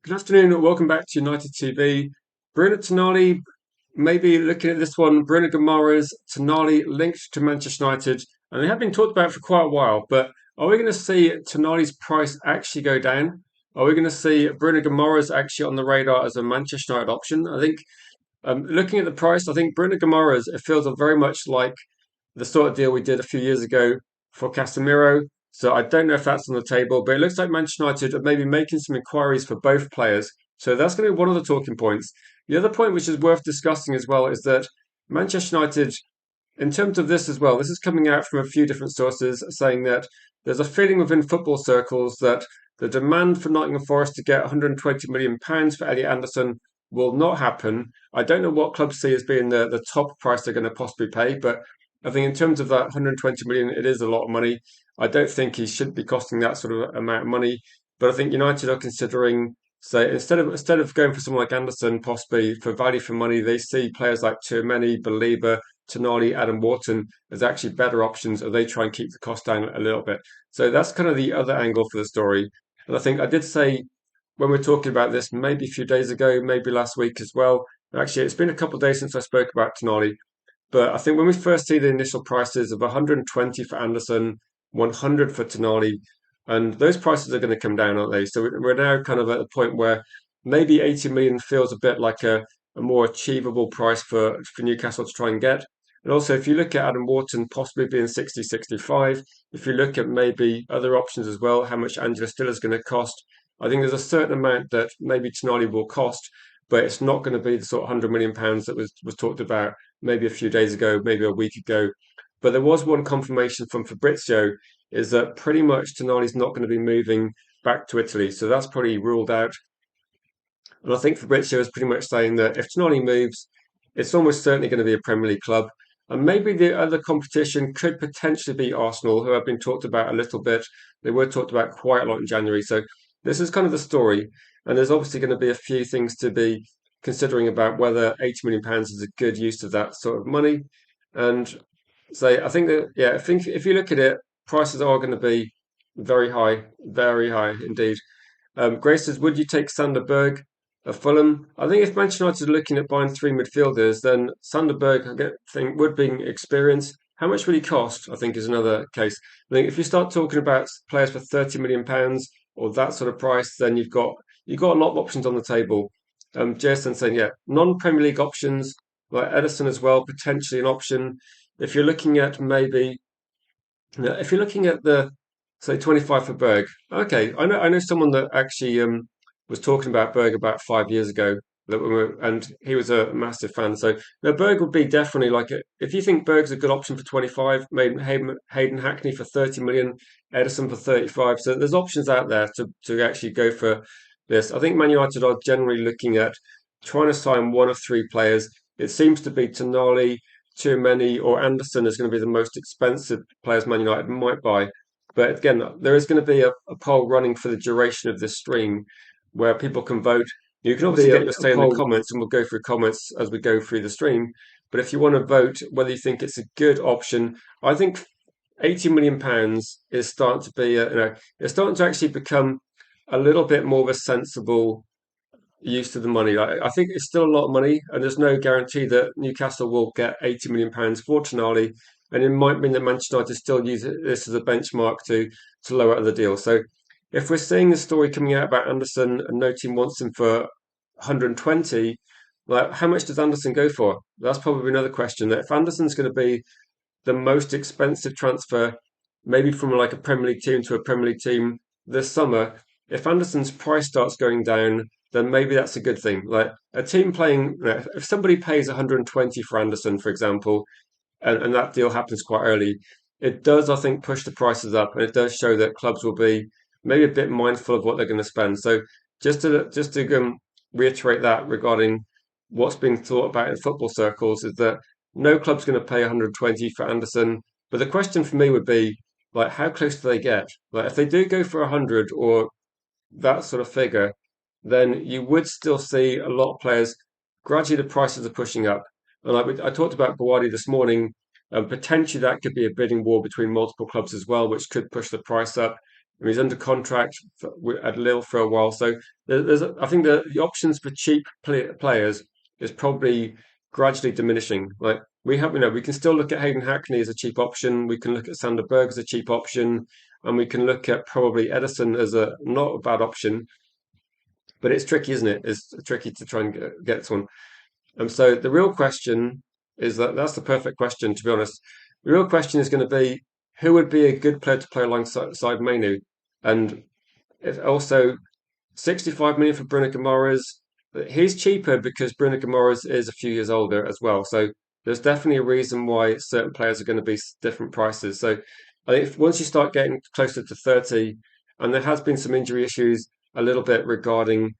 Good afternoon and welcome back to United TV. Bruno Tonali, maybe looking at this one, Bruno Guimaraes, Tonali linked to Manchester United, and they have been talked about for quite a while, but are we going to see Tonali's price actually go down? Are we going to see Bruno Guimaraes actually on the radar as a Manchester United option? I think looking at the price, I think Bruno Guimaraes, it feels very much like the sort of deal we did a few years ago for Casemiro. So I don't know if that's on the table, but it looks like Manchester United are maybe making some inquiries for both players. So that's going to be one of the talking points. The other point, which is worth discussing as well, is that Manchester United, in terms of this as well, this is coming out from a few different sources saying that there's a feeling within football circles that the demand for Nottingham Forest to get £120 million for Elliot Anderson will not happen. I don't know what clubs see as being the top price they're going to possibly pay, but I think in terms of that 120 million, it is a lot of money. I don't think he should be costing that sort of amount of money, but I think United are considering, say, instead of going for someone like Anderson, possibly for value for money, they see players like Tchouaméni, Belieber, Tonali, Adam Wharton as actually better options, or they try and keep the cost down a little bit. So that's kind of the other angle for the story. And I think I did say when we are talking about this, maybe a few days ago, maybe last week as well. Actually, it's been a couple of days since I spoke about Tonali. But I think when we first see the initial prices of 120 for Anderson, 100 for Tonali, and those prices are going to come down, aren't they? So we're now kind of at a point where maybe 80 million feels a bit like a more achievable price for Newcastle to try and get. And also, if you look at Adam Wharton possibly being 60, 65, if you look at maybe other options as well, how much Angela Still is going to cost, I think there's a certain amount that maybe Tonali will cost, but it's not going to be the sort of £100 million that was talked about maybe a few days ago, maybe a week ago. But there was one confirmation from Fabrizio is that pretty much Tonali's not going to be moving back to Italy. So that's probably ruled out. And I think Fabrizio is pretty much saying that if Tonali moves, it's almost certainly going to be a Premier League club. And maybe the other competition could potentially be Arsenal, who have been talked about a little bit. They were talked about quite a lot in January. So this is kind of the story. And there's obviously going to be a few things to be considering about whether £80 million is a good use of that sort of money. And so I think that, yeah, I think if you look at it, prices are going to be very high indeed. Grace says, would you take Sander Berg of Fulham? I think if Manchester United are looking at buying three midfielders, then Sander Berg, think, would be experienced. How much would he cost? I think is another case. I think if you start talking about players for £30 million or that sort of price, then you've got a lot of options on the table. Jason saying, yeah, non-Premier League options like Edison as well, potentially an option. If you're looking at maybe, if you're looking at the say 25 for Berg, okay, I know someone that actually was talking about Berg about 5 years ago. And he was a massive fan. So no, Berg would be definitely like if you think Berg's a good option for 25, maybe Hayden Hackney for 30 million, Edison for 35. So there's options out there to actually go for this. I think Man United are generally looking at trying to sign one of three players. It seems to be Tonali, Tchouaméni, or Anderson is going to be the most expensive players Man United might buy. But again, there is going to be a poll running for the duration of this stream where people can vote. You can obviously get your say in the comments, and we'll go through comments as we go through the stream. But if you want to vote whether you think it's a good option, I think £80 million is starting to be, it's starting to actually become a little bit more of a sensible use of the money. I think it's still a lot of money, and there's no guarantee that Newcastle will get £80 million for Tonali, and it might mean that Manchester United still use this as a benchmark to lower other deals. So if we're seeing a story coming out about Anderson and no team wants him for 120, like how much does Anderson go for? That's probably another question. That if Anderson's going to be the most expensive transfer, maybe from like a Premier League team to a Premier League team this summer, if Anderson's price starts going down, then maybe that's a good thing. Like a team playing, if somebody pays 120 for Anderson, for example, and that deal happens quite early, it does, I think, push the prices up, and it does show that clubs will be maybe a bit mindful of what they're going to spend. So just to reiterate that regarding what's being thought about in football circles is that no club's going to pay 120 for Anderson. But the question for me would be like, how close do they get? Like, if they do go for 100 or that sort of figure, then you would still see a lot of players. Gradually, the prices are pushing up. And like I talked about Bawadi this morning, potentially that could be a bidding war between multiple clubs as well, which could push the price up. I mean, he's under contract at Lille for a while. So I think the options for cheap players is probably gradually diminishing. Like we have, we can still look at Hayden Hackney as a cheap option. We can look at Sander Berg as a cheap option, and we can look at probably Edison as a not a bad option. But it's tricky, isn't it? It's tricky to try and get one. And so the real question is that's the perfect question, to be honest. The real question is going to be who would be a good player to play alongside Manu, and also 65 million for Bruno Guimaraes. He's cheaper because Bruno Guimaraes is a few years older as well. So there's definitely a reason why certain players are going to be different prices. So I think once you start getting closer to 30, and there has been some injury issues a little bit regarding,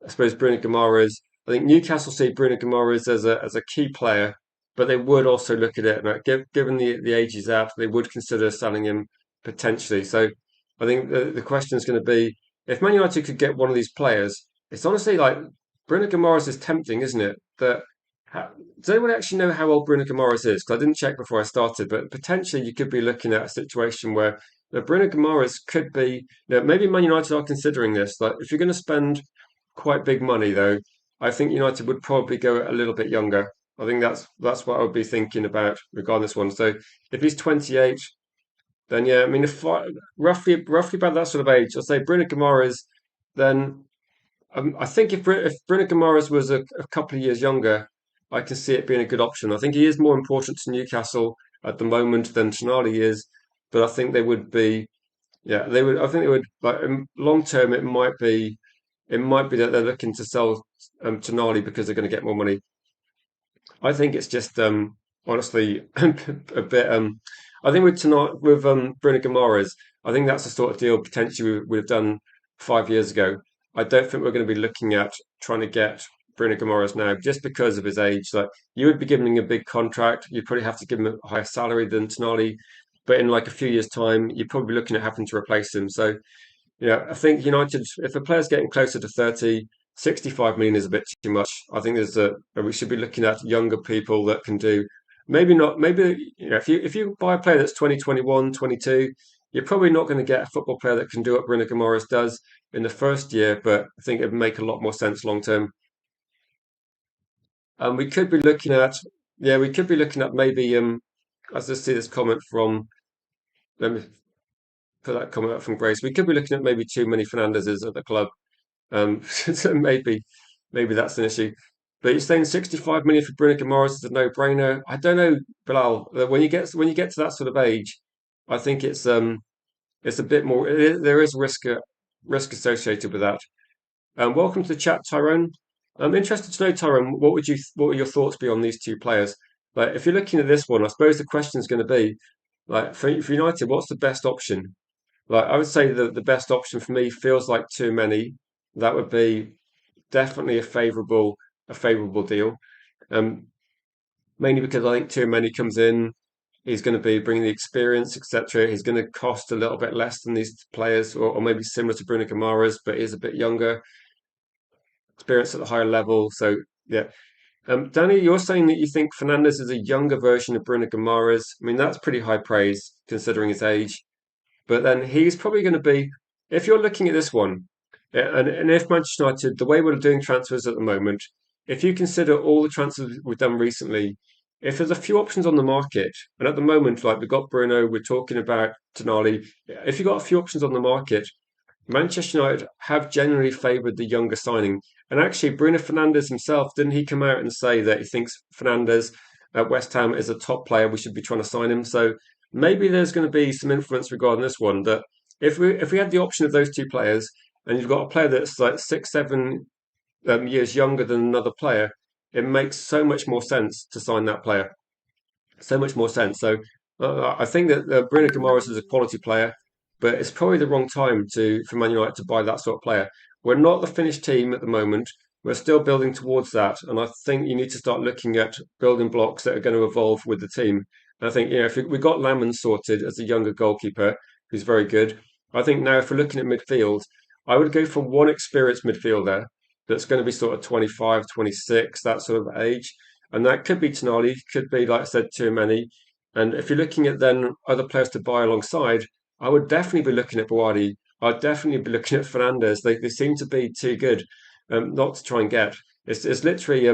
I suppose, Bruno Guimaraes. I think Newcastle see Bruno Guimaraes as a key player, but they would also look at it. Given the age he's at, they would consider selling him potentially. So I think the question is going to be if Man United could get one of these players. It's honestly like Bruno Guimaraes is tempting, isn't it? Does anyone actually know how old Bruno Guimaraes is? Because I didn't check before I started, but potentially you could be looking at a situation where Bruno Guimaraes could be. Maybe Man United are considering this. Like if you're going to spend quite big money, though, I think United would probably go a little bit younger. I think that's what I would be thinking about regarding this one. So if he's 28, then yeah, I mean, if roughly about that sort of age, I'll say Bruno Guimaraes. Then I think if Bruno Guimaraes was a couple of years younger, I can see it being a good option. I think he is more important to Newcastle at the moment than Tonali is, but I think they would be, yeah, they would. I think they would like long term. It might be that they're looking to sell Tonali because they're going to get more money. I think it's just honestly a bit. I think with Bruno Guimaraes, I think that's the sort of deal potentially we would have done 5 years ago. I don't think we're going to be looking at trying to get Bruno Guimaraes now just because of his age. Like you would be giving him a big contract, you'd probably have to give him a higher salary than Tonali, but in like a few years' time, you're probably looking at having to replace him. So yeah, I think United, if a player's getting closer to 30, 65 million is a bit too much. I think we should be looking at younger people that can do maybe not maybe if you buy a player that's 20, 21, 22, you're probably not going to get a football player that can do what Bruno Guimaraes does in the first year, but I think it'd make a lot more sense long term. We could be looking at maybe I just see this comment from let me put that comment up from Grace. We could be looking at maybe too many Fernandezes at the club. So maybe that's an issue. But you're saying 65 million for Bruno Guimaraes is a no-brainer. I don't know, Bilal. When you get to that sort of age, I think it's a bit more. There is risk associated with that. Welcome to the chat, Tyrone. I'm interested to know, Tyrone, what would your thoughts be on these two players? Like, if you're looking at this one, I suppose the question is going to be, like, for United, what's the best option? Like I would say the best option for me feels like too many. That would be definitely a favourable deal. Um, Mainly because I think too many comes in. He's going to be bringing the experience, etc. He's going to cost a little bit less than these players, or maybe similar to Bruno Guimaraes, but he's a bit younger, experience at the higher level. So yeah. Danny, you're saying that you think Fernandez is a younger version of Bruno Guimaraes. I mean, that's pretty high praise considering his age. But then he's probably going to be, if you're looking at this one, and if Manchester United, the way we're doing transfers at the moment, if you consider all the transfers we've done recently, if there's a few options on the market, and at the moment, like we've got Bruno, we're talking about Tonali, if you've got a few options on the market, Manchester United have generally favoured the younger signing. And actually, Bruno Fernandes himself, didn't he come out and say that he thinks Fernandes at West Ham is a top player? We should be trying to sign him. So maybe there's going to be some influence regarding this one. That if we had the option of those two players, and you've got a player that's like 6, 7 years younger than another player, it makes so much more sense to sign that player. So much more sense. So I think that Bruno Guimaraes is a quality player, but it's probably the wrong time for Man United to buy that sort of player. We're not the finished team at the moment. We're still building towards that, and I think you need to start looking at building blocks that are going to evolve with the team. And I think if we got Lammen sorted as a younger goalkeeper who's very good, I think now if we're looking at midfield, I would go for one experienced midfielder that's going to be sort of 25, 26, that sort of age. And that could be Tonali, could be, like I said, too many. And if you're looking at then other players to buy alongside, I would definitely be looking at Buwadi. I'd definitely be looking at Fernandez. They seem to be too good, not to try and get. It's literally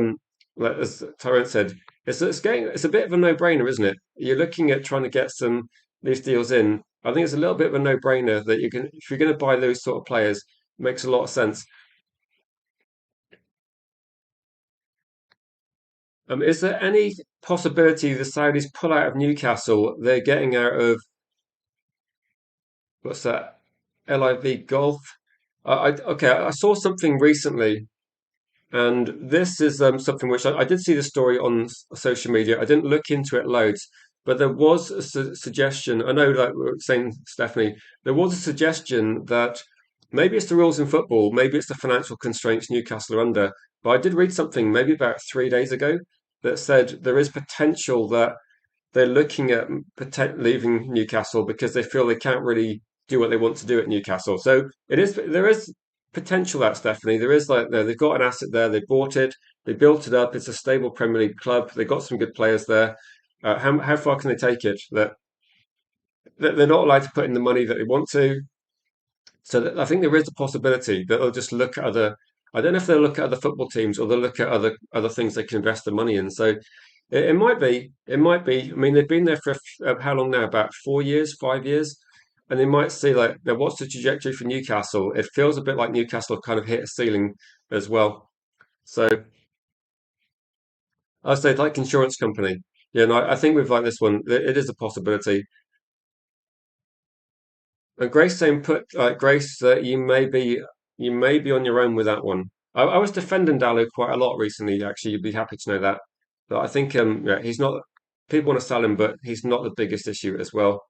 like as Tyrone said, it's a bit of a no-brainer, isn't it? You're looking at trying to get some these deals in. I think it's a little bit of a no-brainer that you can if you're going to buy those sort of players, it makes a lot of sense. Is there any possibility the Saudis pull out of Newcastle? They're getting out of what's that? LIV Golf. Okay. I saw something recently, and this is something which I did see the story on social media. I didn't look into it loads, but there was a suggestion. I know, like we were saying, Stephanie, there was a suggestion that maybe it's the rules in football, maybe it's the financial constraints Newcastle are under. But I did read something maybe about 3 days ago that said there is potential that they're looking at leaving Newcastle because they feel they can't really do what they want to do at Newcastle. So there is potential at Stephanie. There is like they've got an asset there. They bought it. They built it up. It's a stable Premier League club. They've got some good players there. How far can they take it? That they're not allowed to put in the money that they want to. So I think there is a possibility that they'll just look at other. I don't know if they'll look at other football teams or they'll look at other things they can invest the money in. So it might be. It might be. I mean, they've been there for how long now? About 4 years, 5 years, and they might see like, now what's the trajectory for Newcastle? It feels a bit like Newcastle have kind of hit a ceiling as well. So I say like insurance company. Yeah, no, I think with like this one, it is a possibility. And Grace saying put Grace that you may be on your own with that one. I was defending Dallo quite a lot recently. Actually, you'd be happy to know that. But I think yeah, he's not. People want to sell him, but he's not the biggest issue as well.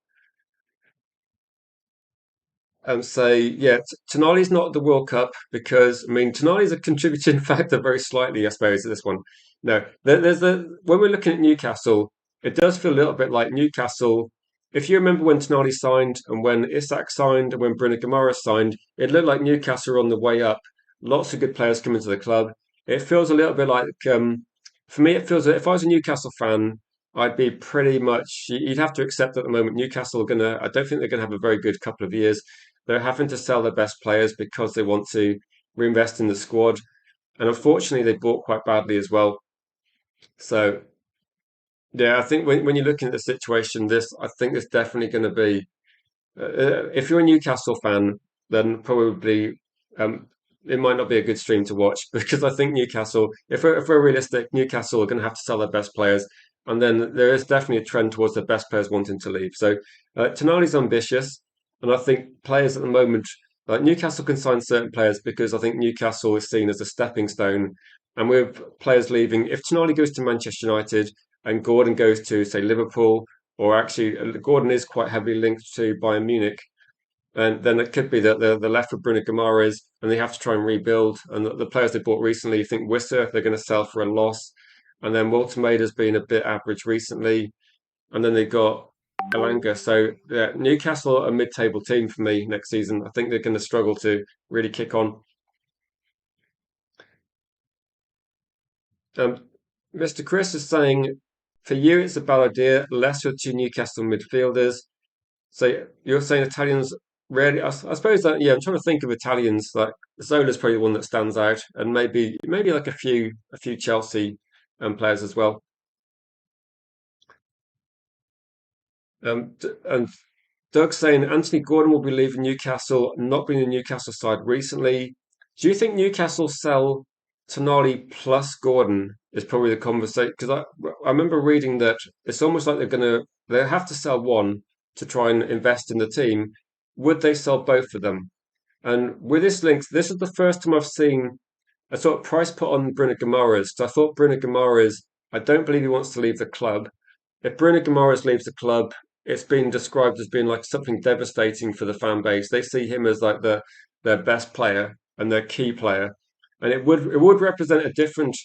So yeah, Tonali's not at the World Cup because I mean Tonali's a contributing factor very slightly, I suppose, to this one. No, there's the when we're looking at Newcastle, it does feel a little bit like Newcastle. If you remember when Tonali signed and when Isak signed and when Bruno Guimaraes signed, it looked like Newcastle were on the way up. Lots of good players coming to the club. It feels a little bit like for me, it feels that if I was a Newcastle fan, I'd be pretty much you'd have to accept at the moment Newcastle are gonna. I don't think they're gonna have a very good couple of years. They're having to sell their best players because they want to reinvest in the squad. And unfortunately, they bought quite badly as well. So, yeah, I think when you're looking at the situation, I think it's definitely going to be, if you're a Newcastle fan, then probably um, it might not be a good stream to watch because I think Newcastle, if we're realistic, Newcastle are going to have to sell their best players. And then there is definitely a trend towards the best players wanting to leave. So Tonali's ambitious. And I think players at the moment, like Newcastle can sign certain players because I think Newcastle is seen as a stepping stone. And with players leaving, if Tonali goes to Manchester United and Gordon goes to, say, Liverpool, or actually Gordon is quite heavily linked to Bayern Munich, and then it could be that they're left with Bruno Guimaraes and they have to try and rebuild. And the players they bought recently, I think Wissa, they're going to sell for a loss. And then Walter Maida's been a bit average recently. And then they've got Elanga. So yeah, Newcastle are a mid-table team for me next season. I think they're going to struggle to really kick on. Um, Mr. Chris is saying, for you, it's a bad idea. Less with two Newcastle midfielders. So you're saying Italians really? I suppose that yeah. I'm trying to think of Italians. Like Zola's probably the one that stands out, and maybe like a few Chelsea players as well. And Doug's saying Anthony Gordon will be leaving Newcastle, not been in the Newcastle side recently. Do you think Newcastle sell Tonali plus Gordon is probably the conversation? Because I remember reading that it's almost like they have to sell one to try and invest in the team. Would they sell both of them? And with this link, this is the first time I've seen a sort of price put on Bruno Guimaraes. So I thought Bruno Guimaraes, I don't believe he wants to leave the club. If Bruno Guimaraes leaves the club, it's been described as being like something devastating for the fan base. They see him as like their best player and their key player, and it would represent a different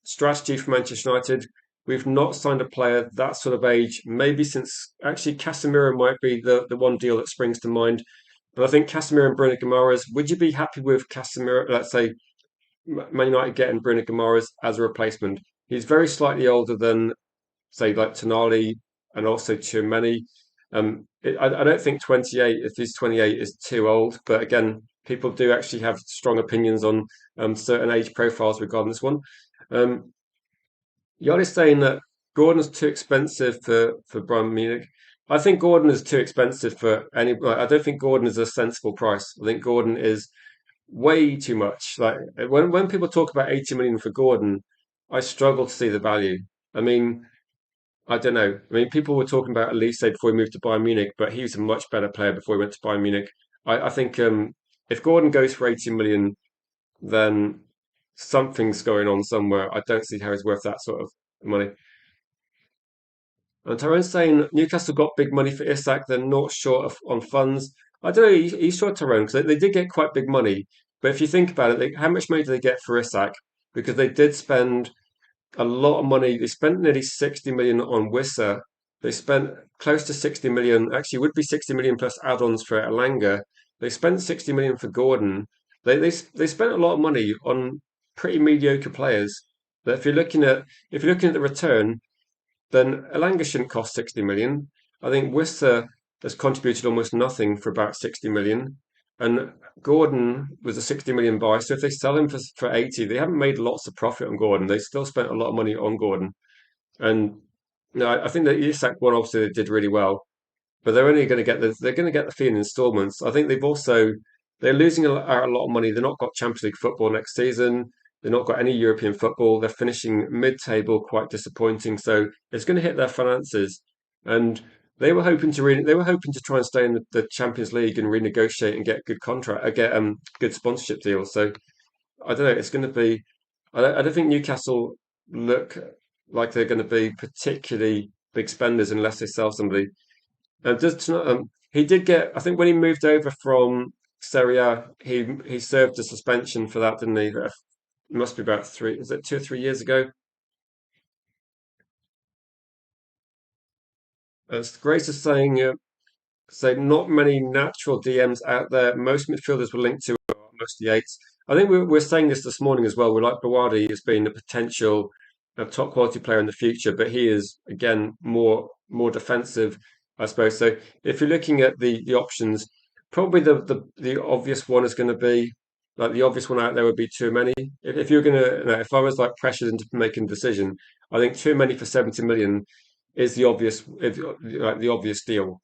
strategy for Manchester United. We've not signed a player that sort of age, maybe since actually Casemiro might be the one deal that springs to mind. But I think Casemiro and Bruno Guimaraes, would you be happy with Casemiro, let's say Man United getting Bruno Guimaraes as a replacement? He's very slightly older than say like Tonali and also Tchouameni. I don't think 28, if he's 28, is too old. But again, people do actually have strong opinions on certain age profiles regarding this one. Um, Yanni's saying that Gordon's too expensive for Bayern Munich. I think Gordon is too expensive for any. Like, I don't think Gordon is a sensible price. I think Gordon is way too much. Like when people talk about 80 million for Gordon, I struggle to see the value. I mean, I don't know. I mean, people were talking about Elise before he moved to Bayern Munich, but he was a much better player before he went to Bayern Munich. I think if Gordon goes for 80 million, then something's going on somewhere. I don't see how he's worth that sort of money. And Tyrone's saying Newcastle got big money for Isak, they're not short on funds. I don't know, he's sure, Tyrone, because they did get quite big money. But if you think about it, how much money did they get for Isak? Because they did spend a lot of money. They spent nearly 60 million on Wissa. They spent close to 60 million, actually, it would be 60 million plus add ons for Alanga. They spent 60 million for Gordon. They spent a lot of money on pretty mediocre players. But if you're looking at the return, then Elanga shouldn't cost 60 million. I think Worcester has contributed almost nothing for about 60 million. And Gordon was a 60 million buy. So if they sell him for 80, they haven't made lots of profit on Gordon. They still spent a lot of money on Gordon. And no, I think that Isak one obviously they did really well, but they're only going to get they're going to get the fee in installments. I think they're losing out a lot of money. They're not got Champions League football next season. They've not got any European football. They're finishing mid-table, quite disappointing. So it's going to hit their finances. And they were hoping to try and stay in the Champions League and renegotiate and get good contract, get good sponsorship deals. So I don't know. It's going to be. I don't think Newcastle look like they're going to be particularly big spenders unless they sell somebody. He did get. I think when he moved over from Serie A, he served a suspension for that, didn't he? It must be about three. Is it 2 or 3 years ago? As Grace is saying, so not many natural DMs out there. Most midfielders were linked to are mostly eights. I think we're saying this morning as well. We like Bawadi as being a potential top quality player in the future, but he is again more defensive, I suppose. So if you're looking at the options, probably the obvious one is going to be like the obvious one out there would be too many. If you're gonna, if I was like pressured into making a decision, I think too many for 70 million is the obvious, like the obvious deal.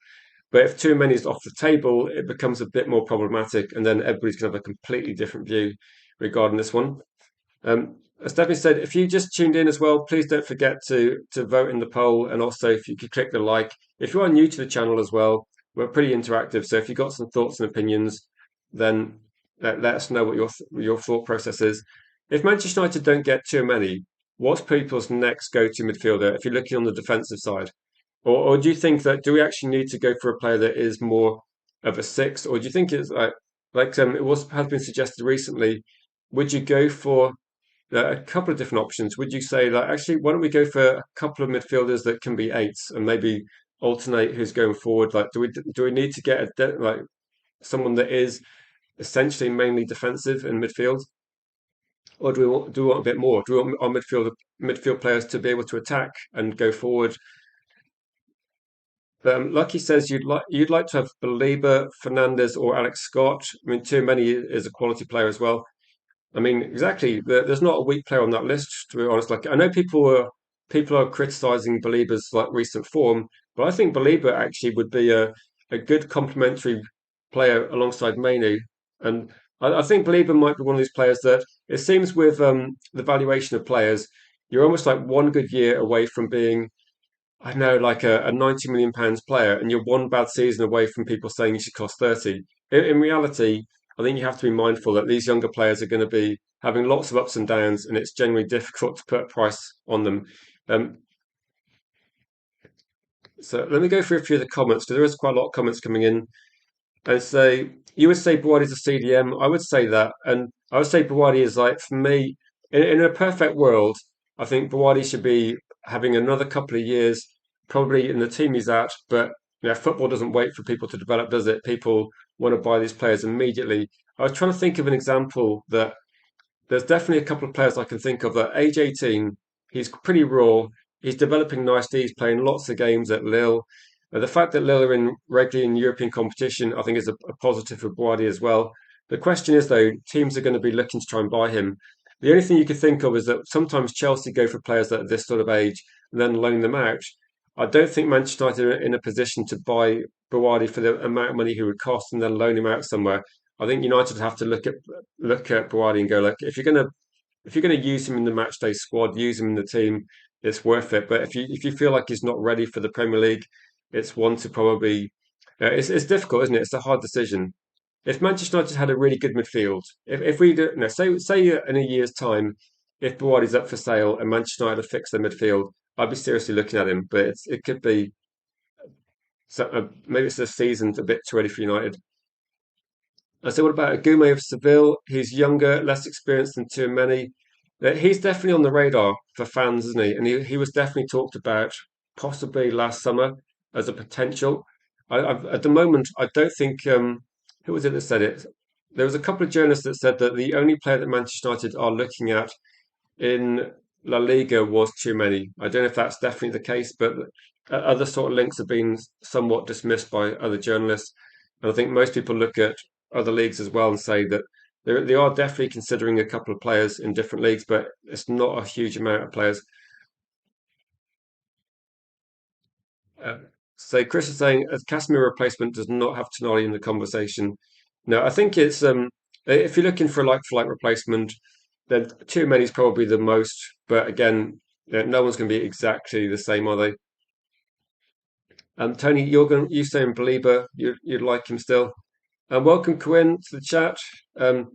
But if too many is off the table, it becomes a bit more problematic, and then everybody's going to have a completely different view regarding this one. As Stephanie said, if you just tuned in as well, please don't forget to vote in the poll, and also if you could click the like. If you are new to the channel as well, we're pretty interactive. So if you've got some thoughts and opinions, then let us know what your thought process is. If Manchester United don't get too many, what's people's next go-to midfielder if you're looking on the defensive side? Or do you think that do we actually need to go for a player that is more of a six, or do you think it's it was has been suggested recently? Would you go for a couple of different options? Would you say that actually why don't we go for a couple of midfielders that can be eights and maybe alternate who's going forward? Like do we need to get like someone that is essentially mainly defensive in midfield, or do we want a bit more? Do we want our midfield players to be able to attack and go forward? Lucky says you'd like to have Belieber, Fernandez, or Alex Scott. I mean, too many is a quality player as well. I mean, exactly. There's not a weak player on that list, to be honest. Like I know people are criticizing Belieber's like recent form, but I think Belieber actually would be a good complementary player alongside Mainu. And I think Belieber might be one of these players that it seems with the valuation of players, you're almost like one good year away from being I know, like a 90 million pounds player, and you're one bad season away from people saying you should cost 30. In reality, I think you have to be mindful that these younger players are going to be having lots of ups and downs, and it's generally difficult to put a price on them. Um, so let me go through a few of the comments because there is quite a lot of comments coming in. And so you would say Buwadi is a CDM. I would say that, and I would say Buwadi is like for me in a perfect world. I think Buwadi should be having another couple of years, probably in the team he's at. But football doesn't wait for people to develop, does it? People want to buy these players immediately. I was trying to think of an example that there's definitely a couple of players I can think of that age 18, he's pretty raw. He's developing nicely. He's playing lots of games at Lille. The fact that Lille are in regularly in European competition, I think, is a positive for Boadi as well. The question is, though, teams are going to be looking to try and buy him. The only thing you could think of is that sometimes Chelsea go for players that are this sort of age and then loan them out. I don't think Manchester United are in a position to buy Boadi for the amount of money he would cost and then loan him out somewhere. I think United have to look at Boadi and go, look, if you're gonna use him in the matchday squad, use him in the team, it's worth it. But if you feel like he's not ready for the Premier League, it's one to probably. It's difficult, isn't it? It's a hard decision. If Manchester United had a really good midfield, if we do, no, say in a year's time, if Buwadi's up for sale and Manchester United have fixed their midfield, I'd be seriously looking at him. But it could be maybe it's the season's a bit too early for United. I said, what about Agume of Seville? He's younger, less experienced than too many. He's definitely on the radar for fans, isn't he? And he was definitely talked about possibly last summer as a potential. At the moment, I don't think, who was it that said it? There was a couple of journalists that said that the only player that Manchester United are looking at in La Liga was too many. I don't know if that's definitely the case, but other sort of links have been somewhat dismissed by other journalists. And I think most people look at other leagues as well and say that they are definitely considering a couple of players in different leagues, but it's not a huge amount of players. Uh, so Chris is saying a Casemiro replacement does not have Tonali in the conversation. No, I think it's if you're looking for a like-for-like replacement, then too many is probably the most. But again, no one's going to be exactly the same, are they? Tony, you saying Belieber, you'd like him still? Welcome, Quinn, to the chat. Um,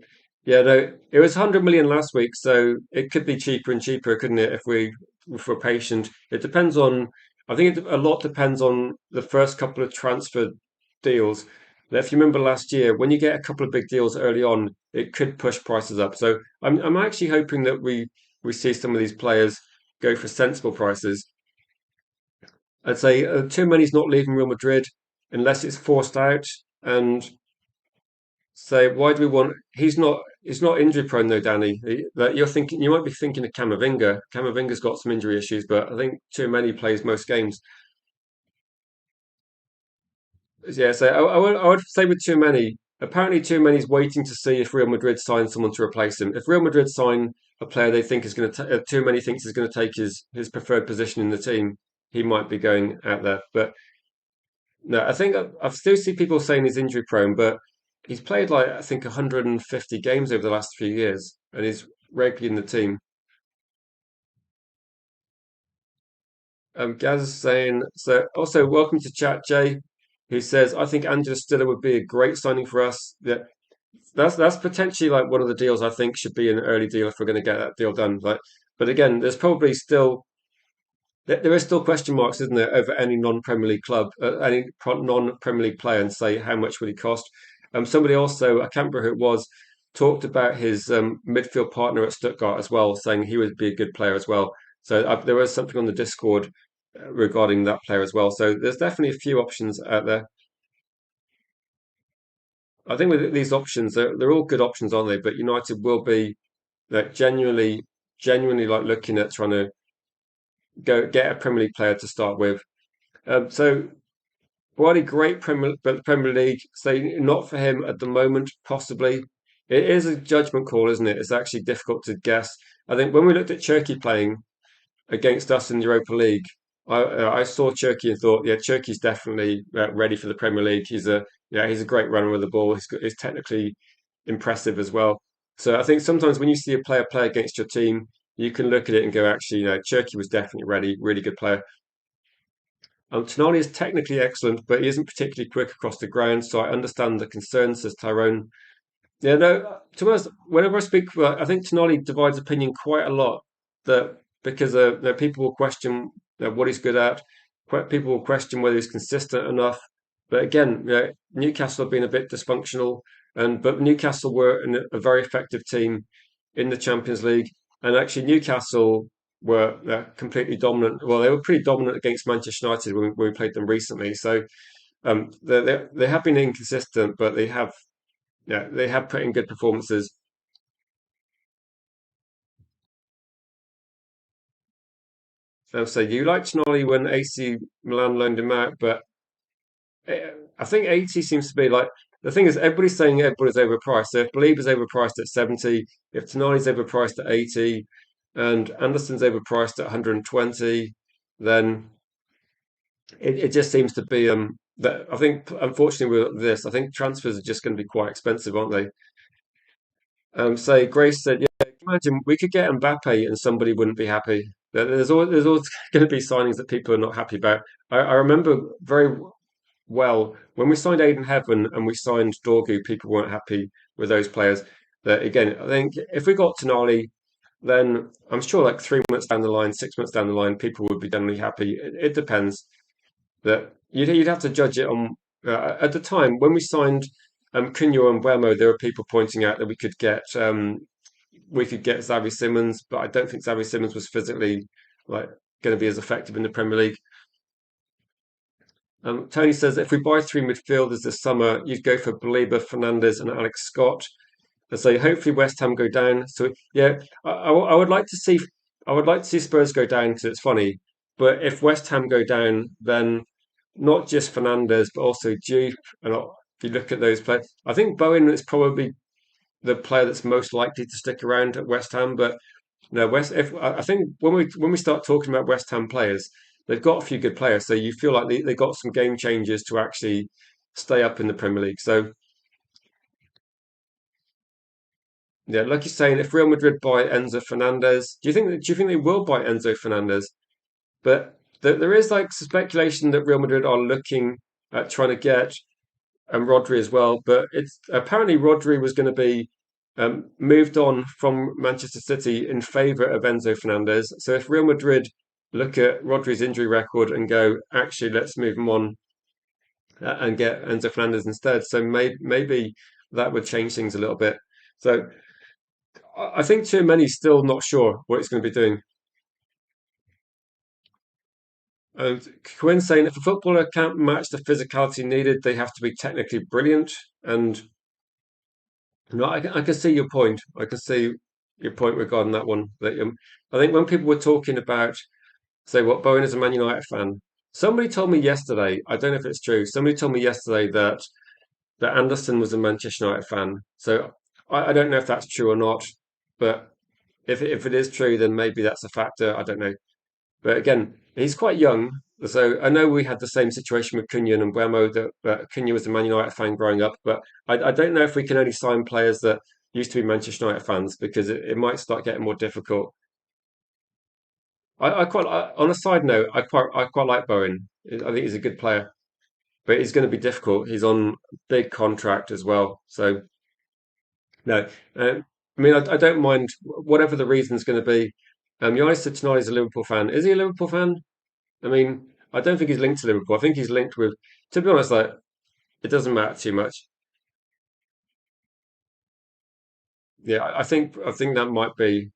yeah, no, it was 100 million last week, so it could be cheaper and cheaper, couldn't it? If we're patient, it depends on. I think a lot depends on the first couple of transfer deals. If you remember last year, when you get a couple of big deals early on, it could push prices up. So I'm actually hoping that we see some of these players go for sensible prices. I'd say too many's not leaving Real Madrid unless it's forced out, and so why do we want? He's not injury prone though, Danny. That you're thinking you might be thinking of Camavinga. Camavinga's got some injury issues, but I think too many plays most games. Yeah, so I would say with too many. Apparently, too many's waiting to see if Real Madrid sign someone to replace him. If Real Madrid sign a player they think is going to, too many thinks is going to take his preferred position in the team, he might be going out there. But no, I think I still see people saying he's injury prone, but he's played like I think 150 games over the last few years, and he's regularly in the team. Gaz is saying so. Also, welcome to chat, Jay, who says I think Angela Stiller would be a great signing for us. That's potentially like one of the deals I think should be an early deal if we're going to get that deal done. Like, but again, there's probably still there is still question marks, isn't there, over any non-Premier League club, any non-Premier League player, and say how much would he cost? Somebody also, I can't remember who it was, talked about his midfield partner at Stuttgart as well, saying he would be a good player as well. So there was something on the Discord regarding that player as well. So there's definitely a few options out there. I think with these options, they're all good options, aren't they? But United will be like genuinely like looking at trying to go get a Premier League player to start with. So what a great Premier League. Say not for him at the moment, possibly. It is a judgment call, isn't it? It's actually difficult to guess. I think when we looked at Turkey playing against us in the Europa League, I saw Turkey and thought, yeah, Turkey's definitely ready for the Premier League. He's a great runner with the ball. He's technically impressive as well. So I think sometimes when you see a player play against your team, you can look at it and go, actually, Turkey was definitely ready, really good player. Tonali is technically excellent, but he isn't particularly quick across the ground. So I understand the concerns, says Tyrone. Yeah, no, to be honest, whenever I speak, I think Tonali divides opinion quite a lot. That because people will question what he's good at. People will question whether he's consistent enough. But again, Newcastle have been a bit dysfunctional, but Newcastle were a very effective team in the Champions League, and actually Newcastle were completely dominant. Well, they were pretty dominant against Manchester United when we played them recently. So they have been inconsistent, but they have put in good performances. So you liked Tonali when AC Milan loaned him out, but I think 80 seems to be like the thing is everybody's saying everybody's overpriced. So if Belieber's overpriced at 70, if Tonali's overpriced at 80, and Anderson's overpriced at 120, then it just seems to be that I think unfortunately with this, I think transfers are just going to be quite expensive, aren't they? Say Grace said, yeah, imagine we could get Mbappe and somebody wouldn't be happy. There's always going to be signings that people are not happy about. I remember very well when we signed Aiden Heaven and we signed Dorgu, people weren't happy with those players. That again, I think if we got Tonali, then I'm sure like 3 months down the line, 6 months down the line, people would be generally happy. It depends. That you'd have to judge it on at the time when we signed Cunha and Buemo. There were people pointing out that we could get Xavi Simons, but I don't think Xavi Simons was physically like going to be as effective in the Premier League. Tony says if we buy three midfielders this summer, you'd go for Belieber, Fernandez, and Alex Scott. And so hopefully West Ham go down. So yeah, I would like to see Spurs go down because it's funny. But if West Ham go down, then not just Fernandez, but also Jupe. And if you look at those players, I think Bowen is probably the player that's most likely to stick around at West Ham. But no, If I think when we start talking about West Ham players, they've got a few good players. So you feel like they got some game changers to actually stay up in the Premier League. So yeah, like you're saying, if Real Madrid buy Enzo Fernandez, do you think they will buy Enzo Fernandez? But there is like speculation that Real Madrid are looking at trying to get Rodri as well. But it's apparently Rodri was going to be moved on from Manchester City in favour of Enzo Fernandez. So if Real Madrid look at Rodri's injury record and go, actually, let's move him on and get Enzo Fernandez instead. So maybe that would change things a little bit. So I think too many still not sure what it's going to be doing. And Quinn saying if a footballer can't match the physicality needed, they have to be technically brilliant. And no, I can see your point. I can see your point regarding that one. That I think when people were talking about, say, what Bowen is a Man United fan, somebody told me yesterday. I don't know if it's true. Somebody told me yesterday that Anderson was a Manchester United fan. So I don't know if that's true or not. But if it is true, then maybe that's a factor. I don't know. But again, he's quite young. So I know we had the same situation with Cunha and Buemo that Cunha was a Man United fan growing up, but I don't know if we can only sign players that used to be Manchester United fans because it might start getting more difficult. On a side note, I quite like Bowen. I think he's a good player, but he's going to be difficult. He's on a big contract as well. So no, I mean I don't mind whatever the reason's going to be. Yannis said tonight he's a Liverpool fan. Is he a Liverpool fan? I mean, I don't think he's linked to Liverpool. I think he's linked with, to be honest, like it doesn't matter too much. Yeah, I think that might be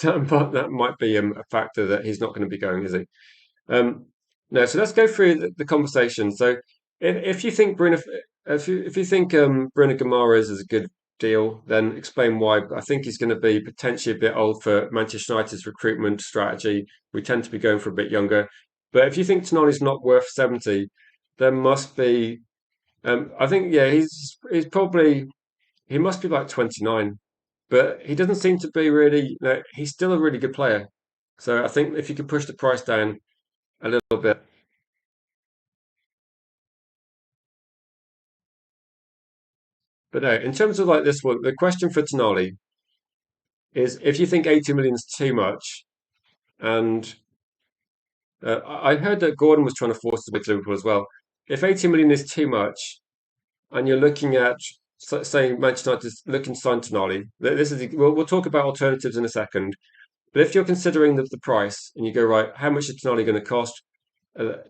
that might be a factor that he's not going to be going, is he? Um, no, so let's go through the conversation. So, if you think if you think Bruno Guimaraes is a good deal, then explain why. I think he's going to be potentially a bit old for Manchester United's recruitment strategy. We tend to be going for a bit younger. But if you think Tonali's not worth 70, there must be. I think yeah, he's probably he must be like 29, but he doesn't seem to be really. He's still a really good player. So I think if you could push the price down a little bit. But no, in terms of like this one, the question for Tonali is if you think 80 million is too much, and I heard that Gordon was trying to force the bid to Liverpool as well. If 80 million is too much, and you're looking at saying Manchester United is looking to sign Tonali, this is we'll talk about alternatives in a second. But if you're considering the price and you go right, how much is Tonali going to cost?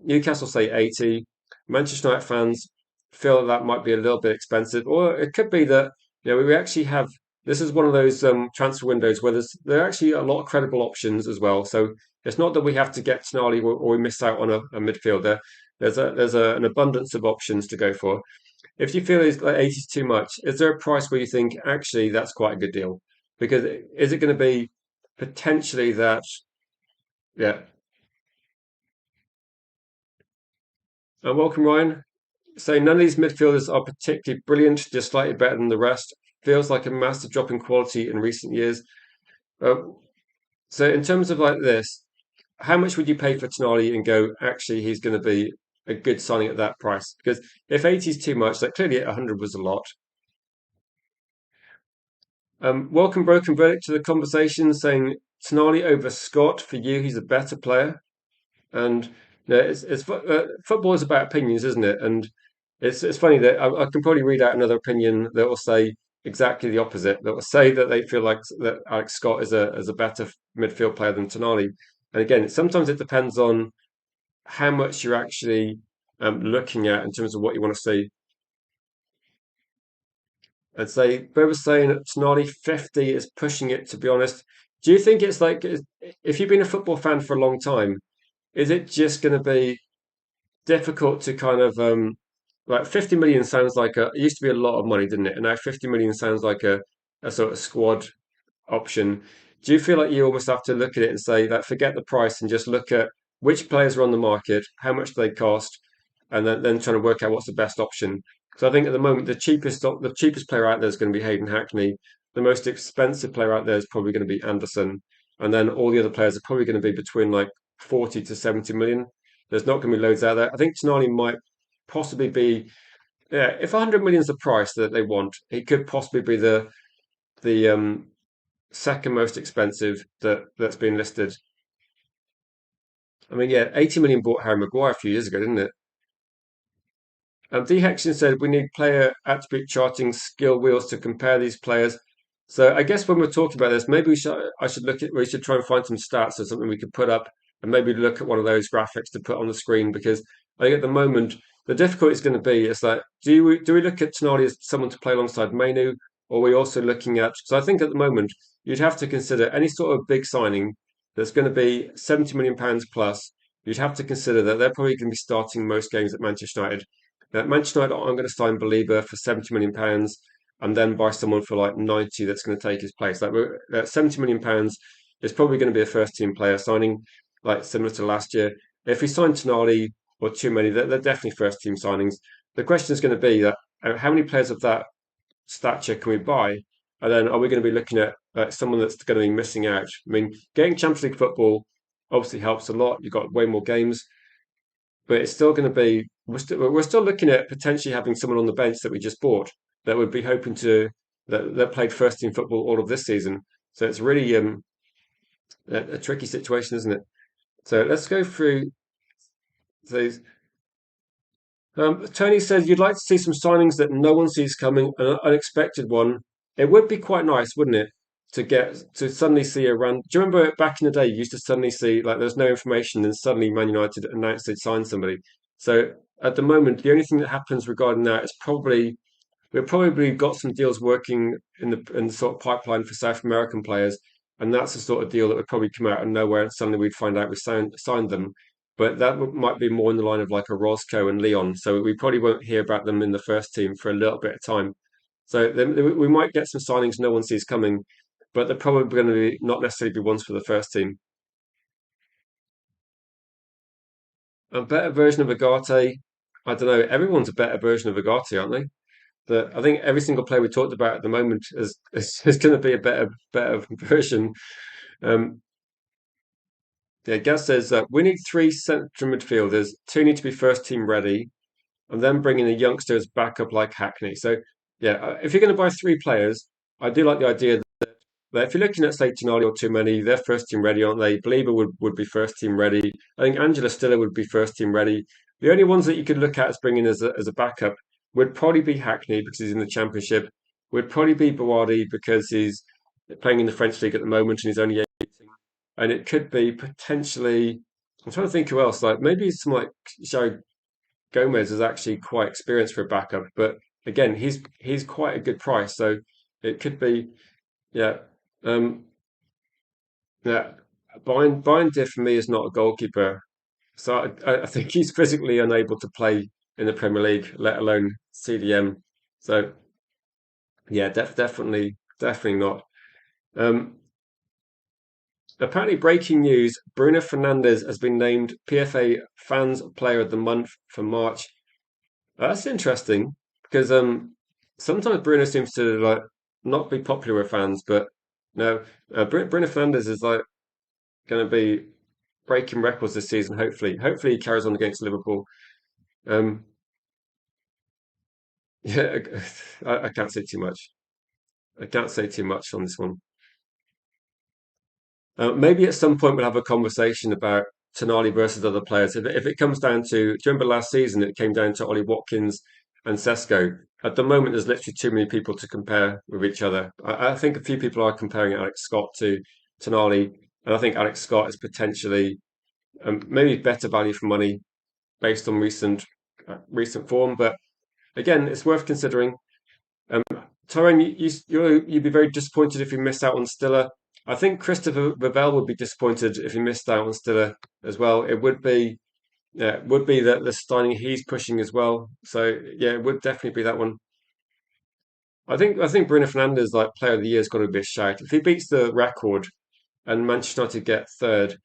Newcastle say 80. Manchester United fans feel that might be a little bit expensive, or it could be that we actually have. This is one of those transfer windows where there are actually a lot of credible options as well. So it's not that we have to get Tonali or we miss out on a midfielder. An abundance of options to go for. If you feel like 80 is too much, is there a price where you think actually that's quite a good deal? Because is it going to be potentially that? Yeah. And welcome, Ryan. So none of these midfielders are particularly brilliant, just slightly better than the rest. Feels like a massive drop in quality in recent years. Uh, so in terms of like this, how much would you pay for Tonali and go, actually, he's going to be a good signing at that price? Because if 80 is too much, like clearly 100 was a lot. Welcome Broken Verdict to the conversation, saying Tonali over Scott. For you, he's a better player. And football is about opinions, isn't it? And it's funny that I can probably read out another opinion that will say exactly the opposite. That will say that they feel like that Alex Scott is a better midfield player than Tonali. And again, sometimes it depends on how much you're actually looking at in terms of what you want to see. I'd say Berber's saying that Tonali 50 is pushing it. To be honest, do you think it's like if you've been a football fan for a long time, is it just going to be difficult to kind of like 50 million sounds like it used to be a lot of money, didn't it? And now 50 million sounds like a sort of squad option. Do you feel like you almost have to look at it and say that forget the price and just look at which players are on the market, how much they cost, and then trying to work out what's the best option? Because I think at the moment the cheapest player out there is going to be Hayden Hackney. The most expensive player out there is probably going to be Anderson, and then all the other players are probably going to be between like 40 to 70 million. There's not going to be loads out there. I think Tonali might possibly be, yeah, if 100 million is the price that they want, he could possibly be the second most expensive that's been listed. I mean, yeah, 80 million bought Harry Maguire a few years ago, didn't it? D Hexton said we need player attribute charting skill wheels to compare these players. So I guess when we're talking about this, maybe I should look at we should try and find some stats or something we could put up and maybe look at one of those graphics to put on the screen because I think at the moment the difficulty is going to be is like do we look at Tonali as someone to play alongside Mainu or are we also looking at so I think at the moment you'd have to consider any sort of big signing that's going to be 70 million pounds plus. You'd have to consider that they're probably going to be starting most games at Manchester United. Manchester United, I'm going to sign Belieber for 70 million pounds and then buy someone for like 90 that's going to take his place. Like 70 million pounds is probably going to be a first team player signing, like similar to last year. If we sign Tonali or too many, they're definitely first team signings. The question is going to be that how many players of that stature can we buy? And then are we going to be looking at someone that's going to be missing out? I mean, getting Champions League football obviously helps a lot. You've got way more games but it's still going to be we're still looking at potentially having someone on the bench that we just bought that would be hoping to that played first team football all of this season. So it's really a tricky situation, isn't it? So let's go through these. Tony says you'd like to see some signings that no one sees coming, an unexpected one. It would be quite nice, wouldn't it, to get to suddenly see a run. Do you remember back in the day, you used to suddenly see like there's no information, and suddenly Man United announced they'd signed somebody. So at the moment, the only thing that happens regarding that is probably we've probably got some deals working in the sort of pipeline for South American players, and that's the sort of deal that would probably come out of nowhere, and suddenly we'd find out we signed them. But that might be more in the line of like a Roscoe and Leon, so we probably won't hear about them in the first team for a little bit of time. So then we might get some signings no one sees coming, but they're probably going to be not necessarily be ones for the first team. A better version of Agate, I don't know. Everyone's a better version of Agate, aren't they? That I think every single player we talked about at the moment is going to be a better version. Um, yeah, Gaz says we need three central midfielders. Two need to be first team ready, and then bringing the youngsters back up like Hackney. So yeah, if you're going to buy three players, I do like the idea that if you're looking at say Tonali or too many, they're first team ready, aren't they? Belieber would be first team ready. I think Angela Stiller would be first team ready. The only ones that you could look at as bringing as a backup would probably be Hackney because he's in the Championship. Would probably be Bawadi because he's playing in the French league at the moment and he's only 18. And it could be potentially. I'm trying to think who else. Like maybe some like Joe Gomez is actually quite experienced for a backup, but again, he's quite a good price. So it could be yeah. Um, yeah, Binder for me is not a goalkeeper, so I think he's physically unable to play in the Premier League, let alone CDM. So yeah, definitely not. Um, apparently, breaking news: Bruno Fernandes has been named PFA Fans Player of the Month for March. That's interesting because sometimes Bruno seems to like not be popular with fans, but no, Bruno Fernandes is like going to be breaking records this season. Hopefully he carries on against Liverpool. Um, yeah, I can't say too much. I can't say too much on this one. Maybe at some point we'll have a conversation about Tonali versus other players. If it comes down to, do you remember last season it came down to Ollie Watkins and Sesko? At the moment, there's literally too many people to compare with each other. I think a few people are comparing Alex Scott to Tonali, and I think Alex Scott is potentially maybe better value for money based on recent form. But again, it's worth considering. Um, Tyrone, you'd be very disappointed if you missed out on Stiller. I think Christopher Vivell would be disappointed if he missed out on Stiller as well. It would be, yeah, it would be that the styling he's pushing as well. So yeah, it would definitely be that one. I think Bruno Fernandes, like Player of the Year, has got to be a shout. If he beats the record and Manchester United get third,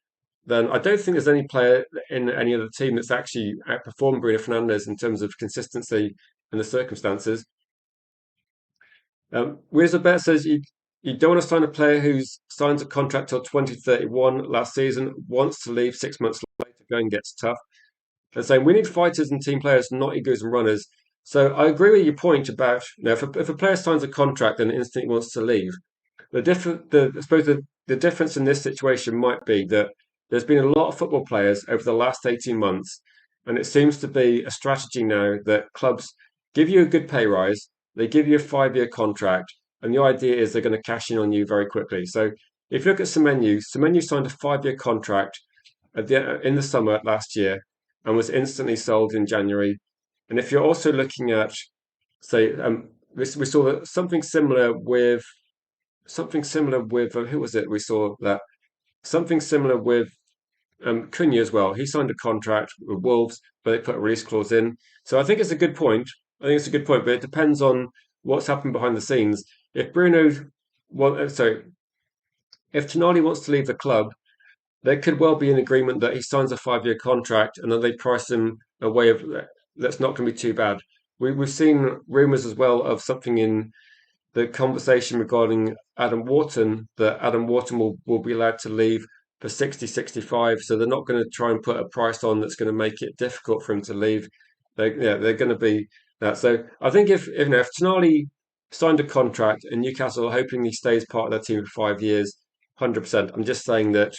then I don't think there's any player in any other team that's actually outperformed Bruno Fernandes in terms of consistency and the circumstances. Whereas the bet says you don't want to sign a player who's signed a contract till 2031 last season, wants to leave 6 months later, going gets tough. And saying we need fighters and team players, not egos and runners. So I agree with your point about if a player signs a contract and instantly wants to leave, I suppose the difference in this situation might be that there's been a lot of football players over the last 18 months, and it seems to be a strategy now that clubs give you a good pay rise, they give you a 5 year contract, and the idea is they're going to cash in on you very quickly. So if you look at Semenyo signed a 5 year contract in the summer last year and was instantly sold in January. And if you're also looking at, say, we saw something similar with who was it? We saw that something similar with Cunha as well. He signed a contract with Wolves, but they put a release clause in. So I think it's a good point. I think it's a good point, but it depends on what's happened behind the scenes. If Bruno, well, sorry, if Tonali wants to leave the club, there could well be an agreement that he signs a 5 year contract and then they price him a way of that's not going to be too bad. We've seen rumours as well of something in the conversation regarding Adam Wharton that Adam Wharton will be allowed to leave for 60, 65. So they're not going to try and put a price on that's going to make it difficult for him to leave. They're going to be that. So I think if Tonali signed a contract and Newcastle are hoping he stays part of their team for 5 years, 100%. I'm just saying that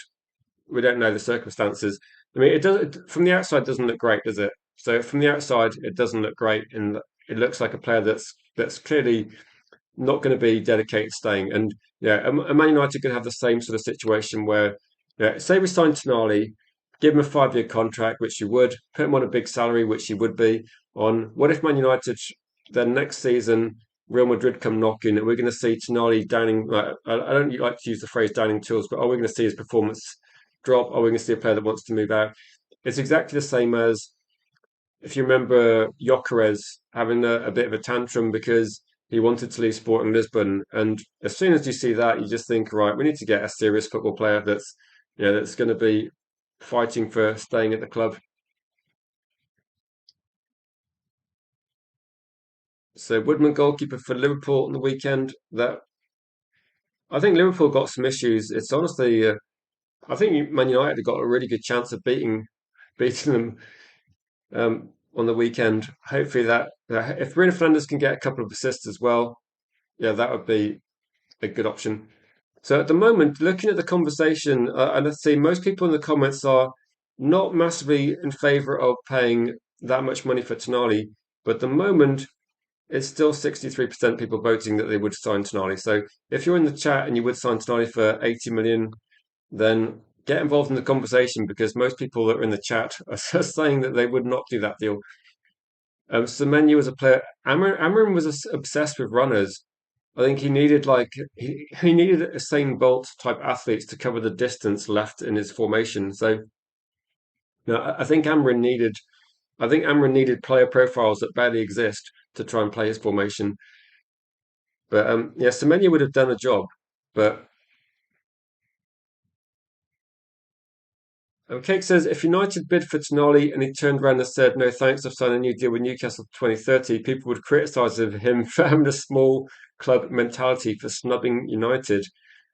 we don't know the circumstances. I mean, from the outside doesn't look great, does it? So from the outside, it doesn't look great, and it looks like a player that's clearly not going to be dedicated to staying. And yeah, a Man United could have the same sort of situation where, yeah, say we sign Tonali, give him a 5 year contract, which you would, put him on a big salary, which he would be on. What if Man United then next season Real Madrid come knocking and we're going to see Tonali downing? I don't like to use the phrase downing tools, but are we going to see his performance drop? Are we going to see a player that wants to move out? It's exactly the same as if you remember Gyökeres having a bit of a tantrum because he wanted to leave Sporting Lisbon, and as soon as you see that, you just think, right, we need to get a serious football player that's going to be fighting for staying at the club. So Woodman goalkeeper for Liverpool on the weekend. That I think Liverpool got some issues. It's honestly, I think Man United have got a really good chance of beating them on the weekend. Hopefully that if Bruno Fernandes can get a couple of assists as well, yeah, that would be a good option. So at the moment, looking at the conversation, and let's see, most people in the comments are not massively in favour of paying that much money for Tonali, but at the moment, it's still 63% people voting that they would sign Tonali. So if you're in the chat and you would sign Tonali for 80 million, then get involved in the conversation because most people that are in the chat are saying that they would not do that deal. Semenyo was a player. Amram was obsessed with runners. I think he needed Usain Bolt type athletes to cover the distance left in his formation. So no, I think Amran needed player profiles that barely exist to try and play his formation. But yeah, Semenyo would have done a job. But Cake says if United bid for Tonali and he turned around and said no thanks, I've signed a new deal with Newcastle 2030, people would criticise him for having a small club mentality for snubbing United.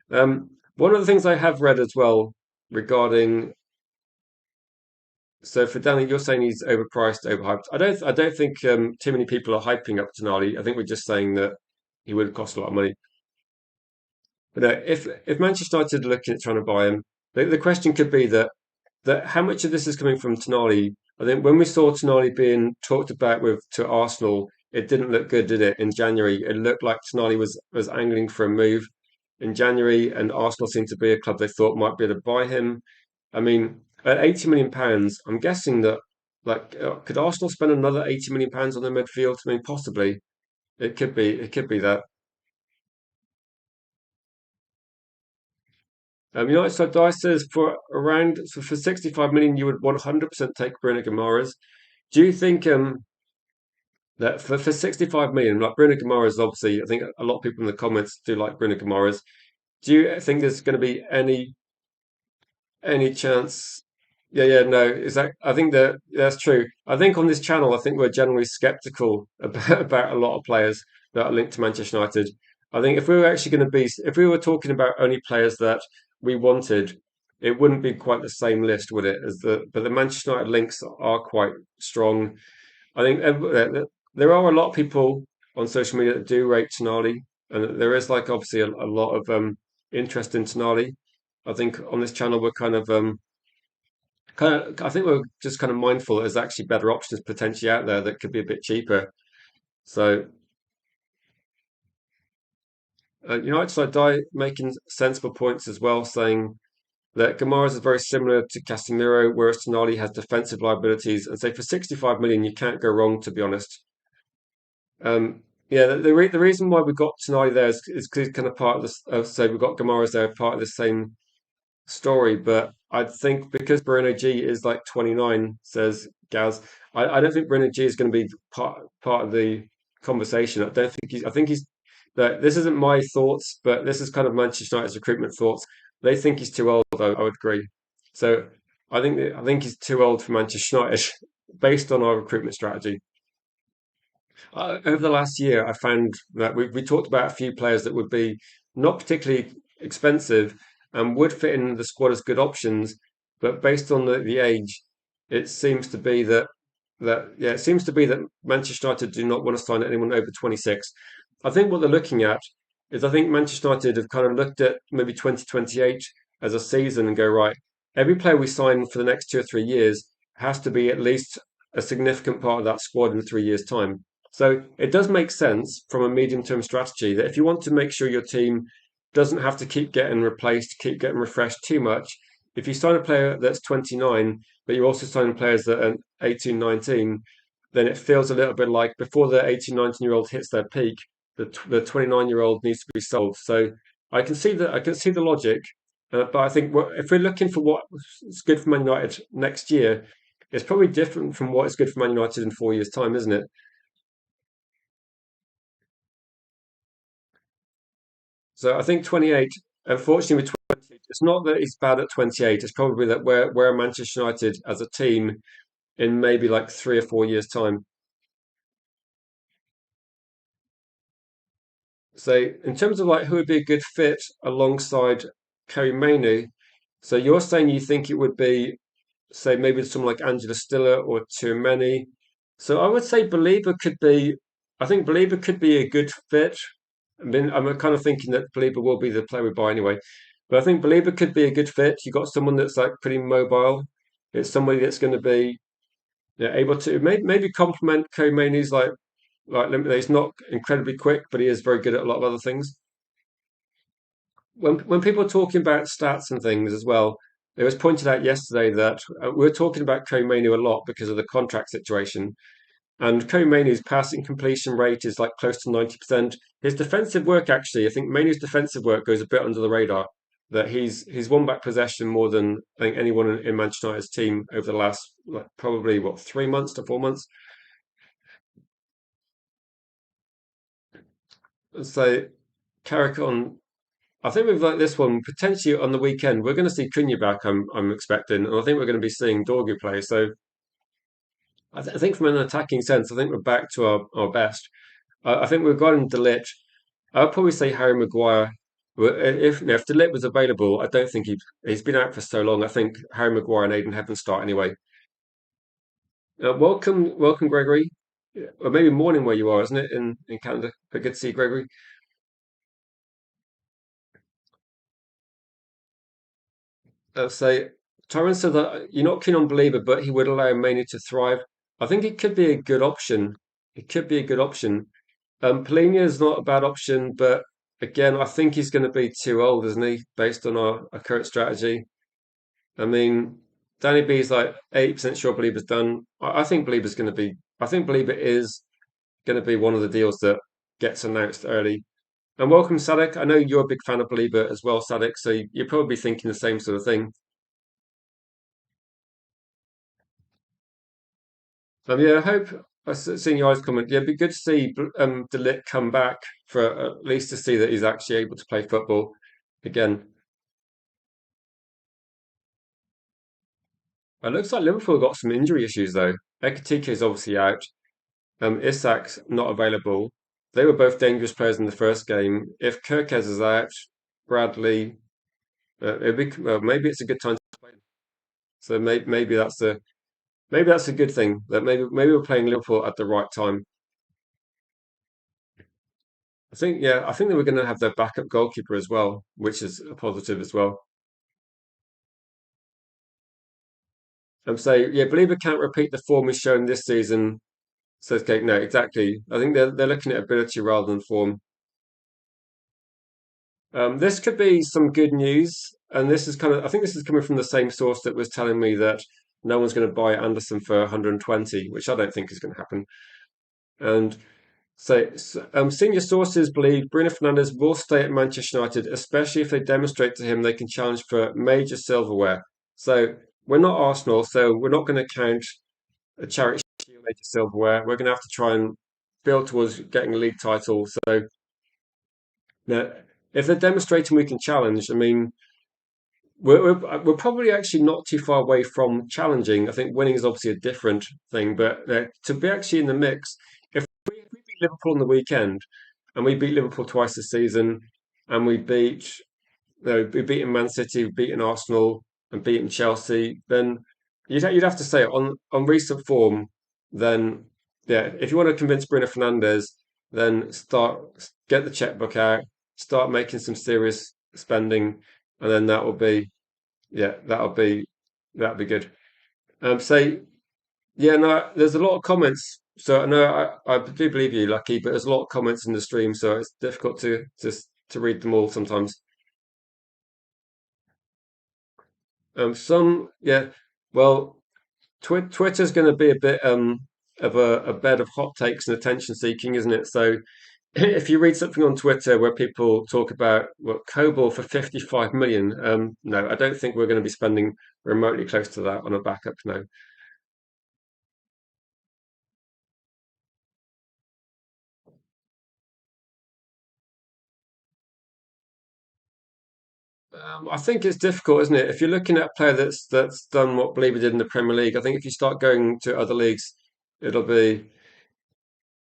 One of the things I have read as well regarding so for Danny, you're saying he's overpriced, overhyped. I don't think too many people are hyping up Tonali. I think we're just saying that he would cost a lot of money. But no, if Manchester United are looking at trying to buy him, the question could be that how much of this is coming from Tonali? I think when we saw Tonali being talked about with to Arsenal, it didn't look good, did it? In January, it looked like Tonali was angling for a move in January, and Arsenal seemed to be a club they thought might be able to buy him. I mean, at 80 million pounds, I'm guessing that could Arsenal spend another 80 million pounds on their midfield? I mean, possibly. It could be that. United side Dice says for 65 million, you would 100% take Bruno Guimaraes. Do you think that for 65 million, like Bruno Guimaraes, obviously, I think a lot of people in the comments do like Bruno Guimaraes. Do you think there's going to be any chance? Yeah, yeah, no, I think that's true. I think on this channel, I think we're generally skeptical about a lot of players that are linked to Manchester United. I think if we were actually going to be, if we were talking about only players that we wanted, it wouldn't be quite the same list, would it? But the Manchester United links are quite strong. I think there are a lot of people on social media that do rate Tonali, and there is like obviously a lot of interest in Tonali. I think on this channel we're I think we're just kind of mindful that there's actually better options potentially out there that could be a bit cheaper. So United side die making sensible points as well, saying that Gamara's is very similar to Casemiro, whereas Tonali has defensive liabilities, and say for 65 million you can't go wrong, to be honest. Yeah, the reason why we got Tonali there is 'cause he's kind of part of this. So we've got Gamara's there, part of the same story, but I think because Bruno G is like 29, says Gaz, I don't think Bruno G is going to be part of the conversation. I don't think I think he's that this isn't my thoughts, but this is kind of Manchester United's recruitment thoughts. They think he's too old, I would agree. So I think he's too old for Manchester United based on our recruitment strategy. Over the last year, I found that we talked about a few players that would be not particularly expensive and would fit in the squad as good options, but based on the age, it seems to be it seems to be that Manchester United do not want to sign anyone over 26. I think what they're looking at is I think Manchester United have kind of looked at maybe 2028 as a season and go, right, every player we sign for the next 2 or 3 years has to be at least a significant part of that squad in 3 years' time. So it does make sense from a medium term strategy that if you want to make sure your team doesn't have to keep getting replaced, keep getting refreshed too much, if you sign a player that's 29, but you're also signing players that are 18, 19, then it feels a little bit like before the 18, 19-year-old hits their peak, the 29-year-old needs to be sold. So I can see the logic, but I think if we're looking for what's good for Man United next year, it's probably different from what is good for Man United in 4 years' time, isn't it? So I think 28, unfortunately, with 20, it's not that he's bad at 28. It's probably that we're Manchester United as a team in maybe like 3 or 4 years' time. So in terms of like who would be a good fit alongside Kerry Mainoo, so you're saying you think it would be, say, maybe someone like Angela Stiller or Tchouameni. So I would say I think Belieber could be a good fit. I mean, I'm kind of thinking that Belieber will be the player we buy anyway. But I think Belieber could be a good fit. You got someone that's like pretty mobile. It's somebody that's going to be able to maybe complement Koeman's he's not incredibly quick, but he is very good at a lot of other things. When people are talking about stats and things as well, it was pointed out yesterday that we're talking about Koeman a lot because of the contract situation. And Koeman's passing completion rate is like close to 90%. His defensive work, actually, I think Mainu's defensive work goes a bit under the radar. That he's won back possession more than I think anyone in Manchester United's team over the last like probably 3 months to 4 months. So Carrick on. I think with like this one, potentially on the weekend, we're going to see Cunha back. I'm expecting, and I think we're going to be seeing Dorgu play. So I think from an attacking sense, I think we're back to our best. I think we've got in De Ligt. I'd probably say Harry Maguire. If De Ligt was available, I don't think he's been out for so long. I think Harry Maguire and Aiden Heaven start anyway. Welcome, Gregory. Or maybe morning where you are, isn't it, in Canada? But good to see you, Gregory. Say, Tyrone said that you're not keen on Belieber, but he would allow Manu to thrive. I think it could be a good option. It could be a good option. Polina is not a bad option, but again, I think he's going to be too old, isn't he, based on our current strategy? I mean, Danny B is like 80% sure Belieber's done. I think Belieber's going to be, I think Belieber is going to be one of the deals that gets announced early. And welcome, Sadek. I know you're a big fan of Belieber as well, Sadek, so you're probably thinking the same sort of thing. Yeah, I hope seeing your eyes comment. Yeah, it'd be good to see De Ligt come back for at least to see that he's actually able to play football again. It looks like Liverpool got some injury issues though. Ekitike is obviously out. Isak's not available. They were both dangerous players in the first game. If Kirkez is out, Bradley, maybe it's a good time to play. So maybe that's a good thing that maybe we're playing Liverpool at the right time. I think that we're going to have their backup goalkeeper as well, which is a positive as well. So yeah, Believer can't repeat the form he's shown this season. Says Kate. No, exactly. I think they're looking at ability rather than form. This could be some good news, and this is I think this is coming from the same source that was telling me that no one's going to buy Anderson for 120, which I don't think is going to happen. And senior sources believe Bruno Fernandes will stay at Manchester United, especially if they demonstrate to him they can challenge for major silverware. So we're not Arsenal, so we're not going to count a charity shield major silverware. We're going to have to try and build towards getting a league title. So now, if they're demonstrating we can challenge, I mean, we're probably actually not too far away from challenging. I think winning is obviously a different thing, but to be actually in the mix, if we beat Liverpool on the weekend, and we beat Liverpool twice this season, and we beaten Man City, we've beaten Arsenal, and beaten Chelsea, then you'd have to say on recent form, then yeah, if you want to convince Bruno Fernandes, then get the checkbook out, start making some serious spending, and then that will be yeah, that'll be good. Say yeah, no, there's a lot of comments. So no, I do believe you, Lucky, but there's a lot of comments in the stream, so it's difficult to read them all sometimes. Some yeah, well, Twitter's going to be a bit of a bed of hot takes and attention seeking, isn't it? So if you read something on Twitter where people talk about Kobel for 55 million, no, I don't think we're going to be spending remotely close to that on a backup. No. I think it's difficult, isn't it? If you're looking at a player that's done what Believer did in the Premier League, I think if you start going to other leagues, it'll be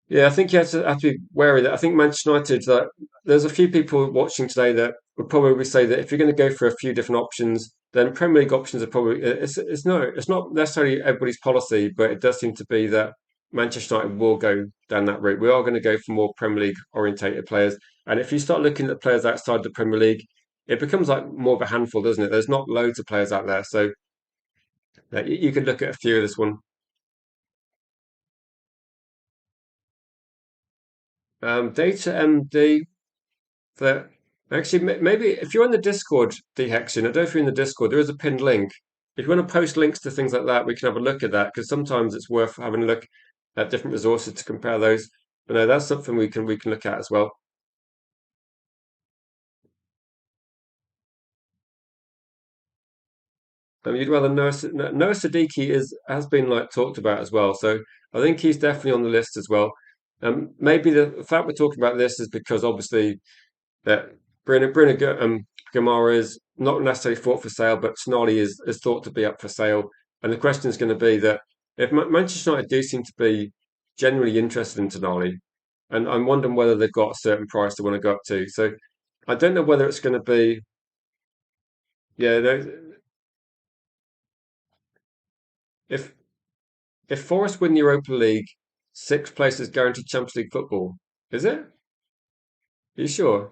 yeah. I think you have to be wary that I think Manchester United that there's a few people watching today that would probably say that if you're going to go for a few different options, then Premier League options are probably it's not necessarily everybody's policy, but it does seem to be that Manchester United will go down that route. We are going to go for more Premier League orientated players, and if you start looking at players outside the Premier League it becomes like more of a handful, doesn't it? There's not loads of players out there, so you could look at a few of this one. Data MD that actually maybe if you're in the Discord, Dhexion, I don't know if you're in the Discord, there is a pinned link. If you want to post links to things like that, we can have a look at that because sometimes it's worth having a look at different resources to compare those. But no, that's something we can look at as well. You'd rather Noah Siddiqui is has been like talked about as well, so I think he's definitely on the list as well. Maybe the fact we're talking about this is because obviously that Guimaraes not necessarily thought for sale, but Tonali is thought to be up for sale. And the question is going to be that if Manchester United do seem to be generally interested in Tonali, and I'm wondering whether they've got a certain price they want to go up to. So I don't know whether it's going to be, yeah, if if Forest win the Europa League, sixth place is guaranteed Champions League football. Is it? Are you sure?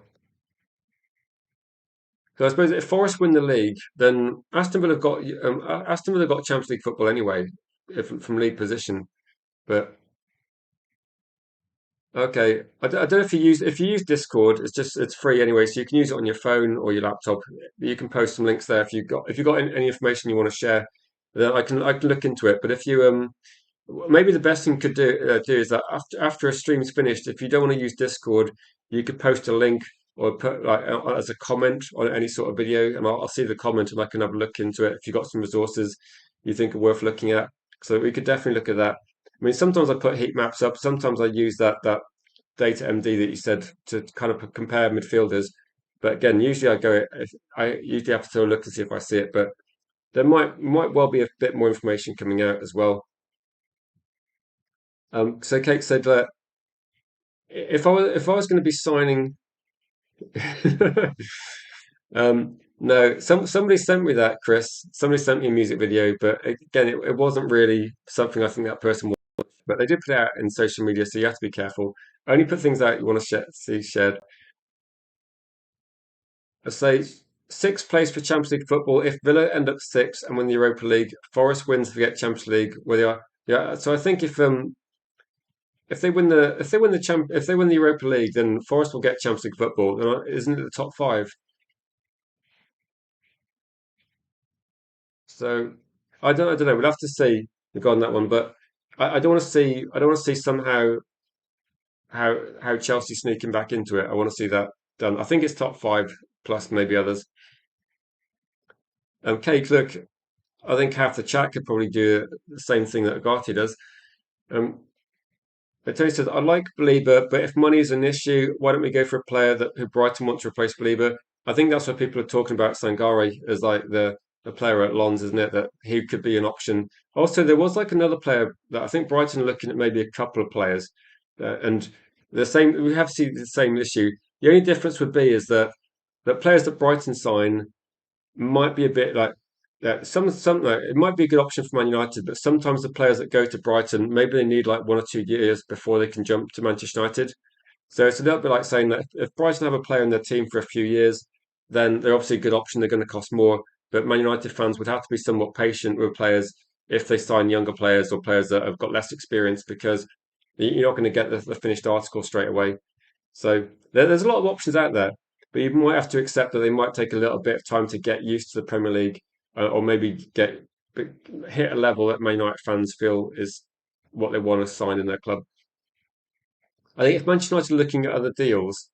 So I suppose if Forest win the league, then Aston Villa got Champions League football anyway, if, from league position. But okay, I don't know if you use Discord. It's free anyway, so you can use it on your phone or your laptop. You can post some links there if you got any information you want to share. Then I can look into it. But if you maybe the best thing could do is that after a stream's finished, if you don't want to use Discord, you could post a link or put like as a comment on any sort of video, and I'll see the comment and I can have a look into it. If you've got some resources you think are worth looking at, so we could definitely look at that. I mean, sometimes I put heat maps up. Sometimes I use that data MD that you said to kind of compare midfielders. But again, usually I usually have to look and see if I see it, but there might well be a bit more information coming out as well. So Kate said that if I was going to be signing, no, somebody sent me that, Chris. Somebody sent me a music video, but again, it wasn't really something I think that person watched. But they did put it out in social media, so you have to be careful. Only put things out you want to see shared. I say sixth place for Champions League football. If Villa end up sixth and win the Europa League, Forest wins to get Champions League. Where they are, yeah. So I think if they win the Europa League, then Forest will get Champions League football. Isn't it the top five? So I don't know. We'll have to see regarding that one, but I don't want to see somehow how Chelsea sneaking back into it. I want to see that done. I think it's top five plus maybe others. Cake, look, I think half the chat could probably do the same thing that Agati does. Um, but Tony says, I like Belieber, but if money is an issue, why don't we go for a player that who Brighton want to replace Belieber? I think that's what people are talking about Sangare as like the player at Lens, isn't it? That he could be an option. Also, there was like another player that I think Brighton are looking at maybe a couple of players, and the same. We have seen the same issue. The only difference would be is that players that Brighton sign might be a bit like that. Some like, it might be a good option for Man United, but sometimes the players that go to Brighton maybe they need like 1 or 2 years before they can jump to Manchester United. So it's a little bit like saying that if Brighton have a player in their team for a few years, then they're obviously a good option. They're going to cost more, but Man United fans would have to be somewhat patient with players if they sign younger players or players that have got less experience because you're not going to get the finished article straight away. So there's a lot of options out there, but you might have to accept that they might take a little bit of time to get used to the Premier League, or maybe hit a level that Man United fans feel is what they want to sign in their club. I think if Manchester United are looking at other deals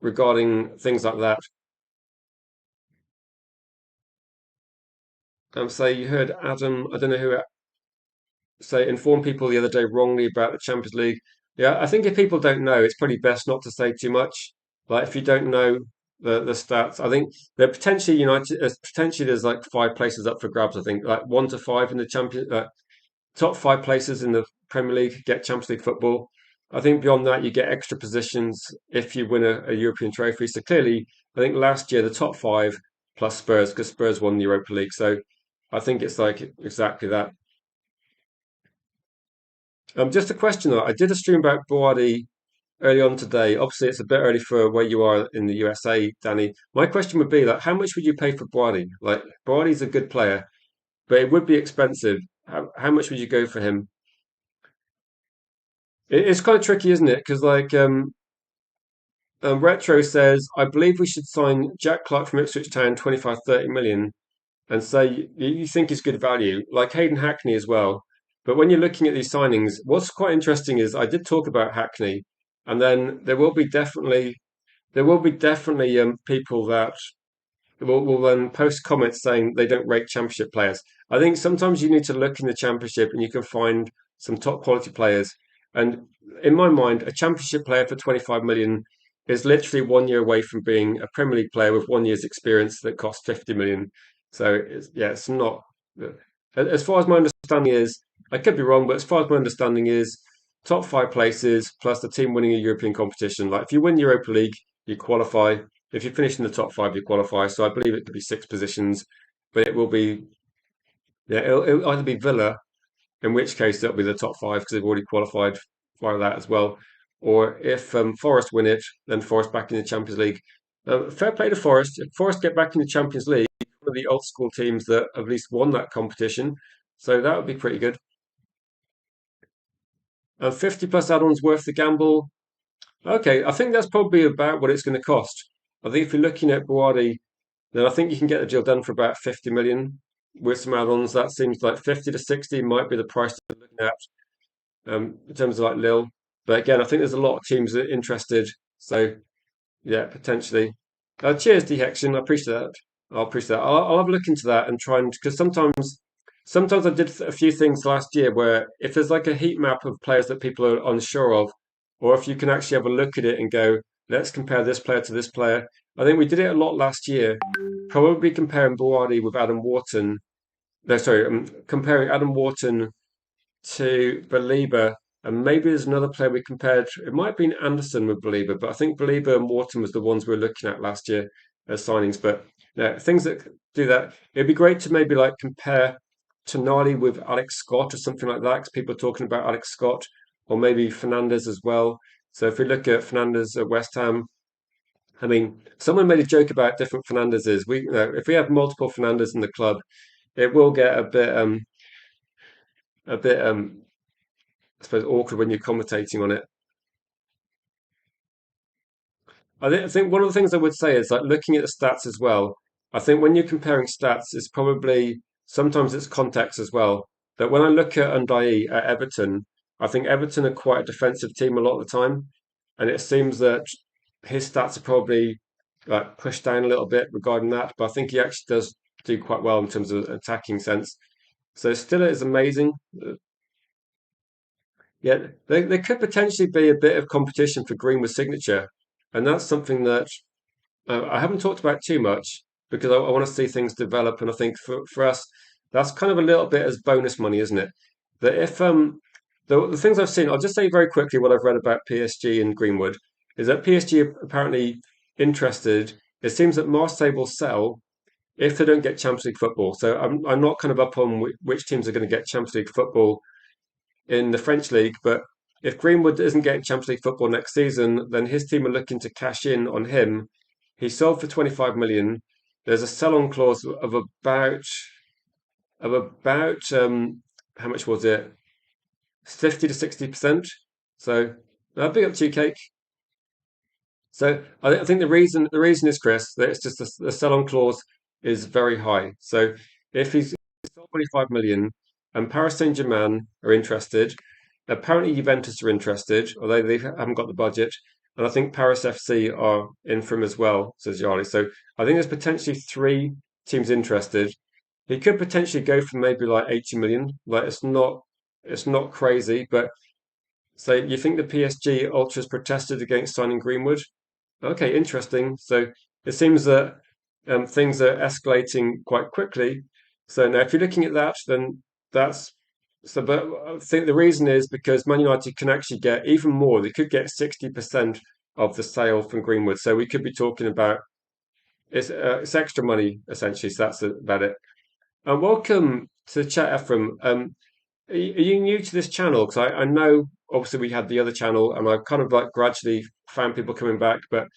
regarding things like that, say you heard Adam, I don't know who, say inform people the other day wrongly about the Champions League. Yeah, I think if people don't know, it's probably best not to say too much. Like if you don't know the stats, I think they're potentially United. Potentially, there's like five places up for grabs. I think like 1 to 5 in the top five places in the Premier League get Champions League football. I think beyond that, you get extra positions if you win a European trophy. So clearly, I think last year the top five plus Spurs because Spurs won the Europa League. So I think it's like exactly that. Just a question though. I did a stream about Boadi early on today. Obviously, it's a bit early for where you are in the USA, Danny. My question would be like, how much would you pay for Boadi? Like, Boadi's a good player, but it would be expensive. How much would you go for him? It's kind of tricky, isn't it? Because Retro says, I believe we should sign Jack Clark from Ipswich Town, 25, 30 million, and say you think he's good value, like Hayden Hackney as well. But when you're looking at these signings, what's quite interesting is I did talk about Hackney, and then there will be definitely people that will then post comments saying they don't rate championship players. I think sometimes you need to look in the championship and you can find some top quality players. And in my mind, a championship player for 25 million is literally 1 year away from being a Premier League player with 1 year's experience that costs 50 million. So yeah, it's not. As far as my understanding is, I could be wrong, but as far as my understanding is, top five places plus the team winning a European competition. Like if you win Europa League, you qualify. If you finish in the top five, you qualify. So I believe it could be six positions, but it will be yeah, it'll either be Villa, in which case it'll be the top five because they've already qualified via that as well. Or if Forest win it, then Forest back in the Champions League. Fair play to Forest. If Forest get back in the Champions League, one of the old school teams that have at least won that competition. So that would be pretty good. 50 plus add-ons worth the gamble. Okay, I think that's probably about what it's going to cost. I think if you're looking at Buwadi, then I think you can get the deal done for about 50 million with some add-ons. That seems like 50 to 60 might be the price to looking at in terms of like Lille. But again, I think there's a lot of teams that are interested. So yeah, potentially. Cheers, Dehection. I appreciate that. I'll appreciate that. I'll have a look into that and try and because sometimes I did a few things last year where if there's like a heat map of players that people are unsure of, or if you can actually have a look at it and go, let's compare this player to this player. I think we did it a lot last year, probably comparing Buwadi with Adam Wharton. No, sorry, comparing Adam Wharton to Belieber, and maybe there's another player we compared. It might have been Anderson with Belieber, but I think Belieber and Wharton was the ones we were looking at last year as signings. But yeah, things that do that, it'd be great to maybe like compare Tonali with Alex Scott or something like that, because people are talking about Alex Scott or maybe Fernandez as well. So if we look at Fernandez at West Ham, I mean, someone made a joke about different Fernandezes. If we have multiple Fernandez in the club, it will get a bit I suppose awkward when you're commentating on it. I think one of the things I would say is like looking at the stats as well. I think when you're comparing stats, it's probably sometimes it's context as well. That when I look at Unai at Everton, I think Everton are quite a defensive team a lot of the time, and it seems that his stats are probably like pushed down a little bit regarding that. But I think he actually does do quite well in terms of attacking sense. So still, it is amazing. Yeah, there could potentially be a bit of competition for Greenwood's signature, and that's something that I haven't talked about too much because I want to see things develop. And I think for us, that's kind of a little bit as bonus money, isn't it? That if the things I've seen, I'll just say very quickly what I've read about PSG and Greenwood is that PSG are apparently interested. It seems that Marseille will sell if they don't get Champions League football. So I'm not kind of up on which teams are going to get Champions League football in the French league. But if Greenwood isn't getting Champions League football next season, then his team are looking to cash in on him. He sold for 25 million. There's a sell-on clause of about how much was it? 50 to 60%. So big up to you, Cake. So I think the reason is Chris that it's just the sell-on clause is very high. So if he's sold 25 million and Paris Saint-Germain are interested, apparently Juventus are interested, although they haven't got the budget, and I think Paris FC are in for him as well, says Yarley. So I think there's potentially three teams interested. He could potentially go for maybe like 80 million. Like it's not crazy, but so you think the PSG ultras protested against signing Greenwood? Okay, interesting. So it seems that things are escalating quite quickly. So now, if you're looking at that, then that's so. But I think the reason is because Man United can actually get even more. They could get 60% of the sale from Greenwood. So we could be talking about it's extra money essentially. So that's about it. And welcome to the chat, Ephraim. Are you new to this channel? Because I know obviously we had the other channel, and I've kind of like gradually found people coming back. But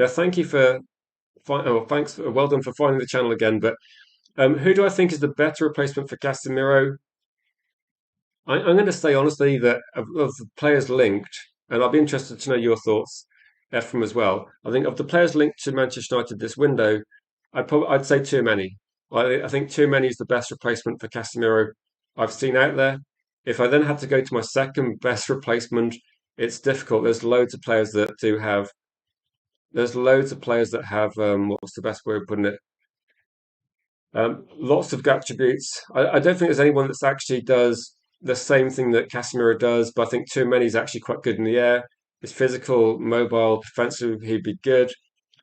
thank you for thanks, well done for finding the channel again. But who do I think is the better replacement for Casemiro? I'm going to say honestly that of the players linked, and I'll be interested to know your thoughts, Ephraim, as well. I think of the players linked to Manchester United this window, I'd say too many. I think too many is the best replacement for Casemiro I've seen out there. If I then had to go to my second best replacement, it's difficult. There's loads of players that have what's the best way of putting it? Lots of attributes. I don't think there's anyone that's actually does the same thing that Casemiro does, but I think too many is actually quite good in the air. He's physical, mobile, defensive. He'd be good.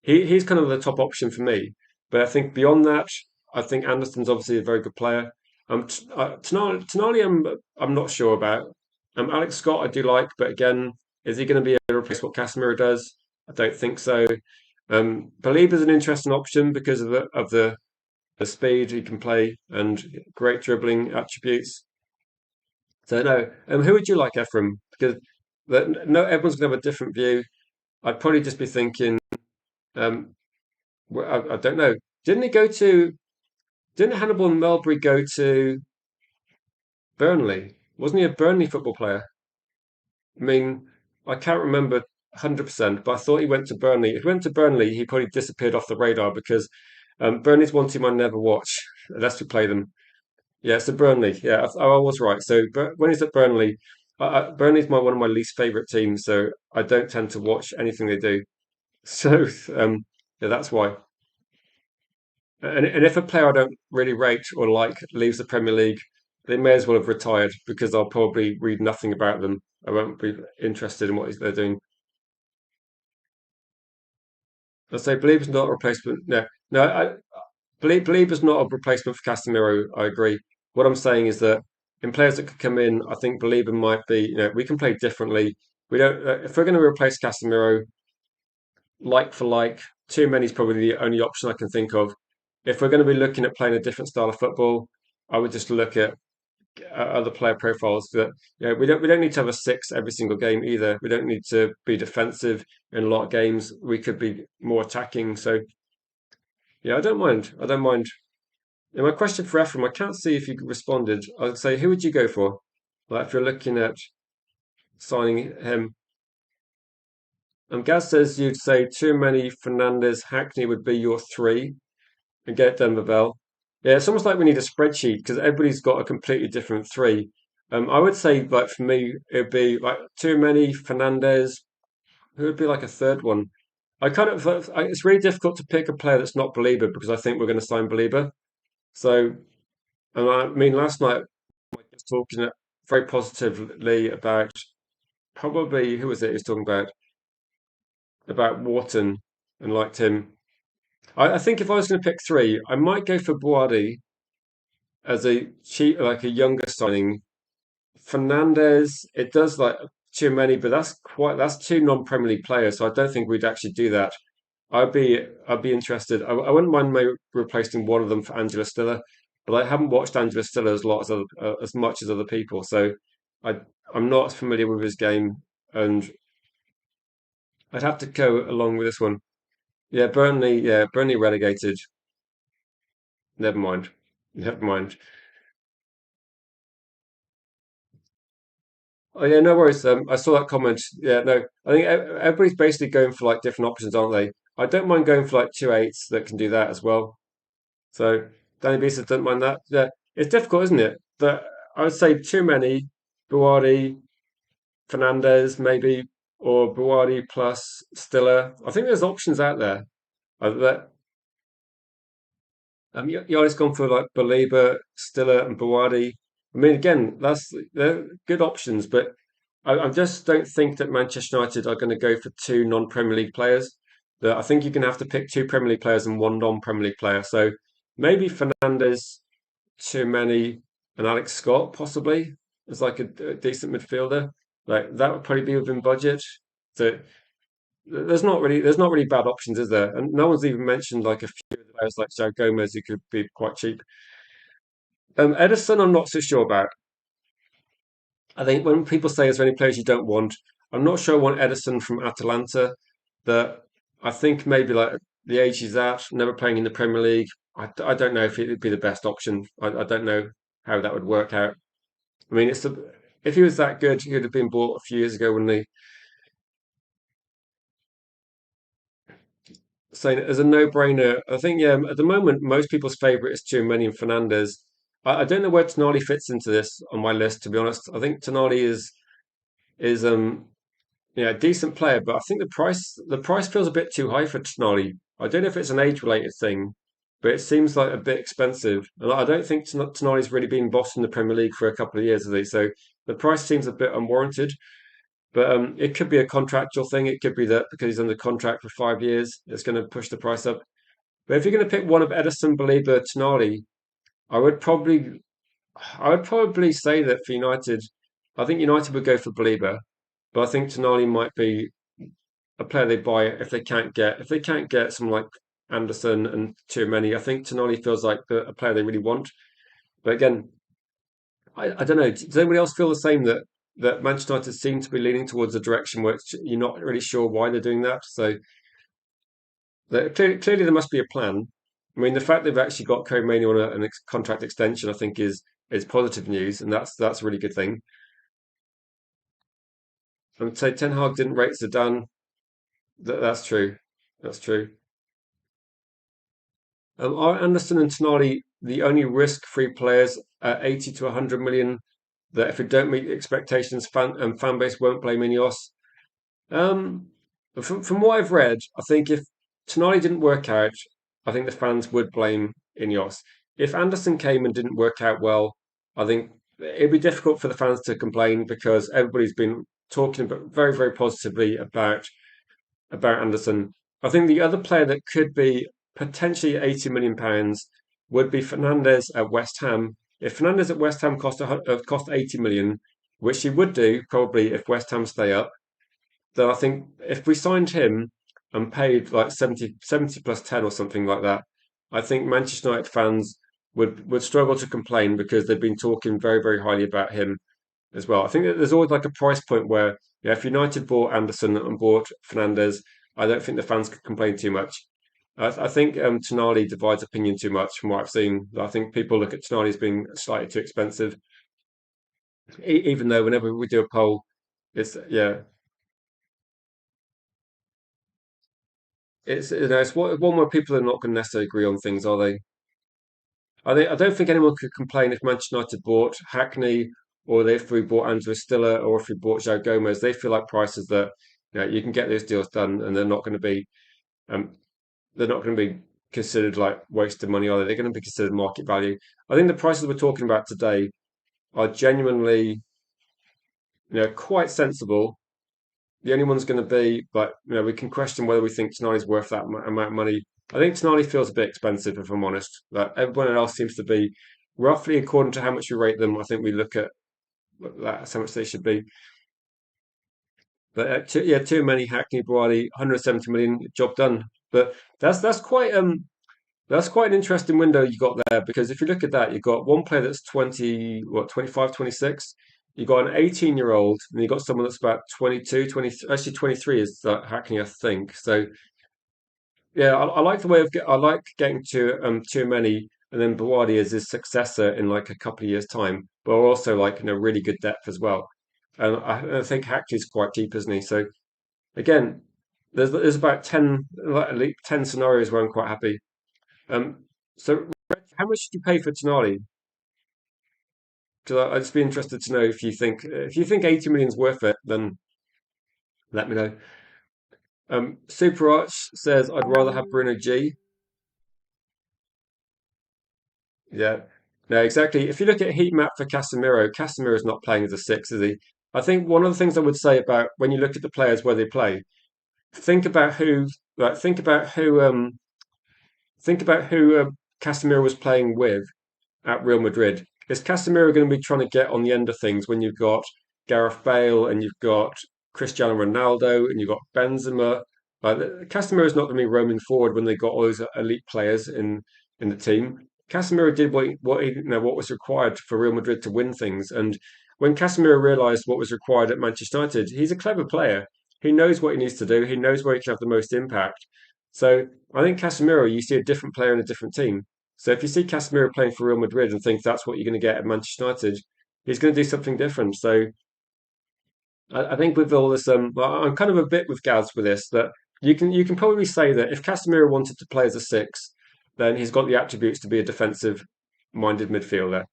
He's kind of the top option for me. But I think beyond that, I think Anderson's obviously a very good player. Tonali, I'm not sure about. Alex Scott, I do like, but again, is he going to be able to replace what Casemiro does? I don't think so. Baliba's an interesting option because of the speed he can play and great dribbling attributes. So no, who would you like, Ephraim? Because no, everyone's going to have a different view. I'd probably just be thinking, um, I don't know. Didn't he go to? Didn't Hannibal Melbury go to Burnley? Wasn't he a Burnley football player? I mean, I can't remember 100%, but I thought he went to Burnley. If he went to Burnley, he probably disappeared off the radar because Burnley's one team I never watch unless we play them. Yeah, so Burnley. Yeah, I was right. So when he's at Burnley, Burnley's one of my least favourite teams, so I don't tend to watch anything they do. So yeah, that's why. And if a player I don't really rate or like leaves the Premier League, they may as well have retired because I'll probably read nothing about them. I won't be interested in what they're doing. I say Belieber's not a replacement. No, no, Belieber's not a replacement for Casemiro. I agree. What I'm saying is that in players that could come in, I think Belieber might be. We can play differently. We don't. If we're going to replace Casemiro, like for like, too many is probably the only option I can think of. If we're going to be looking at playing a different style of football, I would just look at other player profiles. That we don't need to have a six every single game either. We don't need to be defensive in a lot of games. We could be more attacking. So yeah, I don't mind. I don't mind. And my question for Ephraim, I can't see if you responded. I'd say, who would you go for? Like if you're looking at signing him. Gaz says you'd say too many Fernandez, Hackney would be your three and get Denver Bell. Yeah, it's almost like we need a spreadsheet because everybody's got a completely different three. I would say, like for me, it'd be like too many Fernandez. Who would be like a third one? It's really difficult to pick a player that's not Belieber because I think we're going to sign Belieber. So, and I mean, last night I was talking very positively about probably who was it? He was talking about Wharton and liked him. I think if I was going to pick three, I might go for Boadi as a cheap, like a younger signing. Fernandez, it does like too many, but that's two non-Premier League players, so I don't think we'd actually do that. I'd be interested. I wouldn't mind maybe replacing one of them for Angela Stiller, but I haven't watched Angela Stiller as much as other people, so I I'm not as familiar with his game, and I'd have to go along with this one. Yeah, Burnley relegated. Never mind. Never mind. Oh yeah, no worries. I saw that comment. Yeah, no, I think everybody's basically going for like different options, aren't they? I don't mind going for like two eights that can do that as well. So Danny B says don't mind that. Yeah, it's difficult, isn't it? That I would say too many. Buwadi, Fernandez, maybe, or Buwadi plus Stiller. I think there's options out there. That you always gone for like Baliba, Stiller, and Buwadi. I mean, again, they're good options, but I just don't think that Manchester United are going to go for two non-Premier League players. That I think you're going to have to pick two Premier League players and one non-Premier League player. So maybe Fernandez, too many, and Alex Scott possibly as like a decent midfielder. Like that would probably be within budget. So there's not really bad options, is there? And no one's even mentioned like a few of the players like Joe Gomez who could be quite cheap. Edison, I'm not so sure about. I think when people say is there any players you don't want, I'm not sure I want Edison from Atalanta. That I think maybe like the age he's at, never playing in the Premier League. I don't know if it would be the best option. I don't know how that would work out. I mean, if he was that good, he would have been bought a few years ago, wouldn't he? Saying it as a no-brainer. I think yeah, at the moment most people's favourite is Tchouaméni and Fernandez. I don't know where Tonali fits into this on my list, to be honest. I think Tonali is yeah, a decent player, but I think the price feels a bit too high for Tonali. I don't know if it's an age-related thing, but it seems like a bit expensive. And I don't think Tonali's really been boss in the Premier League for a couple of years, has he? So the price seems a bit unwarranted. But it could be a contractual thing. It could be that because he's under contract for 5 years, it's going to push the price up. But if you're going to pick one of Edison, Belieber, Tonali, I would probably I would probably say that for United, I think United would go for Belieber, but I think Tonali might be a player they buy if they can't get some like Anderson and too many. I think Tonali feels like a player they really want. But again, I don't know. Does anybody else feel the same that Manchester United seem to be leaning towards a direction where you're not really sure why they're doing that? So clearly there must be a plan. I mean, the fact they've actually got Casemiro on contract extension, I think, is positive news, and that's a really good thing. I would say Ten Hag didn't rate Zidane. That's true. That's true. Are Anderson and Tonali the only risk-free players at 80 to 100 million that if it don't meet expectations, fan base won't blame Ineos? Um, from what I've read, I think if Tonali didn't work out, I think the fans would blame Ineos. If Anderson came and didn't work out well, I think it'd be difficult for the fans to complain because everybody's been talking about very, very positively about Anderson. I think the other player that could be potentially £80 million would be Fernandez at West Ham. If Fernandez at West Ham cost 80 million, which he would do probably if West Ham stay up, then I think if we signed him and paid like 70 plus 10 or something like that, I think Manchester United fans would struggle to complain because they've been talking very, very highly about him as well. I think that there's always like a price point where, yeah, if United bought Anderson and bought Fernandez, I don't think the fans could complain too much. I think Tonali divides opinion too much from what I've seen. I think people look at Tonali as being slightly too expensive, even though whenever we do a poll, it's one where people are not going to necessarily agree on things, are they? I don't think anyone could complain if Manchester United bought Hackney or if we bought Andrew Stiller or if we bought Joe Gomez. They feel like prices that you can get those deals done and um, they're not going to be considered like wasted money, are they? They're going to be considered market value. I think the prices we're talking about today are genuinely quite sensible. The only one's going to be, but we can question whether we think Tonali's worth that amount of money. I think Tonali feels a bit expensive, if I'm honest. Like everyone else seems to be roughly according to how much we rate them. I think we look at that's how much they should be. But too many Hackney, Brawley, 170 million, job done. But that's that's quite um that's quite an interesting window you got there because if you look at that, you've got one player that's 20, 25, 26. You've got an 18-year-old, and you've got someone that's about 22, 20, actually 23 is Hackney, I think. So, yeah, I like the way I like getting to too many, and then Bawadi as his successor in like a couple of years' time, but also like really good depth as well. And I think Hackney's quite cheap, isn't he? So again, there's about 10 like at least 10 scenarios where I'm quite happy. Um, so, how much did you pay for Tonali? Because I'd just be interested to know if you think 80 million is worth it, then let me know. Super Arch says I'd rather have Bruno G. Yeah, no, exactly. If you look at heat map for Casemiro, Casemiro is not playing as a six, is he? I think one of the things I would say about when you look at the players where they play, think about who, like, think about who Casemiro was playing with at Real Madrid. Is Casemiro going to be trying to get on the end of things when you've got Gareth Bale and you've got Cristiano Ronaldo and you've got Benzema? Casemiro is not going to be roaming forward when they got all those elite players in the team. Casemiro did what was required for Real Madrid to win things, and when Casemiro realised what was required at Manchester United, he's a clever player. He knows what he needs to do. He knows where he can have the most impact. So I think Casemiro, you see a different player in a different team. So if you see Casemiro playing for Real Madrid and think that's what you're going to get at Manchester United, he's going to do something different. So I think with all this, well, I'm kind of a bit with Gaz with this that you can probably say that if Casemiro wanted to play as a six, then he's got the attributes to be a defensive-minded midfielder.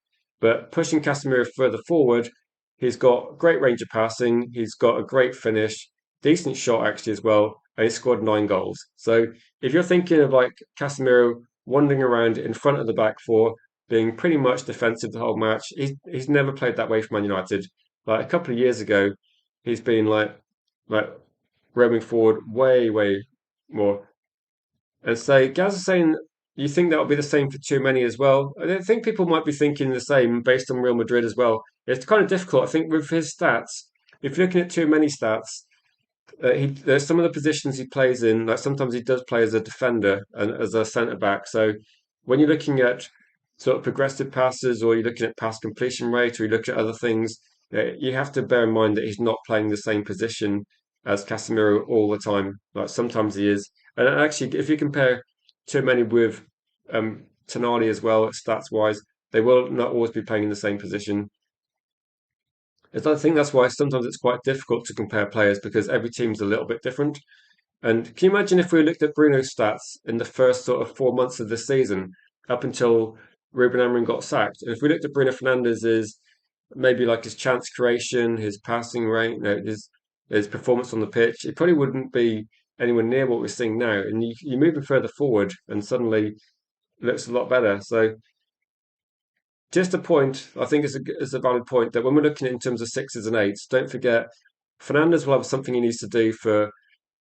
But pushing Casemiro further forward, he's got great range of passing, he's got a great finish, decent shot actually as well, and he scored 9 goals. So if you're thinking of like Casemiro wandering around in front of the back four, being pretty much defensive the whole match, he's never played that way for Man United. Like a couple of years ago, he's been like roaming forward way more. And so Gaz is saying you think that'll be the same for too many as well. I think people might be thinking the same based on Real Madrid as well. It's kind of difficult. I think with his stats, if you're looking at too many stats, there's some of the positions he plays in. Like sometimes he does play as a defender and as a centre back. So when you're looking at sort of progressive passes, or you're looking at pass completion rate, or you look at other things, you have to bear in mind that he's not playing the same position as Casemiro all the time. Like sometimes he is, and actually, if you compare too many with Tonali as well, stats wise, they will not always be playing in the same position. I think that's why sometimes it's quite difficult to compare players because every team's a little bit different. And can you imagine if we looked at Bruno's stats in the first sort of 4 months of the season, up until Ruben Amorim got sacked? And if we looked at Bruno Fernandes's maybe like his chance creation, his passing rate, his performance on the pitch, it probably wouldn't be anywhere near what we're seeing now. And you're moving further forward, and suddenly it looks a lot better. So just a point, I think it's a valid point that when we're looking in terms of sixes and eights, don't forget Fernandes will have something he needs to do for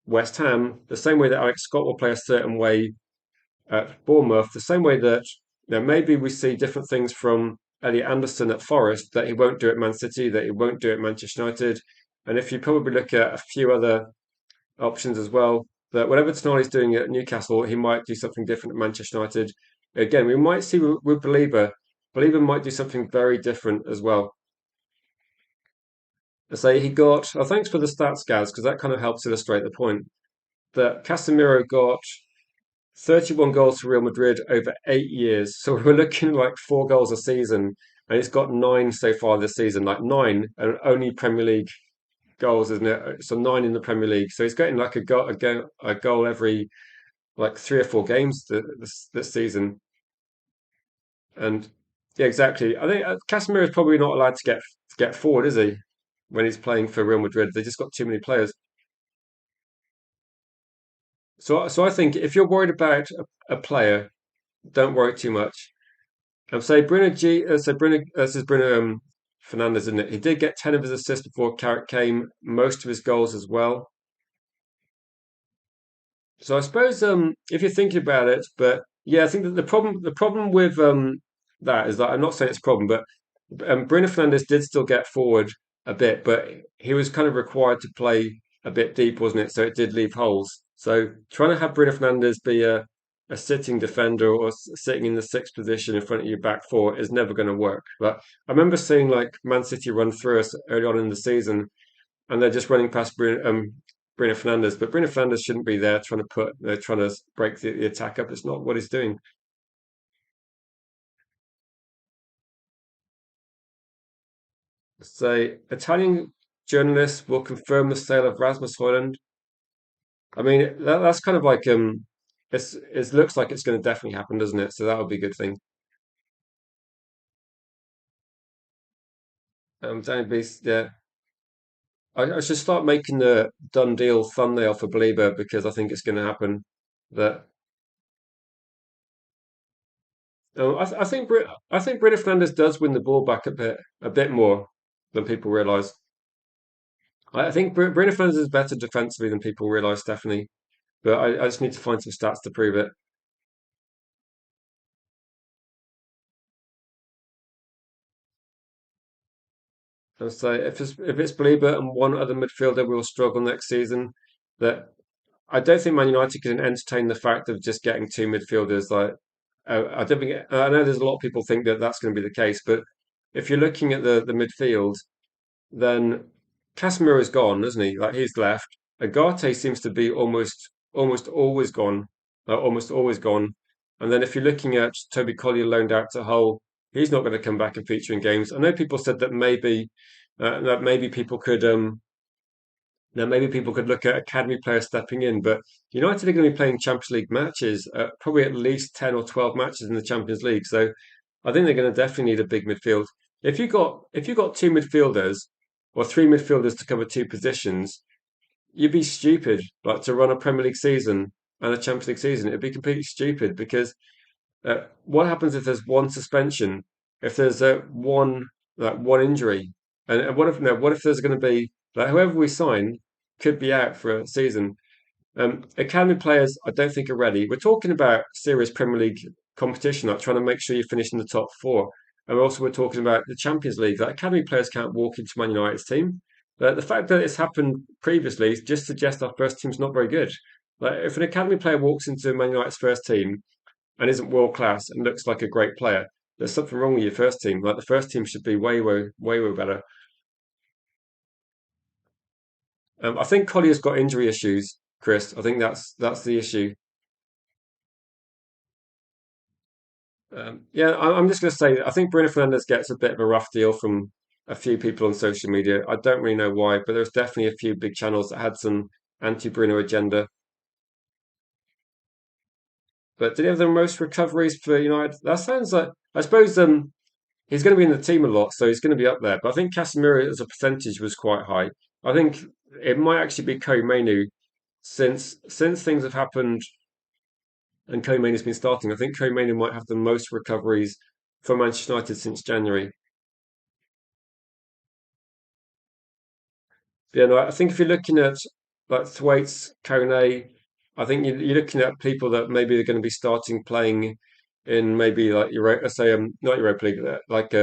West Ham, the same way that Alex Scott will play a certain way at Bournemouth, the same way that maybe we see different things from Elliot Anderson at Forest that he won't do at Man City, that he won't do at Manchester United. And if you probably look at a few other options as well, that whatever Tonali's doing at Newcastle, he might do something different at Manchester United. Again, we might see with Belieber, Belieber might do something very different as well. I say he got, oh, thanks for the stats, Gaz, because that kind of helps illustrate the point that Casemiro got 31 goals for Real Madrid over 8 years. So we're looking like 4 goals a season, and he's got nine so far this season, like nine, and only Premier League goals, isn't it? So nine in the Premier League. So he's getting like a goal every like 3 or 4 games this season. And yeah, exactly. I think Casemiro is probably not allowed to get forward, is he? When he's playing for Real Madrid, they just got too many players. So I think if you're worried about a player, don't worry too much. Say Bruno this is Bruno Fernandez, isn't it? He did get 10 of his assists before Carrick came, most of his goals as well. So I suppose if you're thinking about it, but yeah, I think that the problem with that is that I'm not saying it's a problem, but Bruno Fernandez did still get forward a bit, but he was kind of required to play a bit deep, wasn't it? So it did leave holes. So trying to have Bruno Fernandez be a sitting defender or sitting in the sixth position in front of your back four is never going to work. But I remember seeing like Man City run through us early on in the season, and they're just running past Bruno Fernandez. But Bruno Fernandez shouldn't be there trying to break the attack up. It's not what he's doing. So Italian journalists will confirm the sale of Rasmus Højlund. I mean, that's kind of like it looks like it's going to definitely happen, doesn't it? So that would be a good thing. Danny Beast, yeah. I should start making the done deal thumbnail for Belieber because I think it's going to happen. That I think Bruno Fernandes does win the ball back a bit more than people realise. I think Bruno Fernandes is better defensively than people realise, definitely. But I just need to find some stats to prove it. And so if it's Belieber and one other midfielder will struggle next season, that I don't think Man United can entertain the fact of just getting two midfielders. Like I don't think I know there's a lot of people think that that's going to be the case, but if you're looking at the midfield, then Casemiro is gone, isn't he? Like he's left. Agate seems to be almost always gone, almost always gone. And then if you're looking at Toby Collier loaned out to Hull, he's not going to come back and feature in games. I know people said that maybe people could maybe people could look at academy players stepping in, but United are going to be playing Champions League matches, probably at least 10 or 12 matches in the Champions League. So I think they're going to definitely need a big midfield. If you got two midfielders or three midfielders to cover two positions, you'd be stupid like to run a Premier League season and a Champions League season. It'd be completely stupid because what happens if there's one suspension? If there's one injury, and what if no? What if there's going to be Like whoever we sign could be out for a season. Academy players, I don't think are ready. We're talking about serious Premier League competition, like trying to make sure you finish in the top four. And also, we're talking about the Champions League. Like academy players can't walk into Man United's team. The fact that it's happened previously just suggests our first team's not very good. Like if an academy player walks into Man United's first team and isn't world class and looks like a great player, there's something wrong with your first team. Like the first team should be way better. I think Collier's got injury issues, Chris. I think that's the issue. Yeah, I'm just going to say I think Bruno Fernandes gets a bit of a rough deal from a few people on social media. I don't really know why, but there's definitely a few big channels that had some anti-Bruno agenda. But did he have the most recoveries for United? That sounds like I suppose he's going to be in the team a lot, so he's going to be up there. But I think Casemiro as a percentage was quite high. I think it might actually be Koemenu since things have happened and Koemenu's been starting. I think Koemenu might have the most recoveries for Manchester United since January. Yeah, no, I think if you're looking at like Thwaites, Kone, I think you're looking at people that maybe they're going to be starting playing in maybe like let's say not Europa League, like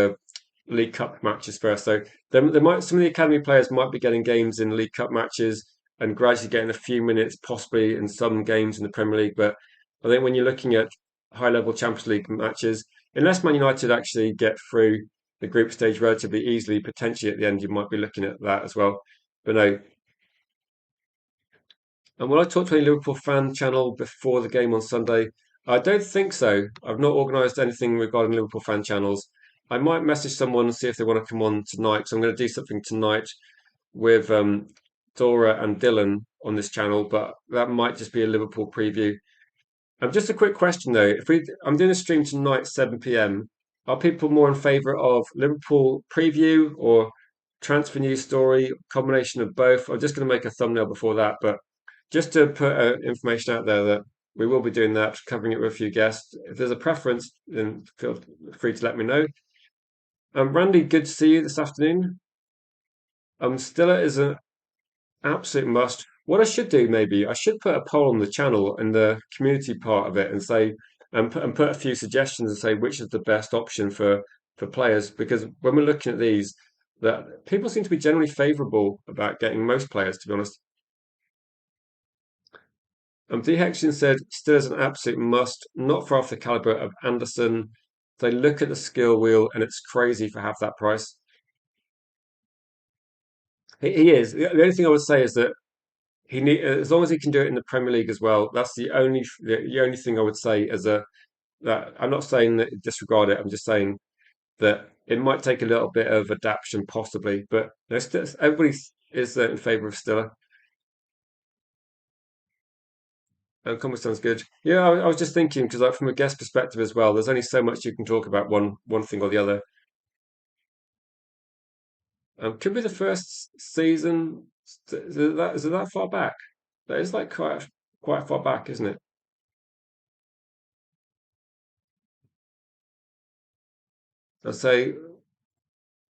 League Cup matches first. So there might some of the academy players might be getting games in League Cup matches and gradually getting a few minutes, possibly in some games in the Premier League. But I think when you're looking at high level Champions League matches, unless Man United actually get through the group stage relatively easily, potentially at the end, you might be looking at that as well. But no, and when I talked to a Liverpool fan channel before the game on Sunday, I don't think so. I've not organised anything regarding Liverpool fan channels. I might message someone and see if they want to come on tonight. So I'm going to do something tonight with Dora and Dylan on this channel, but that might just be a Liverpool preview. Just a quick question though: I'm doing a stream tonight, 7 p.m. Are people more in favour of Liverpool preview or transfer news story, combination of both? I'm just going to make a thumbnail before that, but just to put information out there that we will be doing that, covering it with a few guests. If there's a preference, then feel free to let me know. Randy, good to see you this afternoon. Stiller is an absolute must. What I should do, maybe, I should put a poll on the channel and the community part of it and say, and put a few suggestions and say which is the best option for players. Because when we're looking at these, that people seem to be generally favourable about getting most players, to be honest. D. Hexton said, still is an absolute must, not far off the calibre of Anderson. They look at the skill wheel and it's crazy for half that price. He is. The only thing I would say is that as long as he can do it in the Premier League as well. That's the only thing I would say as a that I'm not saying that disregard it. I'm just saying that it might take a little bit of adaptation possibly, but everybody is in favour of Stiller. And Comic sounds good. Yeah, I was just thinking because like from a guest perspective as well, there's only so much you can talk about one thing or the other. Could be the first season. Is it that far back? That is like quite far back, isn't it? I'd say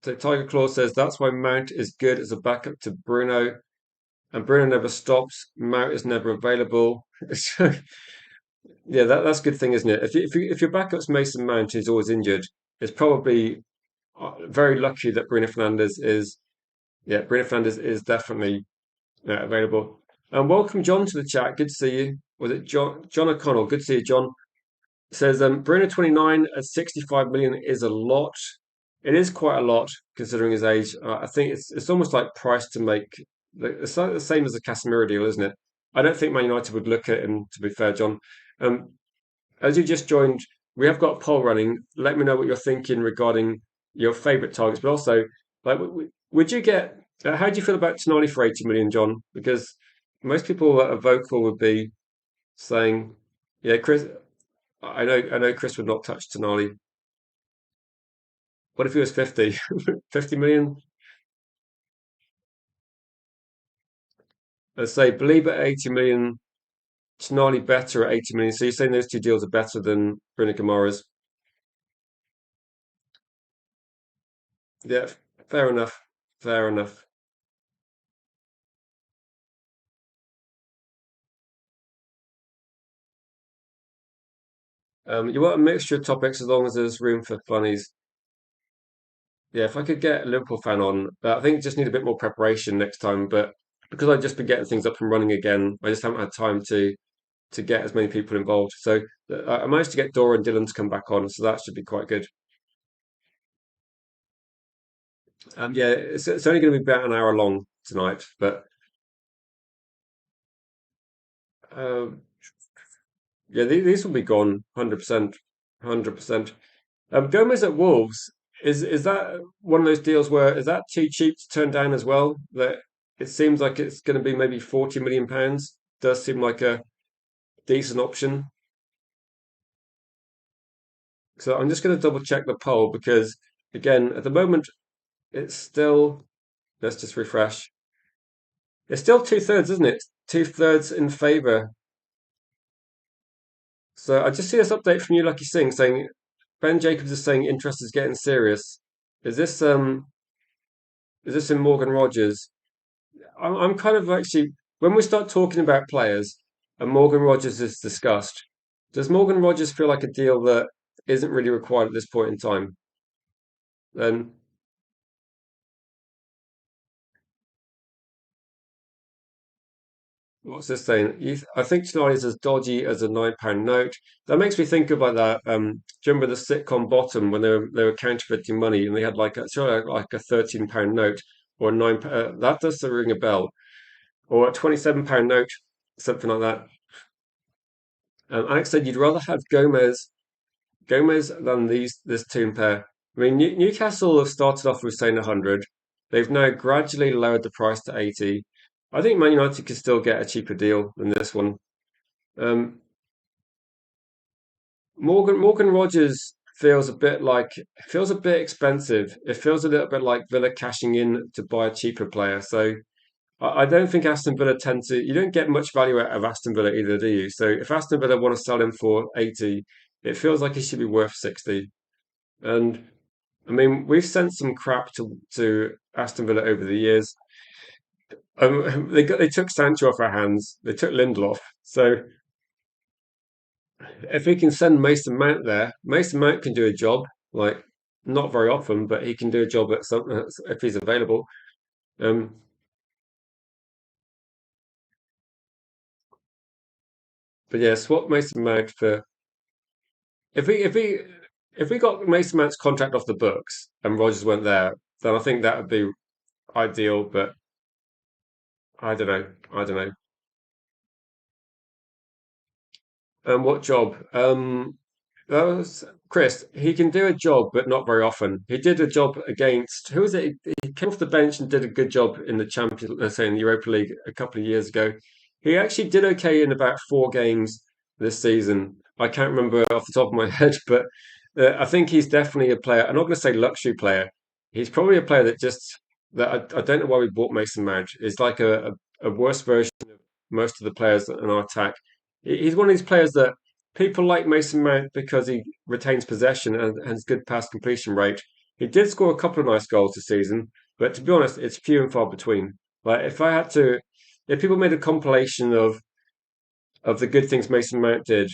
so. Tiger Claw says that's why Mount is good as a backup to Bruno, and Bruno never stops. Mount is never available. So, yeah, that's a good thing, isn't it? If your backup's Mason Mount, who's always injured, it's probably very lucky that Bruno Fernandes is. Yeah, Bruno Fernandes is definitely available. And welcome, John, to the chat. Good to see you. Was it John O'Connell? Good to see you, John. Says Bruno 29 at 65 million is a lot. It is quite a lot considering his age. I think it's almost like price to make. It's like the same as the Casemiro deal, isn't it? I don't think Man United would look at him. To be fair, John, um, as you just joined, we have got a poll running. Let me know what you're thinking regarding your favourite targets, but also, like, would you get? How do you feel about Tonali for 80 million, John? Because most people that are vocal would be saying, "Yeah, Chris." I know Chris would not touch Tonali. What if he was 50? 50 million? Let's say believe at 80 million, Tonali better at 80 million. So you're saying those two deals are better than Bruno Guimaraes? Yeah, fair enough. Fair enough. You want a mixture of topics as long as there's room for funnies. Yeah, if I could get a Liverpool fan on, I think just need a bit more preparation next time. But because I've just been getting things up and running again, I just haven't had time to get as many people involved. So I managed to get Dora and Dylan to come back on, so that should be quite good. Yeah, it's only going to be about an hour long tonight, but uh, yeah, these will be gone 100%, 100%. Gomez at Wolves is that one of those deals where is that too cheap to turn down as well? That it seems like it's going to be maybe 40 million pounds. Does seem like a decent option. So I'm just going to double check the poll because again, at the moment, it's still. Let's just refresh. It's still two thirds, isn't it? Two thirds in favour. So I just see this update from you, Lucky Singh, saying Ben Jacobs is saying interest is getting serious. Is this um is this in Morgan Rogers? I'm kind of actually when we start talking about players and Morgan Rogers is discussed, does Morgan Rogers feel like a deal that isn't really required at this point in time? Then what's this saying? I think tonight is as dodgy as a £9 note. That makes me think of like that. Do you remember the sitcom Bottom when they were counterfeiting money and they had like like a £13 note or a nine? That does ring a bell. Or a £27 note, something like that. Alex said you'd rather have Gomez than this team pair. I mean, Newcastle have started off with saying 100. They've now gradually lowered the price to 80. I think Man United could still get a cheaper deal than this one. Um, Morgan Rogers feels a bit expensive. It feels a little bit like Villa cashing in to buy a cheaper player. So I don't think Aston Villa tend to. You don't get much value out of Aston Villa either, do you? So if Aston Villa want to sell him for 80, it feels like he should be worth 60. And I mean, we've sent some crap to Aston Villa over the years. They took Sancho off our hands. They took Lindelof. So if we can send Mason Mount there, Mason Mount can do a job. Like not very often, but he can do a job at some if he's available. Um, but yeah, swap Mason Mount for if we got Mason Mount's contract off the books and Rogers went there, then I think that would be ideal. But I don't know. I don't know. What job? That was Chris. He can do a job, but not very often. He did a job against who was it? He came off the bench and did a good job in the Champions, let's say in the Europa League a couple of years ago. He actually did okay in about four games this season. I can't remember off the top of my head, but I think he's definitely a player. I'm not going to say luxury player. He's probably a player that just that I don't know why we bought Mason Mount. It's like a worse version of most of the players in our attack. He's one of these players that people like Mason Mount because he retains possession and has good pass completion rate. He did score a couple of nice goals this season, but to be honest, it's few and far between. Like if people made a compilation of the good things Mason Mount did,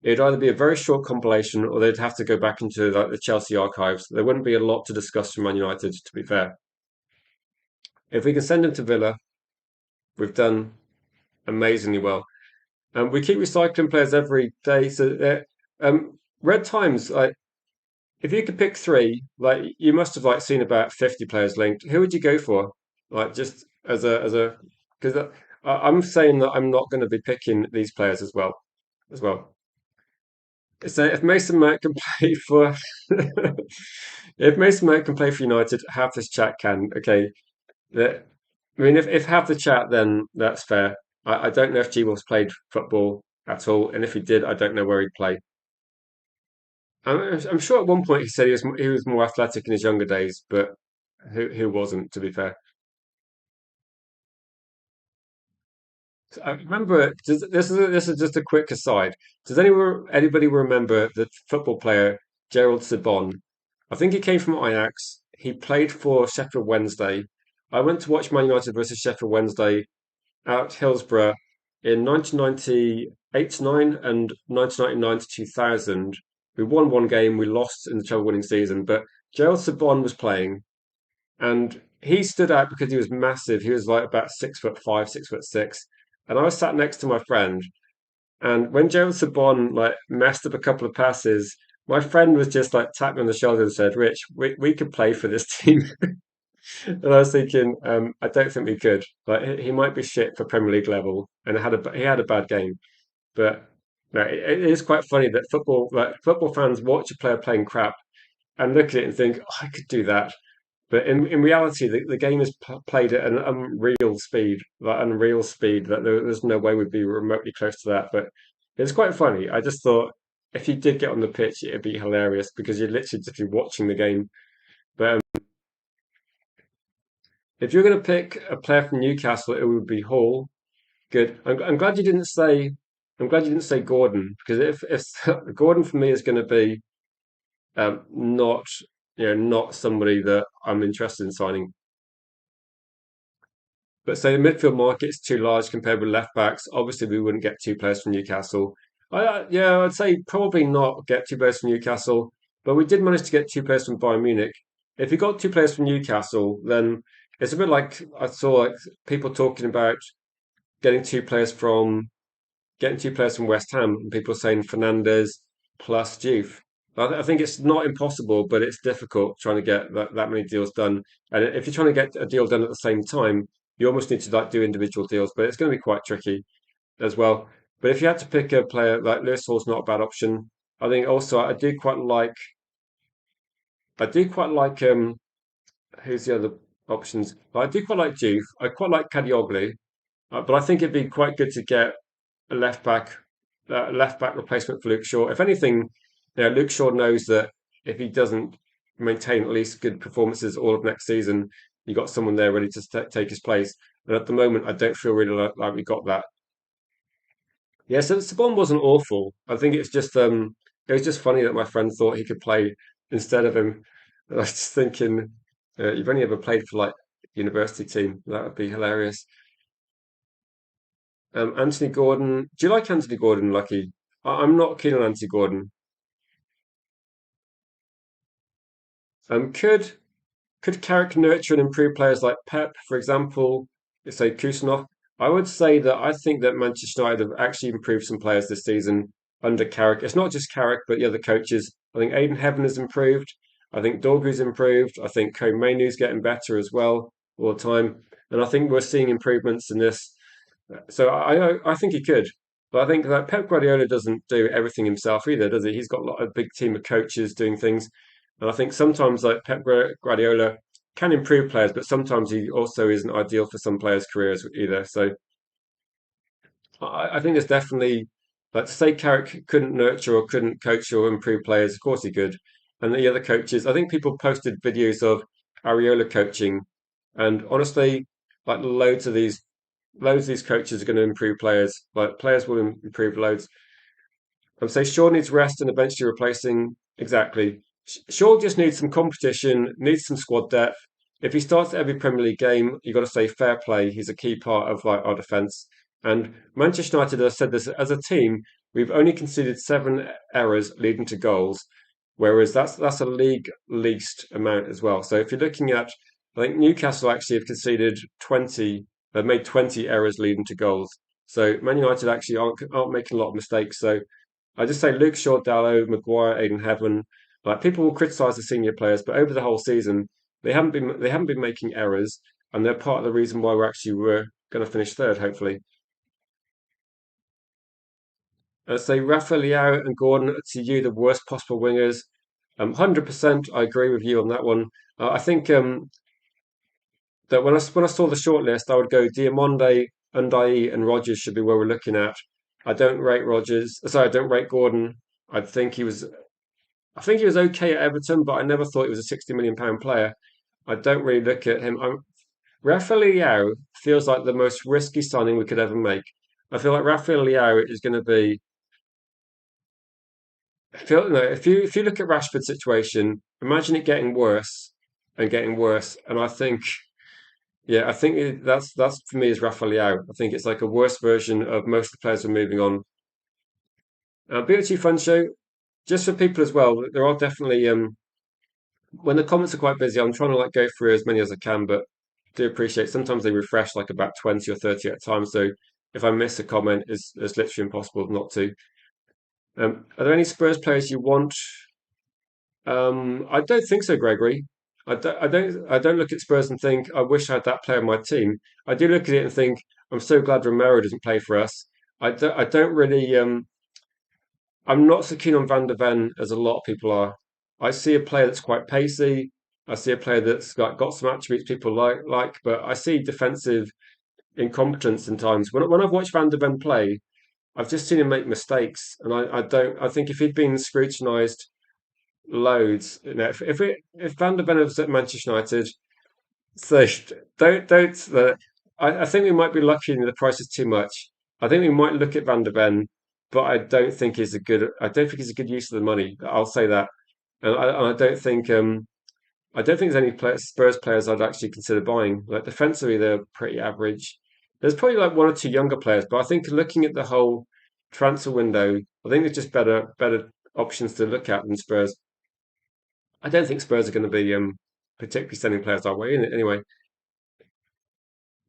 it'd either be a very short compilation or they'd have to go back into like the Chelsea archives. There wouldn't be a lot to discuss from Man United, to be fair. If we can send him to Villa, we've done amazingly well. And we keep recycling players every day. So Red Times, like if you could pick three, like you must have like seen about 50 players linked. Who would you go for? Like just as a because I'm saying that I'm not going to be picking these players as well. So if Mason Mount can play for if Mason Mount can play for United, half this chat can. Okay, that I mean if half the chat, then that's fair. I don't know if G Wolves played football at all, and if he did, I don't know where he'd play. I'm sure at one point he said he was more athletic in his younger days, but who wasn't, to be fair. So I remember this is just a quick aside. Does anybody remember the football player Gerald Sibon? I think he came from Ajax. He played for Sheffield Wednesday. I went to watch Man United versus Sheffield Wednesday at Hillsborough. in 1998 to 9 and 1999 to 2000. We won one game, we lost in the treble winning season, but Gerald Sabon was playing and he stood out because he was massive. He was like about 6'5", 6'6". And I was sat next to my friend. And when Gerald Sabon like messed up a couple of passes, my friend was just like tapped me on the shoulder and said, "Rich, we could play for this team." And I was thinking, I don't think we could. Like he might be shit for Premier League level, and he had a bad game. But no, it is quite funny that football fans watch a player playing crap and look at it and think, oh, I could do that. But in reality, the game is played at an unreal speed. That there's no way we'd be remotely close to that. But it's quite funny. I just thought if you did get on the pitch, it'd be hilarious because you'd literally just be watching the game. But if you're going to pick a player from Newcastle, it would be Hall. Good. I'm glad you didn't say. I'm glad you didn't say Gordon because if Gordon for me is going to be not not somebody that I'm interested in signing. But say the midfield market's too large compared with left backs. Obviously, we wouldn't get two players from Newcastle. Yeah, I'd say probably not get two players from Newcastle, but we did manage to get two players from Bayern Munich. If you got two players from Newcastle, then it's a bit like I saw like people talking about getting two players from getting two players from West Ham, and people saying Fernandez plus Juve. I think it's not impossible, but it's difficult trying to get that many deals done. And if you're trying to get a deal done at the same time, you almost need to like do individual deals, but it's going to be quite tricky as well. But if you had to pick a player like Lewis Hall's not a bad option. I think also I do quite like who's the other options? I do quite like Juve. I quite like Kadioglu, but I think it'd be quite good to get a left back replacement for Luke Shaw. If anything, Luke Shaw knows that if he doesn't maintain at least good performances all of next season, you got someone there ready to take his place. And at the moment, I don't feel really like we got that. Yeah, so Sabon wasn't awful. I think it was just funny that my friend thought he could play instead of him. And I was just thinking, you've only ever played for like university team. That would be hilarious. Anthony Gordon. Do you like Anthony Gordon, Lucky? I'm not keen on Anthony Gordon. Could Carrick nurture and improve players like Pep, for example, say Kusanov? I would say that I think that Manchester United have actually improved some players this season under Carrick. It's not just Carrick, but the other coaches. I think Aidan Heaven has improved. I think Dorgu's improved. I think Komenu's getting better as well all the time. And I think we're seeing improvements in this. So I think he could. But I think that Pep Guardiola doesn't do everything himself either, does he? He's got a big team of coaches doing things. And I think sometimes like Guardiola can improve players, but sometimes he also isn't ideal for some players' careers either. So I think there's definitely like to say Carrick couldn't nurture or couldn't coach or improve players. Of course he could. And the other coaches, I think people posted videos of Areola coaching, and honestly, like loads of these coaches are going to improve players. Like players will improve loads. I would say Shaw needs rest and eventually replacing exactly. Shaw just needs some competition, needs some squad depth. If he starts every Premier League game, you've got to say fair play. He's a key part of like our defence. And Manchester United has said this as a team, we've only conceded 7 errors leading to goals, whereas that's a league least amount as well. So if you're looking at, I think Newcastle actually have conceded 20, they've made 20 errors leading to goals. So Man United actually aren't making a lot of mistakes. So I just say Luke Shaw, Dallo, Maguire, Aiden Heaven. Like people will criticise the senior players, but over the whole season they haven't been making errors, and they're part of the reason why we're going to finish third, hopefully. Say Rafa Leao and Gordon to you the worst possible wingers. 100%, I agree with you on that one. I think that when I saw the shortlist, I would go Diamonde, Unai, and Rogers should be where we're looking at. I don't rate Rogers. Sorry, I don't rate Gordon. I think he was I think he was okay at Everton, but I never thought he was a £60 million player. I don't really look at him. Rafael Leao feels like the most risky signing we could ever make. I feel like Rafael Leao is going to be. I feel no. If you look at Rashford's situation, imagine it getting worse and getting worse. And I think Yeah, I think that's for me is Rafael. I think it's like a worse version of most of the players who are moving on. BOT Fun Show, just for people as well. There are definitely when the comments are quite busy, I'm trying to like go through as many as I can, but do appreciate sometimes they refresh like about 20 or 30 at a time. So if I miss a comment, it's literally impossible not to. Are there any Spurs players you want? I don't think so, Gregory. I don't look at Spurs and think I wish I had that player on my team. I do look at it and think I'm so glad Romero doesn't play for us. I don't really. I'm not so keen on Van der Ven as a lot of people are. I see a player that's quite pacey. I see a player that's got some attributes people like, but I see defensive incompetence in times. When I've watched Van der Ven play, I've just seen him make mistakes, and I don't. I think if he'd been scrutinised loads, if Van der Ven was at Manchester United, so don't. I think we might be lucky in the price is too much. I think we might look at Van der Ven, but I don't think he's a good. I don't think he's a good use of the money. I'll say that, and I don't think. I don't think there's any Spurs players I'd actually consider buying. Like defensively, they're pretty average. There's probably like one or two younger players, but I think looking at the whole transfer window, I think there's just better options to look at than Spurs. I don't think Spurs are going to be particularly sending players our way in it anyway.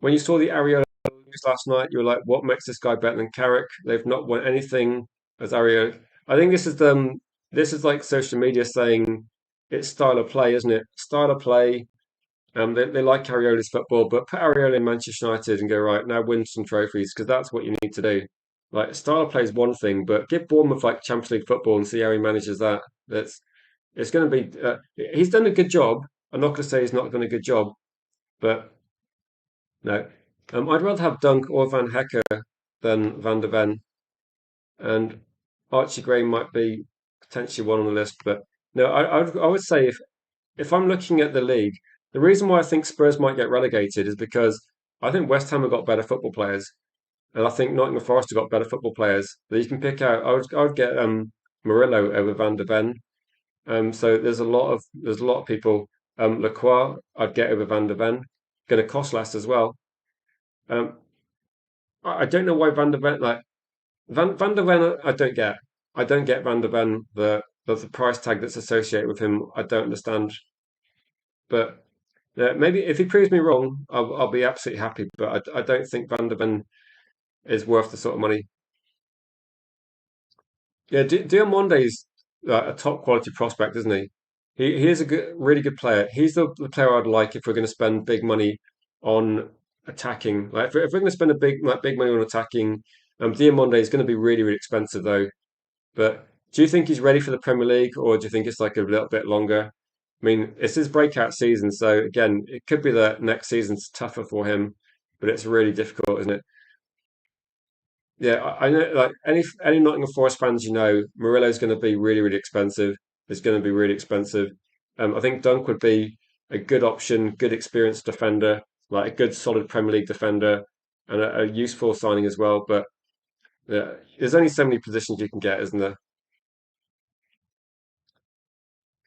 When you saw the Areola news last night, you were like, "What makes this guy better than Carrick?" They've not won anything as Areola. I think this is like social media saying it's style of play, isn't it? Style of play. They like Areola's football, but put Areola in Manchester United and go right now, win some trophies because that's what you need to do. Like style of play is one thing, but give Bournemouth like Champions League football and see how he manages that. That's it's going to be. He's done a good job. I'm not going to say he's not done a good job, but no. I'd rather have Dunk or Van Hecker than Van der Ven, and Archie Gray might be potentially one on the list. But no, I would say if I'm looking at the league, the reason why I think Spurs might get relegated is because I think West Ham have got better football players, and I think Nottingham Forest have got better football players that you can pick out. I would get Murillo over Van der Ven. So there's a lot of people. Lacroix I'd get over Van der Ven. Going to cost less as well. Um, I don't know why Van der Ven like Van der Ven. I don't get Van der Ven. The price tag that's associated with him. I don't understand. But maybe if he proves me wrong, I'll be absolutely happy. But I don't think Van der Ven is worth the sort of money. Yeah, Diamonde's a top quality prospect, isn't he? He is a really good player. He's the player I'd like if we're going to spend big money on attacking. Like if we're going to spend a big money on attacking, Diamonde is going to be really really expensive though. But do you think he's ready for the Premier League, or do you think it's like a little bit longer? I mean, it's his breakout season, so again, it could be that next season's tougher for him, but it's really difficult, isn't it? Yeah, I know. Like any Nottingham Forest fans, Murillo's going to be really, really expensive. It's going to be really expensive. I think Dunk would be a good option, good experienced defender, like a good solid Premier League defender, and a useful signing as well. But yeah, there's only so many positions you can get, isn't there?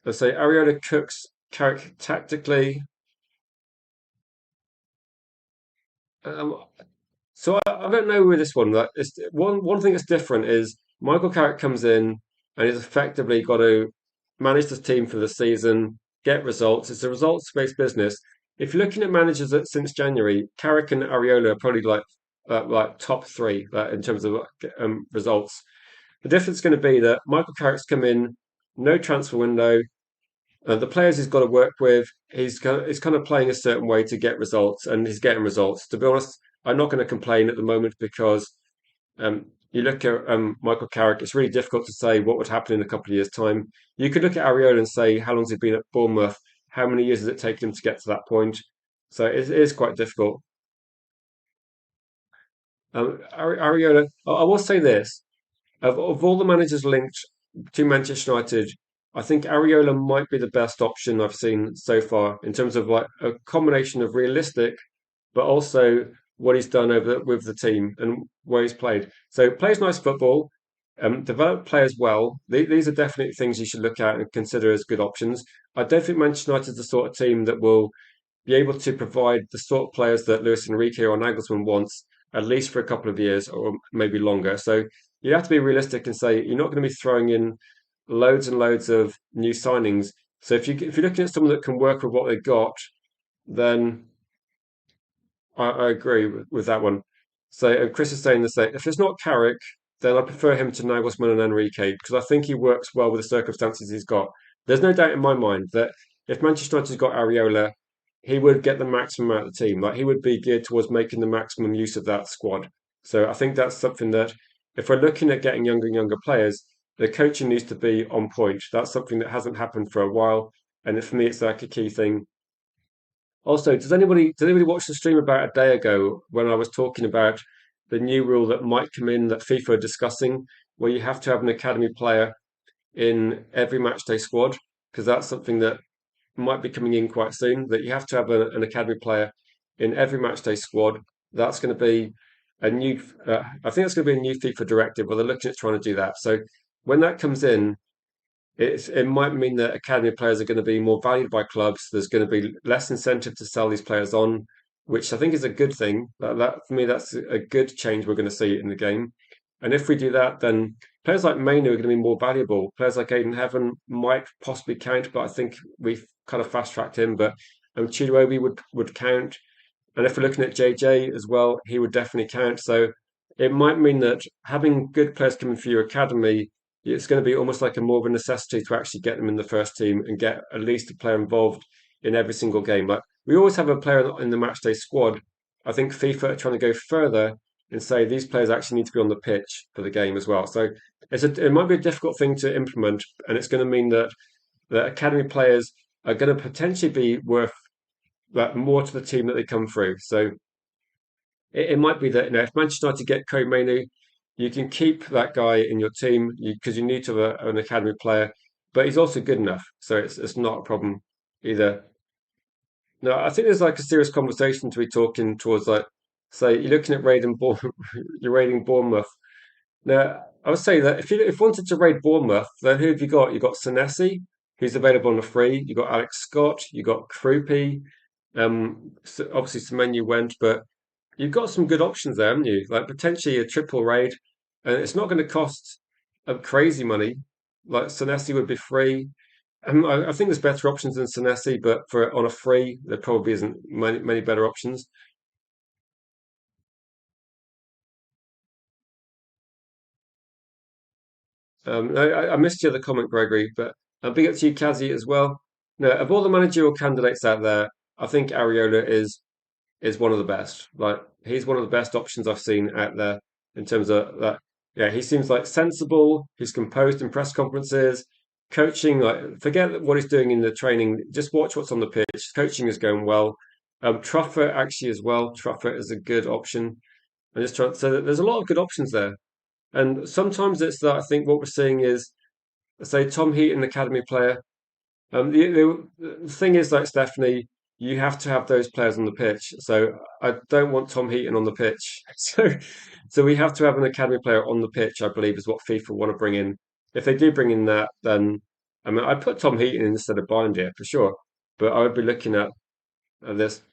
Let's say Ariana Cook's character tactically. Um, so I don't know with this one. Like, one thing that's different is Michael Carrick comes in and he's effectively got to manage the team for the season, get results. It's a results-based business. If you're looking at managers that since January, Carrick and Ariola are probably like top three in terms of results. The difference is going to be that Michael Carrick's come in, no transfer window. The players he's got to work with, he's kind of playing a certain way to get results, and he's getting results. To be honest, I'm not going to complain at the moment because you look at Michael Carrick, it's really difficult to say what would happen in a couple of years' time. You could look at Ariola and say, how long has he been at Bournemouth? How many years has it taken him to get to that point? So it is quite difficult. Ariola, I will say this: of all the managers linked to Manchester United, I think Ariola might be the best option I've seen so far in terms of like a combination of realistic, but also what he's done with the team and where he's played. So plays nice football, develop players well. These are definitely things you should look at and consider as good options. I don't think Manchester United is the sort of team that will be able to provide the sort of players that Luis Enrique or Nagelsmann wants, at least for a couple of years or maybe longer. So you have to be realistic and say you're not going to be throwing in loads and loads of new signings. So if you're looking at someone that can work with what they've got, then I agree with that one. So Chris is saying the same. If it's not Carrick, then I prefer him to Nagelsmann and Enrique because I think he works well with the circumstances he's got. There's no doubt in my mind that if Manchester United's got Areola, he would get the maximum out of the team. Like he would be geared towards making the maximum use of that squad. So I think that's something that if we're looking at getting younger and younger players, the coaching needs to be on point. That's something that hasn't happened for a while, and for me, it's like a key thing. Also, did anybody watch the stream about a day ago when I was talking about the new rule that might come in that FIFA are discussing, where you have to have an academy player in every matchday squad? Because that's something that might be coming in quite soon. That you have to have an academy player in every matchday squad. That's going to be a new. I think that's going to be a new FIFA directive where they're looking at trying to do that. So when that comes in, it might mean that academy players are going to be more valued by clubs. There's going to be less incentive to sell these players on, which I think is a good thing. That for me, that's a good change we're going to see in the game. And if we do that, then players like Mainu are going to be more valuable. Players like Aiden Heaven might possibly count, but I think we've kind of fast tracked him. But Chidobe would count. And if we're looking at JJ as well, he would definitely count. So it might mean that having good players coming through your academy, it's going to be almost like a more of a necessity to actually get them in the first team and get at least a player involved in every single game. Like we always have a player in the matchday squad. I think FIFA are trying to go further and say these players actually need to be on the pitch for the game as well. So it might be a difficult thing to implement, and it's going to mean that the academy players are going to potentially be worth like more to the team that they come through. So it might be that if Manchester United get Cody Mainoo, you can keep that guy in your team because you need to have an academy player, but he's also good enough, so it's not a problem either. No, I think there's like a serious conversation to be talking towards like, say you're looking at raiding you're raiding Bournemouth. Now, I would say that if you wanted to raid Bournemouth, then who have you got? You got Senesi, who's available on a free. You got Alex Scott. You got Krupi. Obviously Semenyo went, but you've got some good options there, haven't you? Like potentially a triple raid, and it's not going to cost crazy money. Like Senesi would be free. I think there's better options than Senesi, but for on a free, there probably isn't many better options. I missed the other comment, Gregory, but big up to you, Kazi, as well. No, of all the managerial candidates out there, I think Areola is one of the best. Like he's one of the best options I've seen out there in terms of that. Yeah, he seems like sensible. He's composed in press conferences, coaching. Like forget what he's doing in the training. Just watch what's on the pitch. Coaching is going well. Truffert actually as well. Truffert is a good option. And just trying. So there's a lot of good options there. And sometimes it's that I think what we're seeing is, say, Tom Heaton, academy player. The thing is, like Stephanie, you have to have those players on the pitch. So I don't want Tom Heaton on the pitch. So we have to have an academy player on the pitch. I believe is what FIFA want to bring in. If they do bring in that, then I mean, I'd put Tom Heaton instead of Bindia for sure. But I would be looking at this.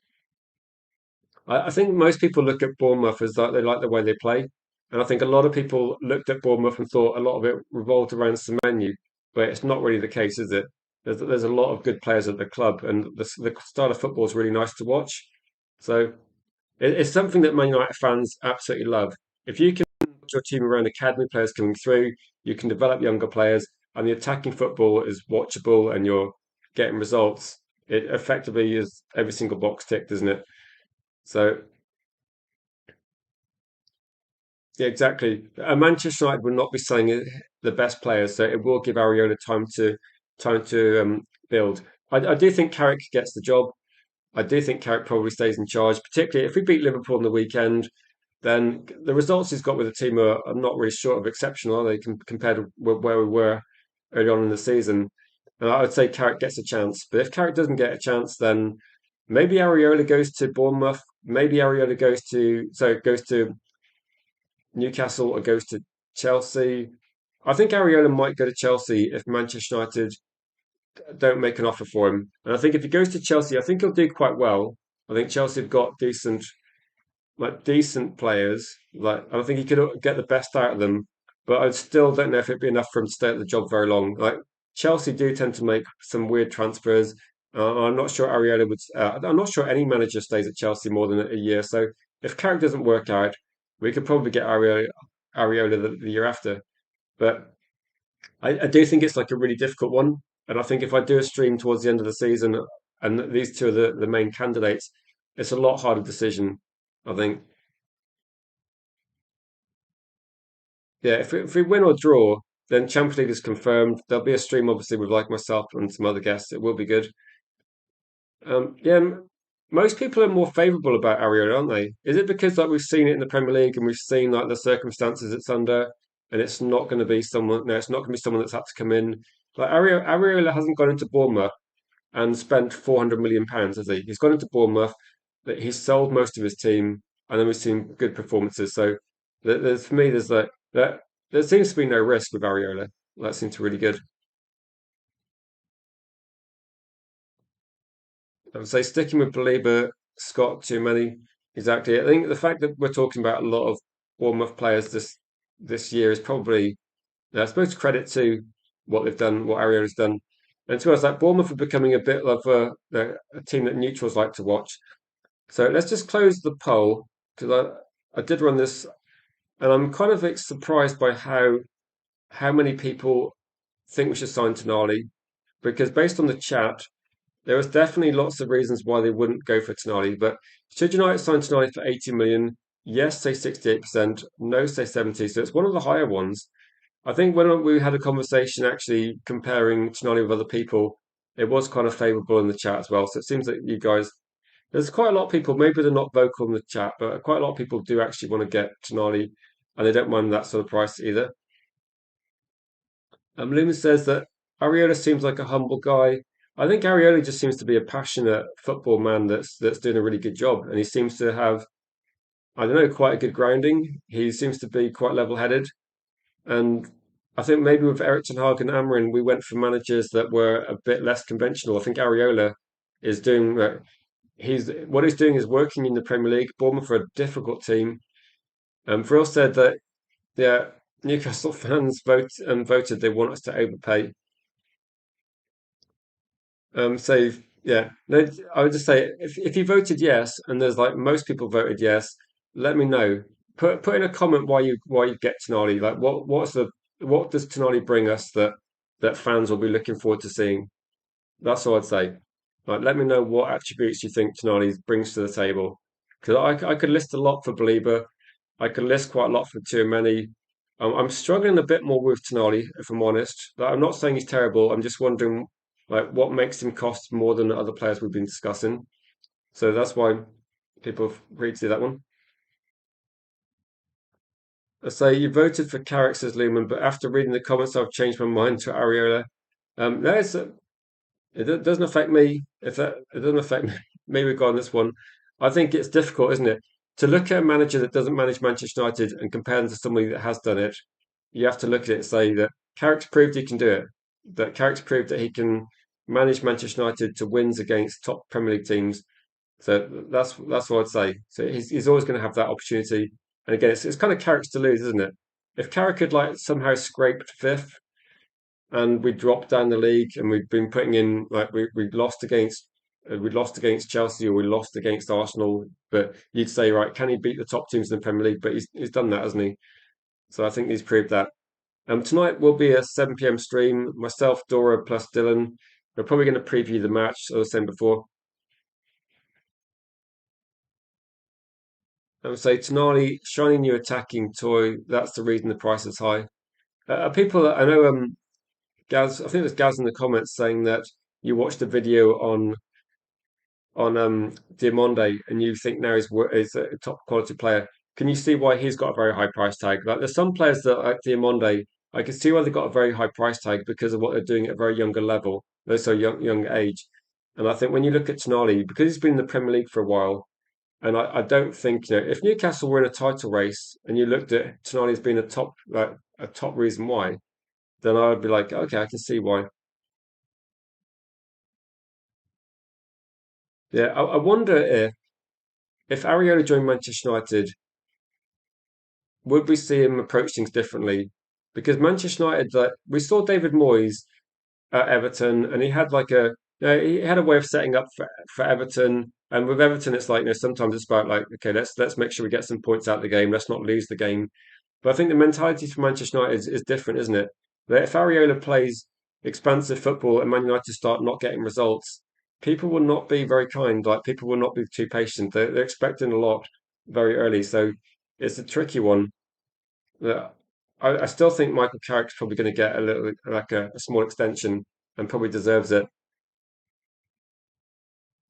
I think most people look at Bournemouth as like they like the way they play, and I think a lot of people looked at Bournemouth and thought a lot of it revolved around Semenyo, but it's not really the case, is it? There's a lot of good players at the club, and the style of football is really nice to watch. So it's something that Man United fans absolutely love. If you can put your team around academy players coming through, you can develop younger players, and the attacking football is watchable, and you're getting results. It effectively is every single box ticked, isn't it? So yeah, exactly. Manchester United will not be selling the best players, so it will give Areola time to build. I do think Carrick gets the job. I do think Carrick probably stays in charge, particularly if we beat Liverpool on the weekend. Then the results he's got with the team are not really short of exceptional, are they, compared to where we were early on in the season? And I would say Carrick gets a chance, but if Carrick doesn't get a chance, then maybe Areola goes to Bournemouth. Maybe Areola goes to Newcastle or goes to Chelsea. I think Areola might go to Chelsea if Manchester United. don't make an offer for him. And I think if he goes to Chelsea, I think he'll do quite well. I think Chelsea have got decent players. Like I think he could get the best out of them, but I still don't know if it'd be enough for him to stay at the job very long. Like Chelsea do tend to make some weird transfers. I'm not sure Ariola would. I'm not sure any manager stays at Chelsea more than a year. So if Carrick doesn't work out, we could probably get Ariola the year after. But I do think it's like a really difficult one. And I think if I do a stream towards the end of the season and these two are the main candidates, it's a lot harder decision. I think. Yeah, if we win or draw, then Champions League is confirmed. There'll be a stream, obviously, with like myself and some other guests. It will be good. Yeah, most people are more favourable about Areola, aren't they? Is it because like we've seen it in the Premier League and we've seen like the circumstances it's under, and it's not going to be someone? No, it's not going to be someone that's had to come in. Like Areola hasn't gone into Bournemouth and spent £400 million, has he? He's gone into Bournemouth, that he's sold most of his team, and then we've seen good performances. So there's for me, there's like that. There seems to be no risk with Ariola. That seems really good. I would say sticking with Belieber, Scott, too many. Exactly. I think the fact that we're talking about a lot of Bournemouth players this year is probably, I suppose, credit to what they've done, what Ariola's done. And to us, like Bournemouth are becoming a bit of a team that neutrals like to watch. So let's just close the poll because I did run this, and I'm kind of like, surprised by how many people think we should sign Tonali because based on the chat, there was definitely lots of reasons why they wouldn't go for Tonali. But should United sign Tonali for 80 million? Yes, say 68%. No, say 70. So it's one of the higher ones. I think when we had a conversation actually comparing Tonali with other people, it was kind of favourable in the chat as well. So it seems that you guys, there's quite a lot of people, maybe they're not vocal in the chat, but quite a lot of people do actually want to get Tonali and they don't mind that sort of price either. Lumen says that Ariola seems like a humble guy. I think Ariola just seems to be a passionate football man that's doing a really good job, and he seems to have, I don't know, quite a good grounding. He seems to be quite level-headed, and I think maybe with Eric Ten Hag and Amarin, we went for managers that were a bit less conventional. I think Ariola is doing he's what he's doing is working in the Premier League. Bournemouth are a difficult team. Frill said that yeah, Newcastle fans voted they want us to overpay. So yeah, no, I would just say if you voted yes, and there's like most people voted yes, let me know. Put in a comment why you get Tonali. Like what does Tonali bring us that fans will be looking forward to seeing? That's all I'd say. Like let me know what attributes you think Tonali brings to the table. Because I could list a lot for Belieber. I could list quite a lot for too many. I'm struggling a bit more with Tonali, if I'm honest. Like, I'm not saying he's terrible. I'm just wondering, like, what makes him cost more than the other players we've been discussing. So that's why people have agreed to do that one. I say you voted for Carrick, says Lumen, but after reading the comments, I've changed my mind to Ariola. No, it doesn't affect me. If that it doesn't affect me, me regarding this one. I think it's difficult, isn't it, to look at a manager that doesn't manage Manchester United and compare them to somebody that has done it. You have to look at it and say that Carrick's proved he can do it. That Carrick's proved that he can manage Manchester United to wins against top Premier League teams. So that's what I'd say. So he's always going to have that opportunity. And again, it's kind of Carrick's to lose, isn't it? If Carrick had like somehow scraped fifth and we dropped down the league and we've been putting in like we lost against Chelsea or we lost against Arsenal, but you'd say right, can he beat the top teams in the Premier League? But he's done that, hasn't he? So I think he's proved that. Tonight will be a 7 p.m. stream. Myself, Dora, plus Dylan. We're probably going to preview the match, as I was saying before. I would say Tonali, shiny new attacking toy. That's the reason the price is high. People, I know, Gaz. I think there's Gaz in the comments saying that you watched a video on Diamonde and you think now is a top quality player. Can you see why he's got a very high price tag? Like there's some players that like Diamonde, I can see why they got a very high price tag because of what they're doing at a very younger level, they're so young age. And I think when you look at Tonali, because he's been in the Premier League for a while, and I don't think, if Newcastle were in a title race and you looked at Tonali as being a top reason why, then I would be like, okay, I can see why. Yeah, I wonder if Areola joined Manchester United, would we see him approach things differently? Because Manchester United, like we saw David Moyes at Everton, and he had like he had a way of setting up for Everton. And with Everton, it's like sometimes it's about like okay, let's make sure we get some points out of the game. Let's not lose the game. But I think the mentality for Manchester United is different, isn't it? That if Ariola plays expansive football and Man United start not getting results, people will not be very kind. Like people will not be too patient. They're expecting a lot very early, so it's a tricky one. That I still think Michael Carrick's probably going to get a little like a small extension and probably deserves it.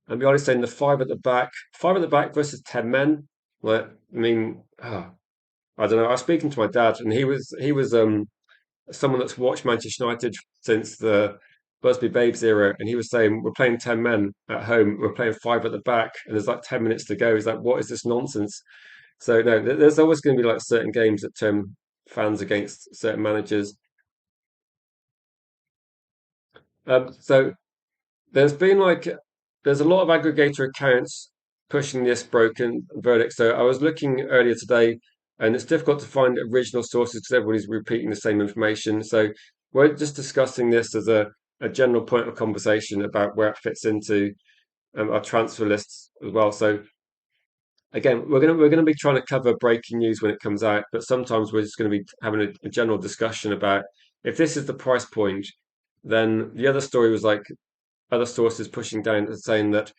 And we always saying the five at the back versus 10 men. Like I mean, I don't know. I was speaking to my dad, and he was someone that's watched Manchester United since the Busby Babes era, and he was saying we're playing 10 men at home, we're playing five at the back, and there's like 10 minutes to go. He's like, what is this nonsense? So no, there's always going to be like certain games that turn fans against certain managers. So there's been like there's a lot of aggregator accounts pushing this broken verdict. So I was looking earlier today, and it's difficult to find original sources because everybody's repeating the same information. So we're just discussing this as a general point of conversation about where it fits into our transfer lists as well. So again, we're gonna be trying to cover breaking news when it comes out, but sometimes we're just going to be having a general discussion about if this is the price point, then the other story was like other sources pushing down and saying that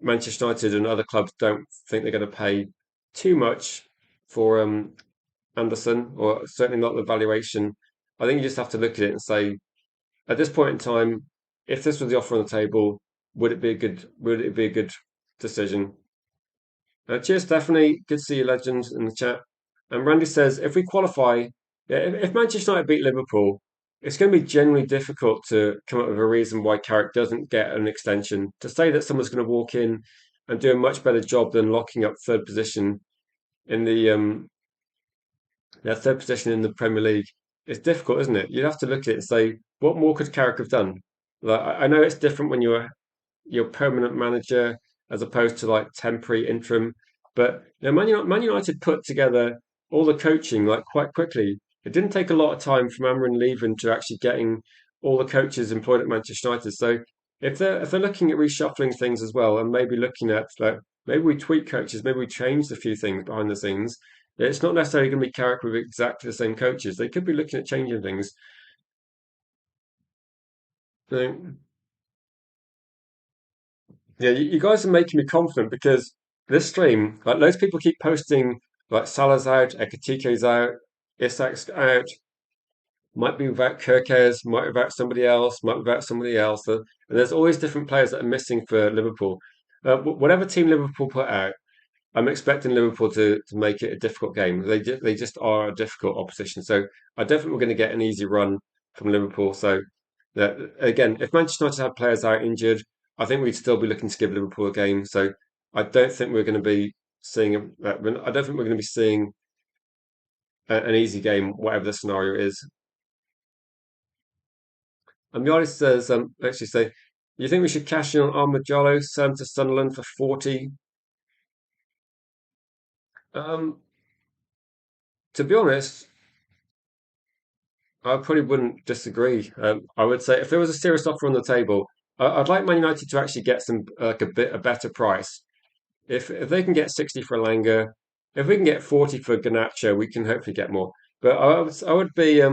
Manchester United and other clubs don't think they're going to pay too much for Anderson, or certainly not the valuation. I think you just have to look at it and say, at this point in time, if this was the offer on the table, would it be a good decision? Cheers, Stephanie. Good to see you, legend, in the chat. And Randy says, if we qualify, yeah, if Manchester United beat Liverpool, it's going to be genuinely difficult to come up with a reason why Carrick doesn't get an extension. To say that someone's going to walk in and do a much better job than locking up third position in the third position in the Premier League, it's difficult, isn't it? You'd have to look at it and say, what more could Carrick have done? Like, I know it's different when you're permanent manager as opposed to like temporary interim. But Man United put together all the coaching like quite quickly. It didn't take a lot of time from Amrin leaving to actually getting all the coaches employed at Manchester United. So if they're looking at reshuffling things as well, and maybe looking at like maybe we tweak coaches, maybe we changed a few things behind the scenes. It's not necessarily going to be Carrick with exactly the same coaches. They could be looking at changing things. So, yeah, you guys are making me confident because this stream, like loads of people keep posting like Salah's out, Ekatike's out, Isak's out, might be without Kirkes, might be without somebody else, might be without somebody else. And there's always different players that are missing for Liverpool. Whatever team Liverpool put out, I'm expecting Liverpool to make it a difficult game. They just are a difficult opposition. So I don't think we're going to get an easy run from Liverpool. So that again, if Manchester United had players out injured, I think we'd still be looking to give Liverpool a game. So I don't think we're going to be seeing. I don't think we're going to be seeing an easy game, whatever the scenario is. And the artist says, actually say, you think we should cash in on Armadillo, sell him to Sunderland for 40? Um, to be honest, I probably wouldn't disagree. I would say if there was a serious offer on the table, I'd like Man United to actually get some like a better price. If they can get 60 for Elanga, if we can get 40 for Garnacho, we can hopefully get more. But I would be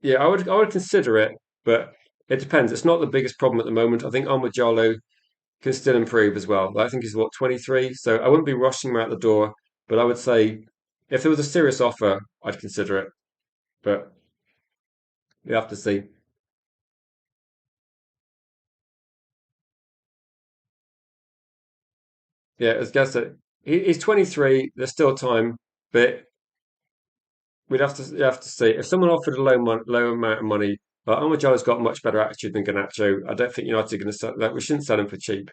yeah, I would consider it, but it depends. It's not the biggest problem at the moment. I think Armadillo can still improve as well. I think he's what 23, so I wouldn't be rushing him out the door. But I would say if there was a serious offer, I'd consider it. But we have to see. Yeah, as Gaz said, he's 23. There's still time, but we'd have to see. If someone offered a low amount of money, like Armadillo's got a much better attitude than Garnacho. I don't think United are going to sell that. We shouldn't sell him for cheap.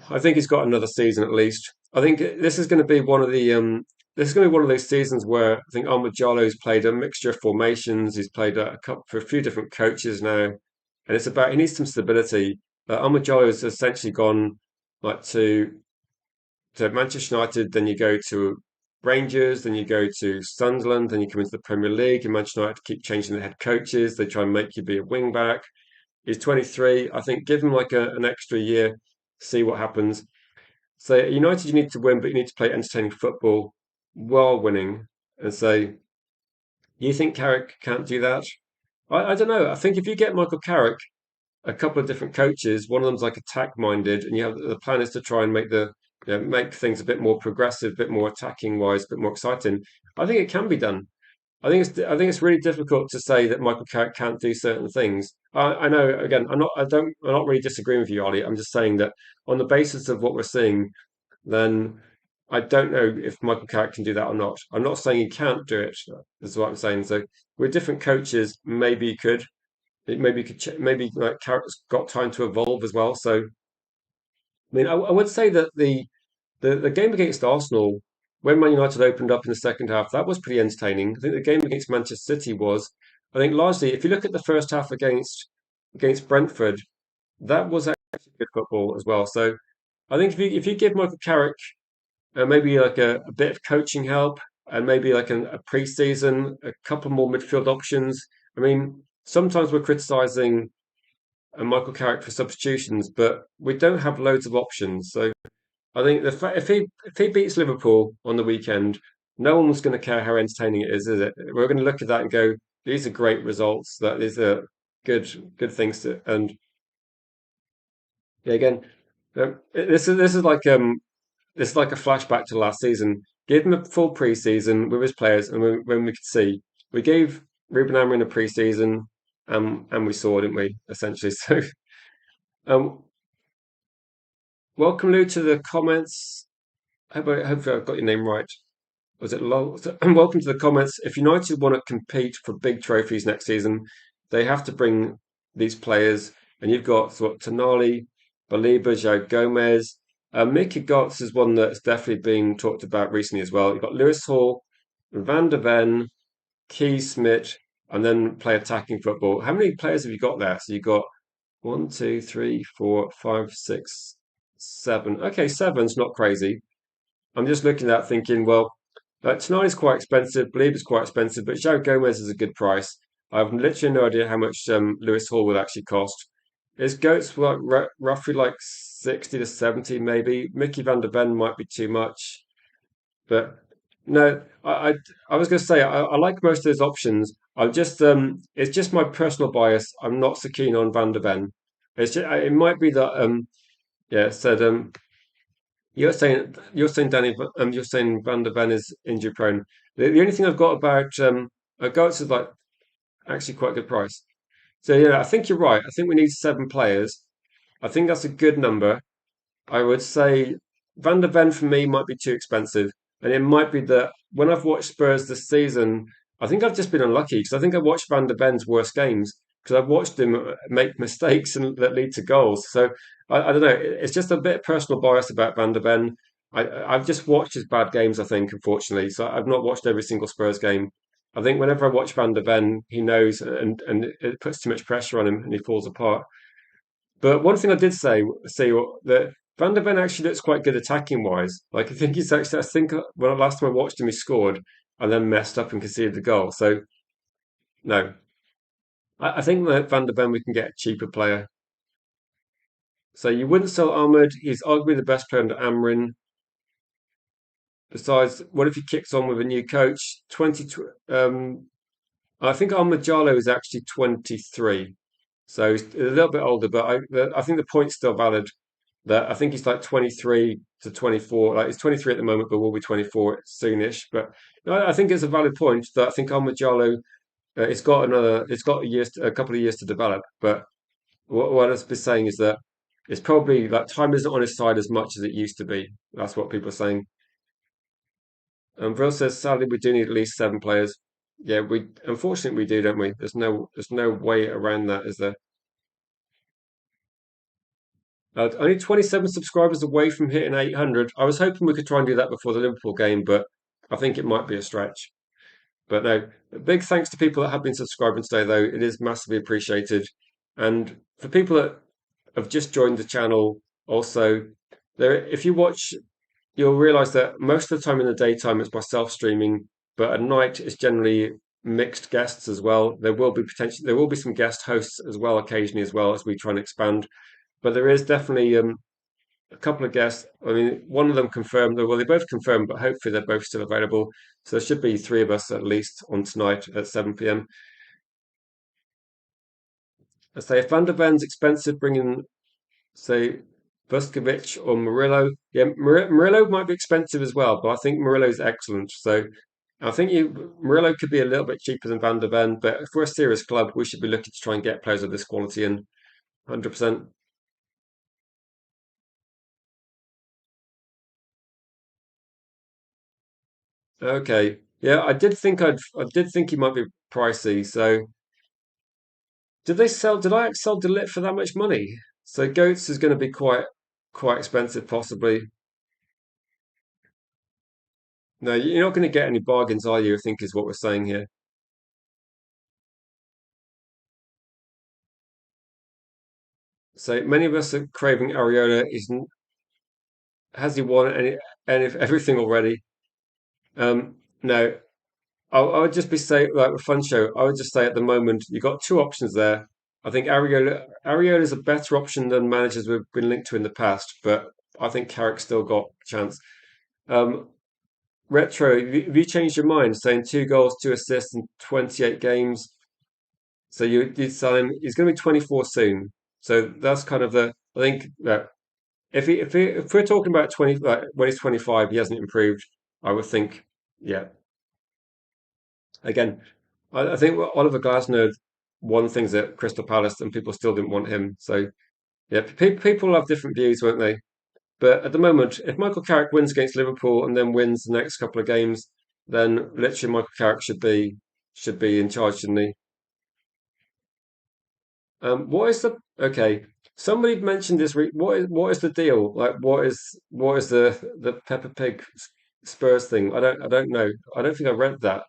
I think he's got another season at least. I think this is going to be one of the this is going to be one of those seasons where I think Armadillo's played a mixture of formations. He's played a couple for a few different coaches now, and it's about he needs some stability. Ahmad has essentially gone like to Manchester United, then you go to Rangers, then you go to Sunderland, then you come into the Premier League, and Manchester United keep changing the head coaches. They try and make you be a wing back. He's 23. I think give him like an extra year, see what happens. So at United, you need to win, but you need to play entertaining football while winning. And so you think Carrick can't do that? I don't know. I think if you get Michael Carrick, a couple of different coaches, one of them's like attack minded, and you have the plan is to try and make make things a bit more progressive, a bit more attacking wise, a bit more exciting. I think it can be done. I think it's really difficult to say that Michael Carrick can't do certain things. I know again, I'm not really disagreeing with you, Ollie. I'm just saying that on the basis of what we're seeing, then I don't know if Michael Carrick can do that or not. I'm not saying he can't do it. Is what I'm saying. So with different coaches, maybe he could. Maybe he could. Maybe like Carrick's got time to evolve as well. So I mean, I would say that the game against Arsenal, when Man United opened up in the second half, that was pretty entertaining. I think the game against Manchester City was. I think largely, if you look at the first half against Brentford, that was actually good football as well. So I think if you give Michael Carrick maybe like a bit of coaching help and maybe like a pre-season, a couple more midfield options. I mean, sometimes we're criticising Michael Carrick for substitutions, but we don't have loads of options. So I think the fact if he beats Liverpool on the weekend, no one's going to care how entertaining it is it? We're going to look at that and go, these are great results. That these are good things to. And yeah, again, this is like a flashback to last season. Give him a full preseason with his players, and when we could see, we gave Ruben Amorim a preseason, and we saw, didn't we? Essentially, so um, welcome Lou to the comments. Hopefully I've got your name right. Was it Lol? So, welcome to the comments. If United want to compete for big trophies next season, they have to bring these players. And you've got what Tonali, Baliba, Joe Gomez. Mickey Gotts is one that's definitely been talked about recently as well. You've got Lewis Hall, Van der Ven, Keys Smith, and then play attacking football. How many players have you got there? So you've got one, two, three, four, five, six, seven. Okay, seven's not crazy. I'm just looking at that thinking, well, Tonali's quite expensive, Baliba's quite expensive, but Joe Gomez is a good price. I've literally no idea how much Lewis Hall would actually cost. His goats like roughly like 60 to 70, maybe. Mickey van der Ven might be too much. But no, I was going to say I like most of those options. I'm just it's just my personal bias. I'm not so keen on Van der Ven. It might be that yeah, said you're saying Danny, you're saying Van der Ven is injury prone. The only thing I've got about Goetz is like actually quite a good price. So yeah, I think you're right. I think we need seven players. I think that's a good number. I would say Van der Ven for me might be too expensive, and it might be that when I've watched Spurs this season, I think I've just been unlucky because I think I watched Van der Ven's worst games because I've watched him make mistakes and that lead to goals. So I don't know. It's just a bit of personal bias about Van der Ven. I've just watched his bad games, I think, unfortunately. So I've not watched every single Spurs game. I think whenever I watch Van der Ven, he knows and it puts too much pressure on him and he falls apart. But one thing I did say that Van der Ven actually looks quite good attacking wise. Like I think he's actually I think when last time I watched him, he scored and then messed up and conceded the goal. So no, I think that Van der Ven we can get a cheaper player. So you wouldn't sell Ahmed. He's arguably the best player under Amrin. Besides, what if he kicks on with a new coach? I think Ahmed Jallow is actually 23. So he's a little bit older, but I think the point's still valid. That I think he's like 23 to 24. Like he's 23 at the moment, but will be 24 soonish. But I think it's a valid point that I think Ahmed Jallow, it's got a couple of years to develop. But what I've been saying is that it's probably like time isn't on his side as much as it used to be. That's what people are saying. And Brill says, sadly, we do need at least seven players. Yeah, we unfortunately we do, don't we? There's no way around that, is there? Only 27 subscribers away from hitting 800. I was hoping we could try and do that before the Liverpool game, but I think it might be a stretch. But no, big thanks to people that have been subscribing today, though. It is massively appreciated. And for people that have just joined the channel, also, if you watch, you'll realize that most of the time in the daytime it's myself streaming, but at night it's generally mixed guests as well. There will be some guest hosts as well occasionally as well as we try and expand. But there is definitely a couple of guests. I mean, one of them confirmed. Well, they both confirmed, but hopefully they're both still available. So there should be three of us at least on tonight at 7 p.m. I say if Van der Ven's expensive, bringing say Vuskovic or Murillo. Yeah, Murillo might be expensive as well, but I think Murillo's excellent. So I think Murillo could be a little bit cheaper than Van der Ven, but if we're a serious club, we should be looking to try and get players of this quality in 100%. Okay. Yeah, I did think he might be pricey. So did Ajax sell Delit for that much money? So Goats is going to be quite expensive possibly. No, you're not going to get any bargains, are you? I think is what we're saying here. So many of us are craving Areola. Has he won everything already? No, I would just be say like with Fun Show. I would just say at the moment you got two options there. I think Areola is a better option than managers we've been linked to in the past, but I think Carrick's still got a chance. Um, Retro, have you changed your mind? Saying 2 goals, 2 assists in 28 games. So you sell him. He's going to be 24 soon. So that's kind of the. I think that if we're talking about 20 like when he's 25, he hasn't improved. I would think, yeah. Again, I think Oliver Glasner won things at Crystal Palace, and people still didn't want him. So yeah, people have different views, won't they? But at the moment, if Michael Carrick wins against Liverpool and then wins the next couple of games, then literally Michael Carrick should be in charge, shouldn't he? What is the okay? Somebody mentioned this. What is the deal? Like, what is the Peppa Pig Spurs thing? I don't know. I don't think I read that.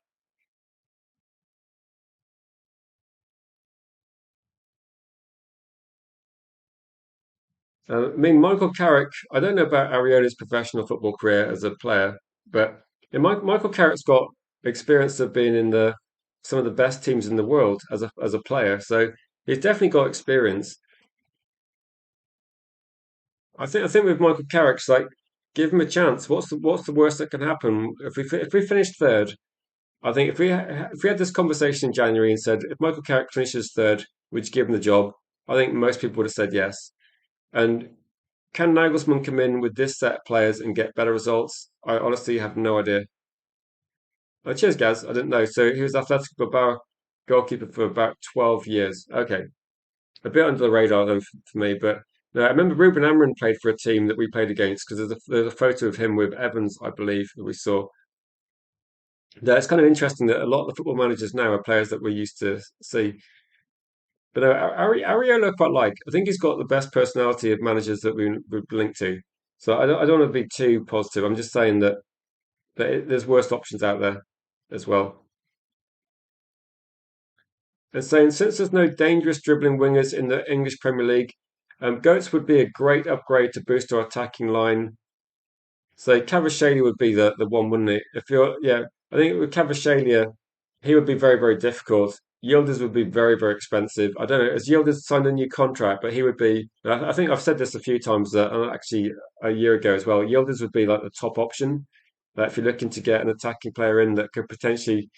I mean, Michael Carrick. I don't know about Ariola's professional football career as a player, but Michael Carrick's got experience of being in the some of the best teams in the world as a player. So he's definitely got experience. I think with Michael Carrick's like give him a chance. What's the worst that can happen if we finish third? I think if we had this conversation in January and said if Michael Carrick finishes third, would you give him the job? I think most people would have said yes. And can Nagelsmann come in with this set of players and get better results? I honestly have no idea. Oh, cheers, Gaz. I didn't know. So he was Athletic Bilbao goalkeeper for about 12 years. Okay, a bit under the radar then for me, but no, I remember Ruben Amrin played for a team that we played against because there's a photo of him with Evans, I believe, that we saw. Yeah, it's kind of interesting that a lot of the football managers now are players that we used to see. But no, Areola I quite like. I think he's got the best personality of managers that we've linked to. So I don't want to be too positive. I'm just saying that there's worse options out there as well. And saying since there's no dangerous dribbling wingers in the English Premier League, Goats would be a great upgrade to boost our attacking line. So Cavashalia would be the one, wouldn't it? If you're yeah, I think with Cavashalia, he would be very difficult. Yildiz would be very expensive. I don't know. Has Yildiz signed a new contract? But he would be. I think I've said this a few times. Actually, a year ago as well. Yildiz would be like the top option. If you're looking to get an attacking player in that could potentially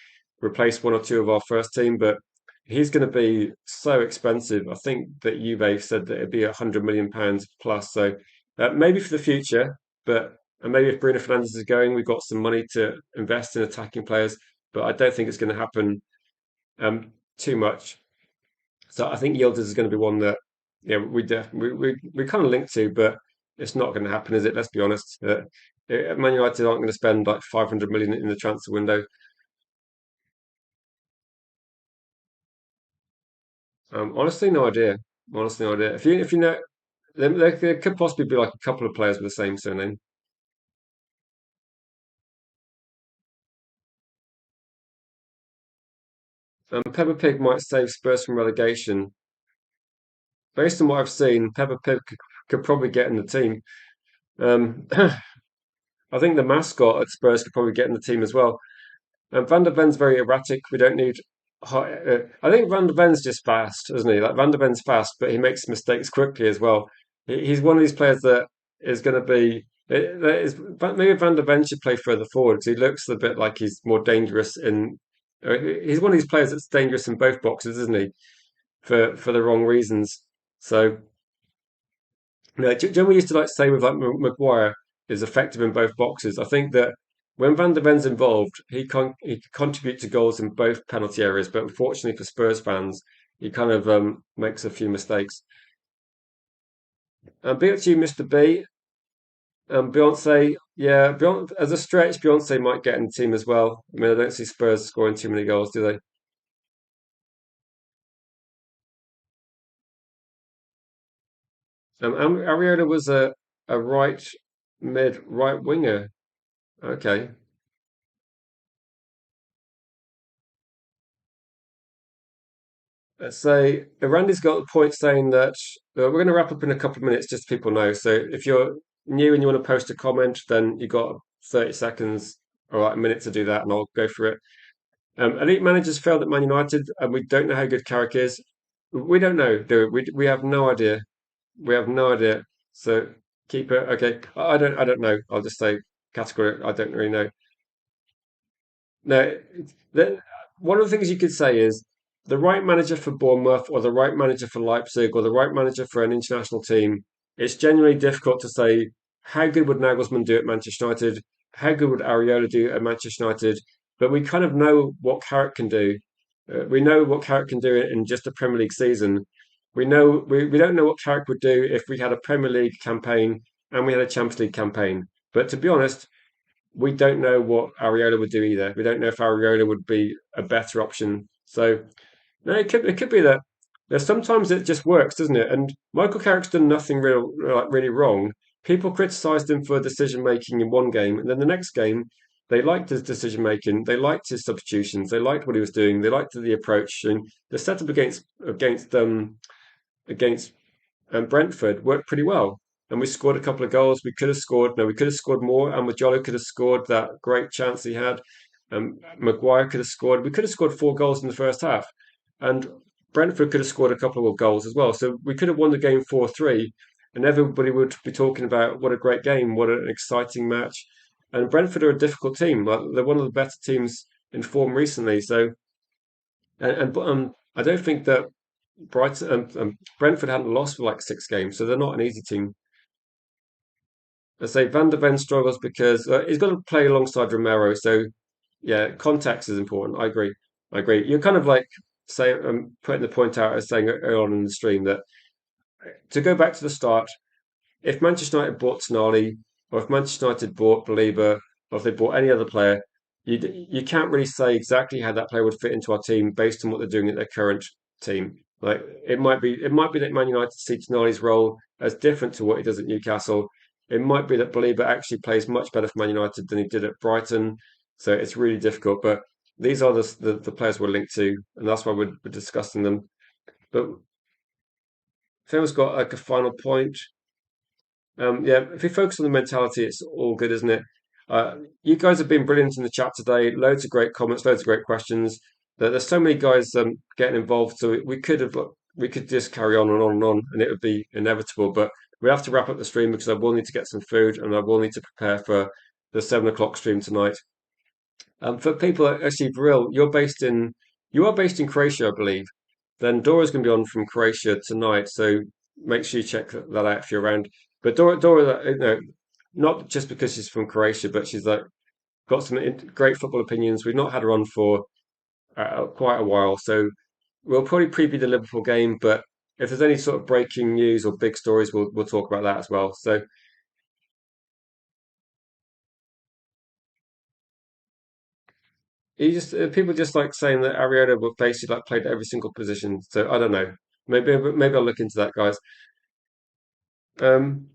replace one or two of our first team, but he's going to be so expensive. I think that Juve said that it'd be £100 million plus. So maybe for the future, but and maybe if Bruno Fernandes is going, we've got some money to invest in attacking players. But I don't think it's going to happen too much. So I think Yildiz is going to be one that yeah we kind of linked to, but it's not going to happen, is it? Let's be honest. Man United aren't going to spend like 500 million in the transfer window. Honestly, no idea. Honestly, no idea. If you know, there could possibly be like a couple of players with the same surname. Peppa Pig might save Spurs from relegation. based on what I've seen, Peppa Pig could probably get in the team. I think the mascot at Spurs could probably get in the team as well. And Van der Ven's very erratic. We don't need high. I think Van der Ven's just fast, isn't he? Like Van der Ven's fast, but he makes mistakes quickly as well. He's one of these players that is going to be. That is, maybe Van der Ven should play further forwards. He looks a bit like he's more dangerous in. He's one of these players that's dangerous in both boxes, isn't he? For the wrong reasons. So no, we used to like say with like Maguire is effective in both boxes. I think that when Van der Ven's involved, he can contribute to goals in both penalty areas. But unfortunately for Spurs fans, he kind of makes a few mistakes. And be up to you, Mr. B. Beyonce, yeah, as a stretch, Beyonce might get in the team as well. I mean, I don't see Spurs scoring too many goals, do they? Ariola was a right winger. Okay. So Randy's got a point saying that we're going to wrap up in a couple of minutes, just so people know. So if you're new and you want to post a comment, then you got 30 seconds, all right, a minute to do that, and I'll go for it. Elite managers failed at Man United, and we don't know how good Carrick is. We don't know, do we? We have no idea. We have no idea. So keep it. Okay, I don't know. I'll just say category. I don't really know. No, then one of the things you could say is the right manager for Bournemouth or the right manager for Leipzig or the right manager for an international team. It's genuinely difficult to say how good would Nagelsmann do at Manchester United, how good would Areola do at Manchester United, but we kind of know what Carrick can do. We know what Carrick can do in just a Premier League season. We don't know what Carrick would do if we had a Premier League campaign and we had a Champions League campaign. But to be honest, we don't know what Areola would do either. We don't know if Areola would be a better option. So no, it could be that. Sometimes it just works, doesn't it? And Michael Carrick's done nothing really wrong. People criticised him for decision making in one game, and then the next game they liked his decision making. They liked his substitutions. They liked what he was doing. They liked the approach and the setup against Brentford worked pretty well. And we scored a couple of goals. We could have scored. No, we could have scored more. And Majolo could have scored that great chance he had. Maguire could have scored. We could have scored 4 goals in the first half. And Brentford could have scored a couple of goals as well. So we could have won the game 4-3. And everybody would be talking about what a great game, what an exciting match. And Brentford are a difficult team. Like they're one of the better teams in form recently. So, I don't think that Brentford hadn't lost for like 6 games, so they're not an easy team. I say Van der Ven struggles because he's got to play alongside Romero. So yeah, context is important. I agree. I agree. You're kind of like saying, putting the point out as saying earlier on in the stream that to go back to the start, if Manchester United bought Tonali, or if Manchester United bought Belieber, or if they bought any other player, you can't really say exactly how that player would fit into our team based on what they're doing at their current team. Like it might be that Man United see Tonali's role as different to what he does at Newcastle. It might be that Belieber actually plays much better for Man United than he did at Brighton. So it's really difficult. But these are the players we're linked to, and that's why we're discussing them. But Phil's got like a final point. Yeah, if we focus on the mentality, it's all good, isn't it? You guys have been brilliant in the chat today. Loads of great comments, loads of great questions. There's so many guys getting involved, so we could just carry on and on and on, and it would be inevitable. But we have to wrap up the stream because I will need to get some food and I will need to prepare for the 7 o'clock stream tonight. For people actually, for real, you are based in Croatia, I believe. Then Dora's going to be on from Croatia tonight, so make sure you check that out if you're around. But Dora, not just because she's from Croatia, but she's like got some great football opinions. We've not had her on for quite a while, so we'll probably preview the Liverpool game. But if there's any sort of breaking news or big stories, we'll talk about that as well. So you just people just like saying that Arietta will basically like played every single position. So I don't know. Maybe I'll look into that, guys. Um,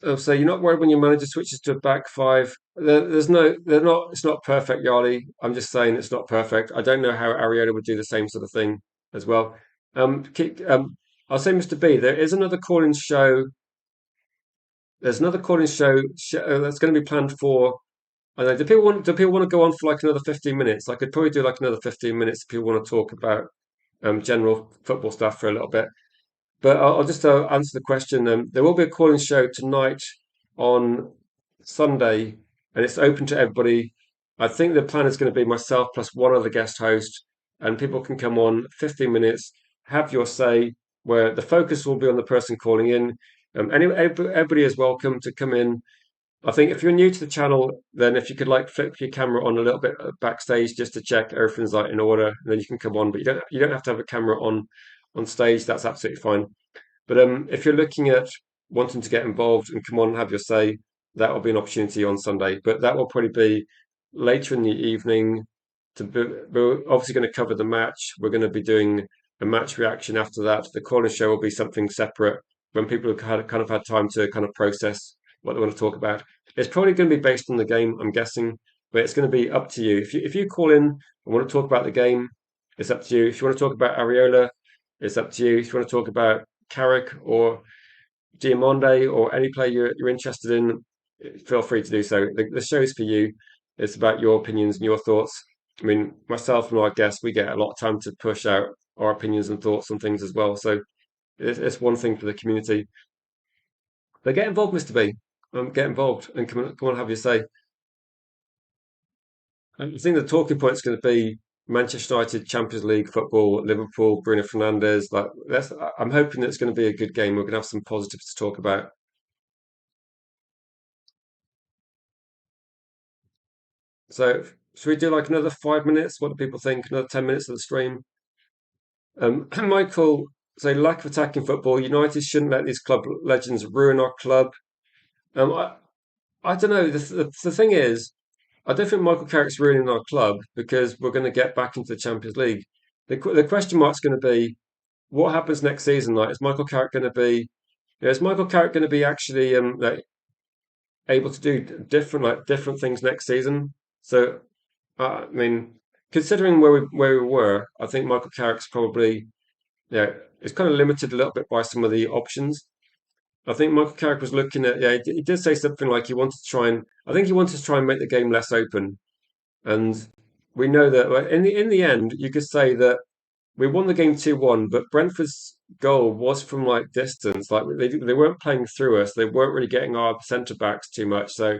Oh, so you're not worried when your manager switches to a back five. There's no, they're not. It's not perfect, Yardi. I'm just saying it's not perfect. I don't know how Ariola would do the same sort of thing as well. I'll say, Mr. B, there is another call-in show. There's another call-in show that's going to be planned for. I know. Do people want to go on for like another 15 minutes? I could probably do like another 15 minutes if people want to talk about general football stuff for a little bit. But I'll just answer the question. There will be a call-in show tonight on Sunday, and it's open to everybody. I think the plan is going to be myself plus one other guest host, and people can come on 15 minutes, have your say, where the focus will be on the person calling in. Everybody is welcome to come in. I think if you're new to the channel, then if you could like flip your camera on a little bit backstage just to check everything's like in order, and then you can come on. But you don't have to have a camera on stage. That's absolutely fine. But if you're looking at wanting to get involved and come on and have your say, that will be an opportunity on Sunday. But that will probably be later in the evening. We're obviously going to cover the match. We're going to be doing a match reaction after that. The corner show will be something separate when people have had time to kind of process what they want to talk about. It's probably going to be based on the game, I'm guessing, but it's going to be up to you. If you call in and want to talk about the game, it's up to you. If you want to talk about Areola, it's up to you. If you want to talk about Carrick or Diamonde or any player you're interested in, feel free to do so. The show's for you. It's about your opinions and your thoughts. I mean, myself and our guests, we get a lot of time to push out our opinions and thoughts on things as well. So it's one thing for the community. But get involved, Mr. B. Get involved and come on, have your say. I think the talking point is going to be Manchester United, Champions League football, Liverpool, Bruno Fernandes. Like I'm hoping that it's going to be a good game. We're going to have some positives to talk about. So should we do like another 5 minutes? What do people think? Another 10 minutes of the stream? Michael, say lack of attacking football. United shouldn't let these club legends ruin our club. Um, I, I don't know. The thing is, I don't think Michael Carrick's ruining our club because we're going to get back into the Champions League. The question mark's going to be what happens next season. Like, is Michael Carrick going to be? Is Michael Carrick going to be actually like able to do different things next season? So I mean, considering where we were, I think Michael Carrick's probably it's kind of limited a little bit by some of the options. I think Michael Carrick was looking at he did say something like he wanted to try and I think he wanted to try and make the game less open, and we know that in the end you could say that we won the game 2-1, but Brentford's goal was from like distance. Like they weren't playing through us. They weren't really getting our centre backs too much. So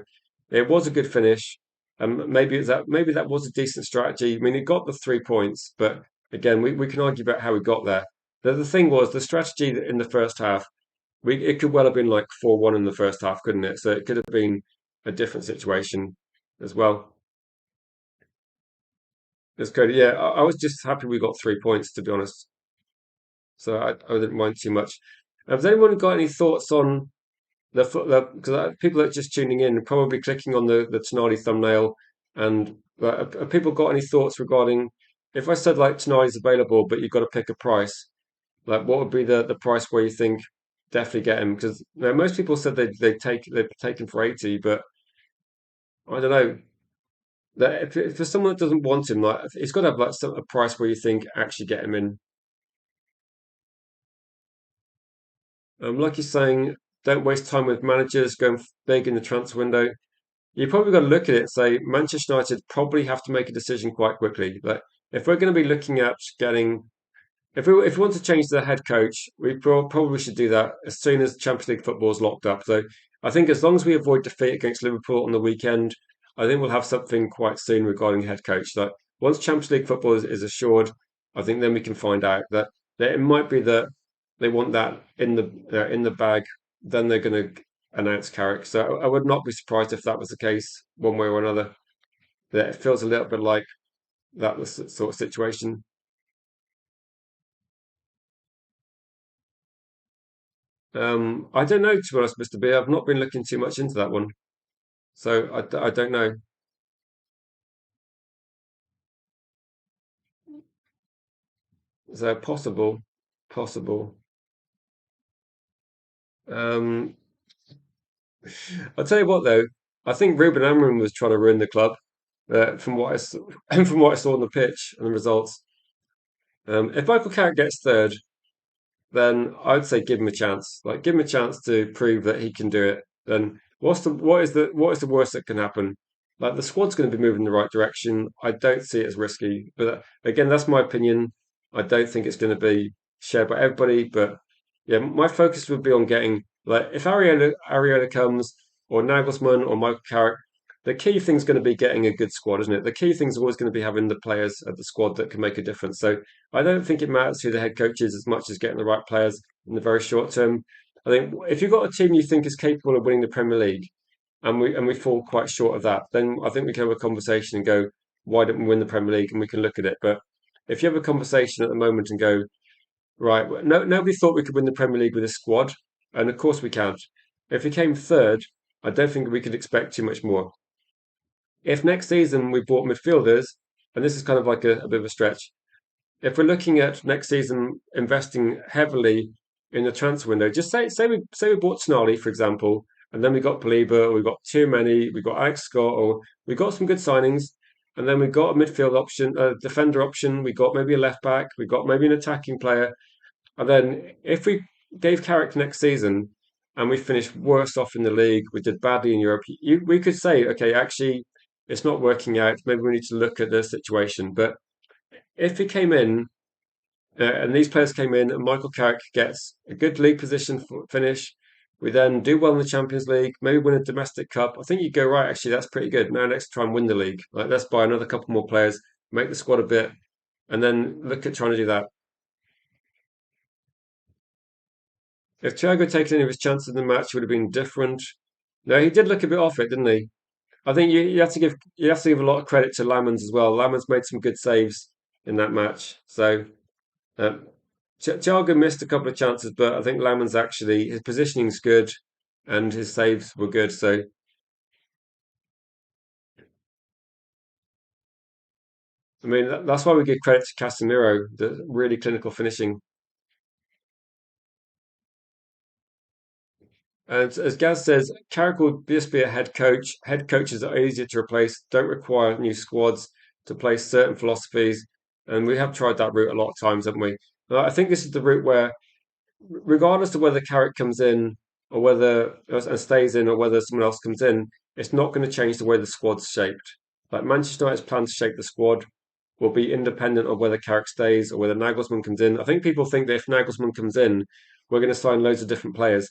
it was a good finish. And maybe that was a decent strategy. I mean, it got the 3 points, but again, we can argue about how we got there. The thing was the strategy in the first half. It could well have been like 4-1 in the first half, couldn't it? So it could have been a different situation as well. It's good. Yeah, I was just happy we got 3 points, to be honest. So I didn't mind too much. Has anyone got any thoughts on because people that are just tuning in are probably clicking on the Tonali thumbnail, and have people got any thoughts regarding if I said like Tonali's available, but you've got to pick a price, like what would be the price where you think definitely get him? Because most people said they'd take him for 80, but I don't know. That if there's someone that doesn't want him, like it's got to have like a price where you think actually get him in. Like you're saying, don't waste time with managers going big in the transfer window. You probably got to look at it and say Manchester United probably have to make a decision quite quickly. Like if we're going to be looking at getting, if we want to change the head coach, we probably should do that as soon as Champions League football is locked up. So I think as long as we avoid defeat against Liverpool on the weekend, I think we'll have something quite soon regarding head coach. Like once Champions League football is assured, I think then we can find out that it might be that they want that in the bag. Then they're going to announce Carrick. So I would not be surprised if that was the case one way or another. That it feels a little bit like that was the sort of situation. I don't know, to be honest, Mr. B. I've not been looking too much into that one, so I don't know. So possible. Um, I'll tell you what though, I think Ruben Amorim was trying to ruin the club. From what I saw, from what I saw on the pitch and the results. If Michael Carrick gets third, then I'd say give him a chance. Like give him a chance to prove that he can do it. Then what is the worst that can happen? Like the squad's going to be moving in the right direction. I don't see it as risky. But again, that's my opinion. I don't think it's going to be shared by everybody. But yeah, my focus would be on getting like if Ariola comes or Nagelsmann or Michael Carrick, the key thing's going to be getting a good squad, isn't it? The key thing's always going to be having the players at the squad that can make a difference. So I don't think it matters who the head coach is as much as getting the right players in the very short term. I think if you've got a team you think is capable of winning the Premier League, and we fall quite short of that, then I think we can have a conversation and go, why didn't we win the Premier League? And we can look at it. But if you have a conversation at the moment and go, right, no, nobody thought we could win the Premier League with this squad, and of course we can't. If we came third, I don't think we could expect too much more. If next season we bought midfielders, and this is kind of like a bit of a stretch, if we're looking at next season investing heavily in the transfer window, just say we bought Tonali, for example, and then we got Poliba, or we got too many, we got Alex Scott, or we got some good signings, and then we got a midfield option, a defender option, we got maybe a left back, we got maybe an attacking player, and then if we gave Carrick next season and we finished worse off in the league, we did badly in Europe, we could say, okay, actually, it's not working out. Maybe we need to look at the situation. But if he came in and these players came in, and Michael Carrick gets a good league position finish. We then do well in the Champions League, maybe win a domestic cup. I think you go right. Actually, that's pretty good. Now let's try and win the league. Like let's buy another couple more players, make the squad a bit, and then look at trying to do that. If Thiago had taken any of his chances in the match, it would have been different. No, he did look a bit off it, didn't he? I think you have to give a lot of credit to Lamans as well. Lamans made some good saves in that match. So Um, Thiago missed a couple of chances, but I think Laman's actually his positioning's good and his saves were good. So I mean that's why we give credit to Casemiro, the really clinical finishing. And as Gaz says, Carrick will just be a head coach. Head coaches are easier to replace, don't require new squads to play certain philosophies, and we have tried that route a lot of times, haven't we? I think this is the route where regardless of whether Carrick comes in or whether and stays in or whether someone else comes in, it's not going to change the way the squad's shaped. Like Manchester United's plan to shape the squad will be independent of whether Carrick stays or whether Nagelsmann comes in. I think people think that if Nagelsmann comes in, we're going to sign loads of different players.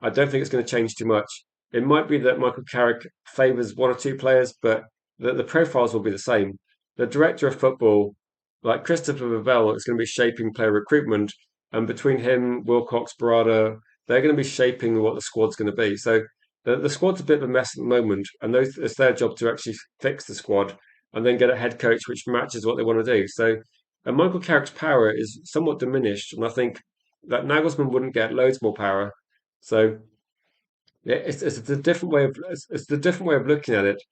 I don't think it's going to change too much. It might be that Michael Carrick favours one or two players, but the profiles will be the same. The director of football, like Christopher Vivell, is going to be shaping player recruitment, and between him, Wilcox, Barada, they're going to be shaping what the squad's going to be. So the squad's a bit of a mess at the moment, and it's their job to actually fix the squad and then get a head coach which matches what they want to do. So Michael Carrick's power is somewhat diminished, and I think that Nagelsmann wouldn't get loads more power. So yeah, it's a different way of it's a different way of looking at it.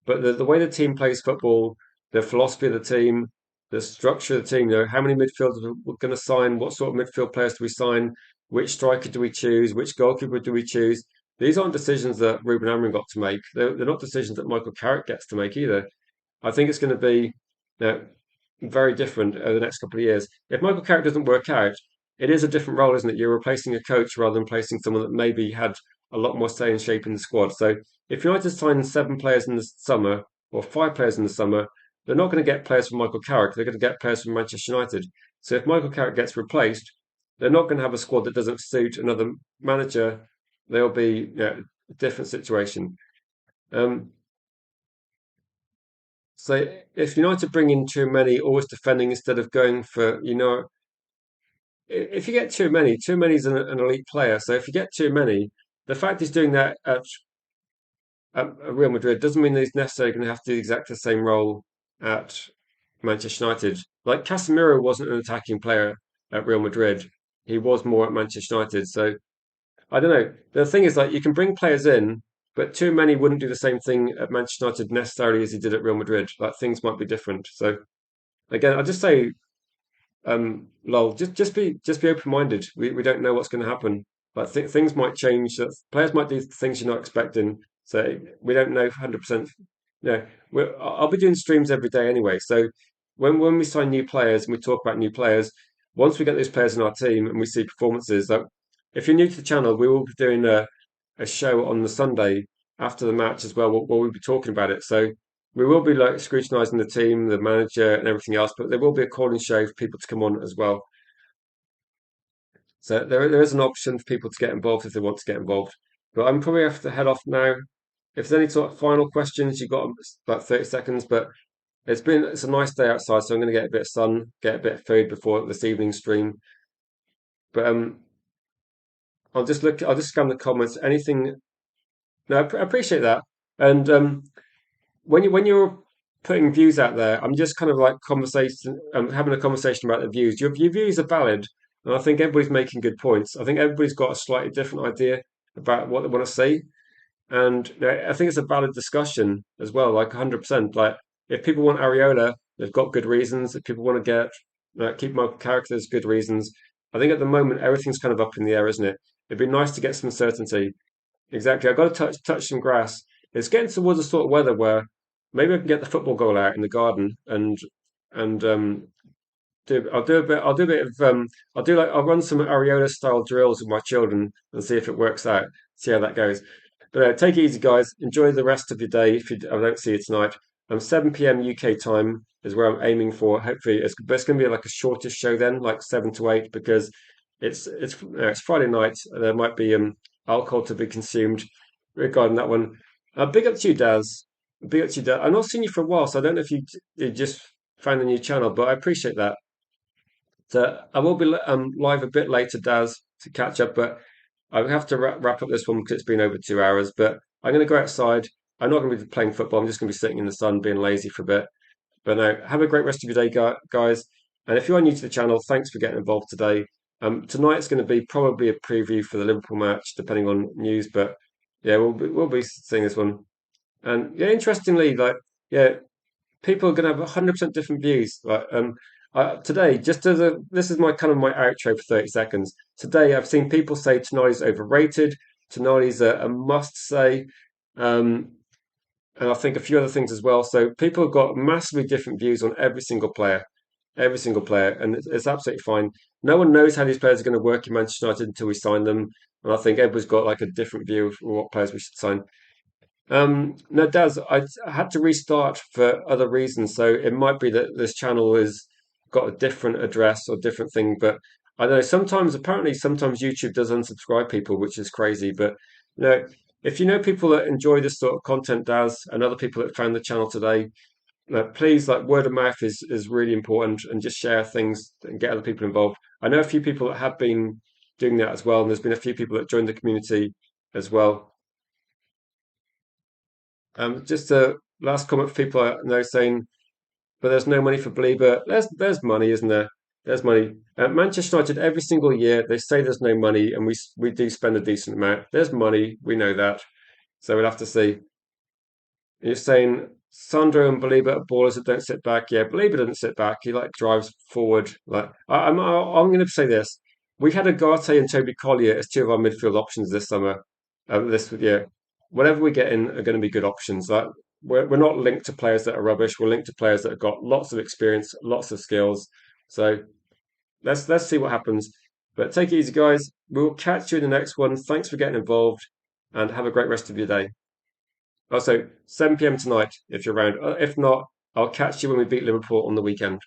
But the way the team plays football, the philosophy of the team, the structure of the team, how many midfielders we're going to sign, what sort of midfield players do we sign, which striker do we choose, which goalkeeper do we choose? These aren't decisions that Ruben Amorim got to make. They're not decisions that Michael Carrick gets to make either. I think it's going to be very different over the next couple of years. If Michael Carrick doesn't work out, it is a different role, isn't it? You're replacing a coach rather than placing someone that maybe had a lot more say in shaping the squad. So if United sign seven players in the summer or five players in the summer, they're not going to get players from Michael Carrick. They're going to get players from Manchester United. So if Michael Carrick gets replaced, they're not going to have a squad that doesn't suit another manager. There'll be a different situation. Um, so if United bring in too many, always defending instead of going for, if you get too many is an elite player. So if you get too many, the fact he's doing that at Real Madrid doesn't mean that he's necessarily going to have to do exactly the same role at Manchester United. Like Casemiro wasn't an attacking player at Real Madrid; he was more at Manchester United. So I don't know. The thing is, like, you can bring players in, but too many wouldn't do the same thing at Manchester United necessarily as he did at Real Madrid. Like things might be different. So again, I just say, lol, just be open minded. We don't know what's going to happen. Like things might change. That players might do things you're not expecting. So we don't know 100%. No, I'll be doing streams every day anyway. So when we sign new players and we talk about new players, once we get those players in our team and we see performances, like if you're new to the channel, we will be doing a show on the Sunday after the match as well. We'll be talking about it. So we will be like scrutinising the team, the manager, and everything else. But there will be a calling show for people to come on as well. So there is an option for people to get involved if they want to get involved. But I'm probably have to head off now. If there's any sort of final questions, you've got about 30 seconds. But it's a nice day outside, so I'm going to get a bit of sun, get a bit of food before this evening stream. But I'll just scan the comments. Anything? No, I appreciate that. And when you're putting views out there, I'm just kind of like having a conversation about the views. Your views are valid, and I think everybody's making good points. I think everybody's got a slightly different idea about what they want to see, and I think it's a valid discussion as well. Like 100%. Like if people want Areola, they've got good reasons. If people want to get keep my characters, good reasons. I think at the moment everything's kind of up in the air, isn't it? It'd be nice to get some certainty. Exactly. I've got to touch some grass. It's getting towards the sort of weather where maybe I can get the football goal out in the garden and I'll do a bit of I'll run some Areola style drills with my children and see if it works out. See how that goes. But take it easy, guys. Enjoy the rest of your day. I don't see you tonight. 7 p.m. UK time is where I'm aiming for. Hopefully, it's going to be like a shortish show then, like 7 to 8, because it's Friday night. There might be alcohol to be consumed regarding that one. Big up to you, Daz. Big up to you, Daz. I've not seen you for a while, so I don't know if you just found a new channel, but I appreciate that. So I will be live a bit later, Daz, to catch up, but I have to wrap up this one because it's been over 2 hours. But I'm going to go outside. I'm not going to be playing football. I'm just going to be sitting in the sun, being lazy for a bit. But no, have a great rest of your day, guys. And if you are new to the channel, thanks for getting involved today. Tonight's going to be probably a preview for the Liverpool match, depending on news. But yeah, we'll be seeing this one. And yeah, interestingly, like yeah, people are going to have 100% different views. Like today, this is my kind of my outro for 30 seconds. Today, I've seen people say Tonali's overrated. Tonali's a must say. Um, and I think a few other things as well. So people have got massively different views on every single player, and it's absolutely fine. No one knows how these players are going to work in Manchester United until we sign them, and I think everybody's got like a different view of what players we should sign. No, Daz, I had to restart for other reasons, so it might be that this channel has got a different address or different thing. But I don't know. Sometimes YouTube does unsubscribe people, which is crazy. But you know, if you know people that enjoy this sort of content, Daz, and other people that found the channel today, please, like word of mouth is really important, and just share things and get other people involved. I know a few people that have been doing that as well, and there's been a few people that joined the community as well. Just a last comment for people I know saying, but there's no money for Belieber. There's money, isn't there? There's money. Manchester United every single year they say there's no money, and we do spend a decent amount. There's money, we know that. So we'll have to see. You're saying Sandro and Belieber are ballers that don't sit back. Yeah, Belieber doesn't sit back. He like drives forward. Like I'm going to say this: we had Agate and Toby Collier as two of our midfield options this summer. This year, whatever we get in are going to be good options. Like we're not linked to players that are rubbish. We're linked to players that have got lots of experience, lots of skills. So let's see what happens. But take it easy, guys. We'll catch you in the next one. Thanks for getting involved, and have a great rest of your day. Also, 7 p.m. tonight if you're around. If not, I'll catch you when we beat Liverpool on the weekend.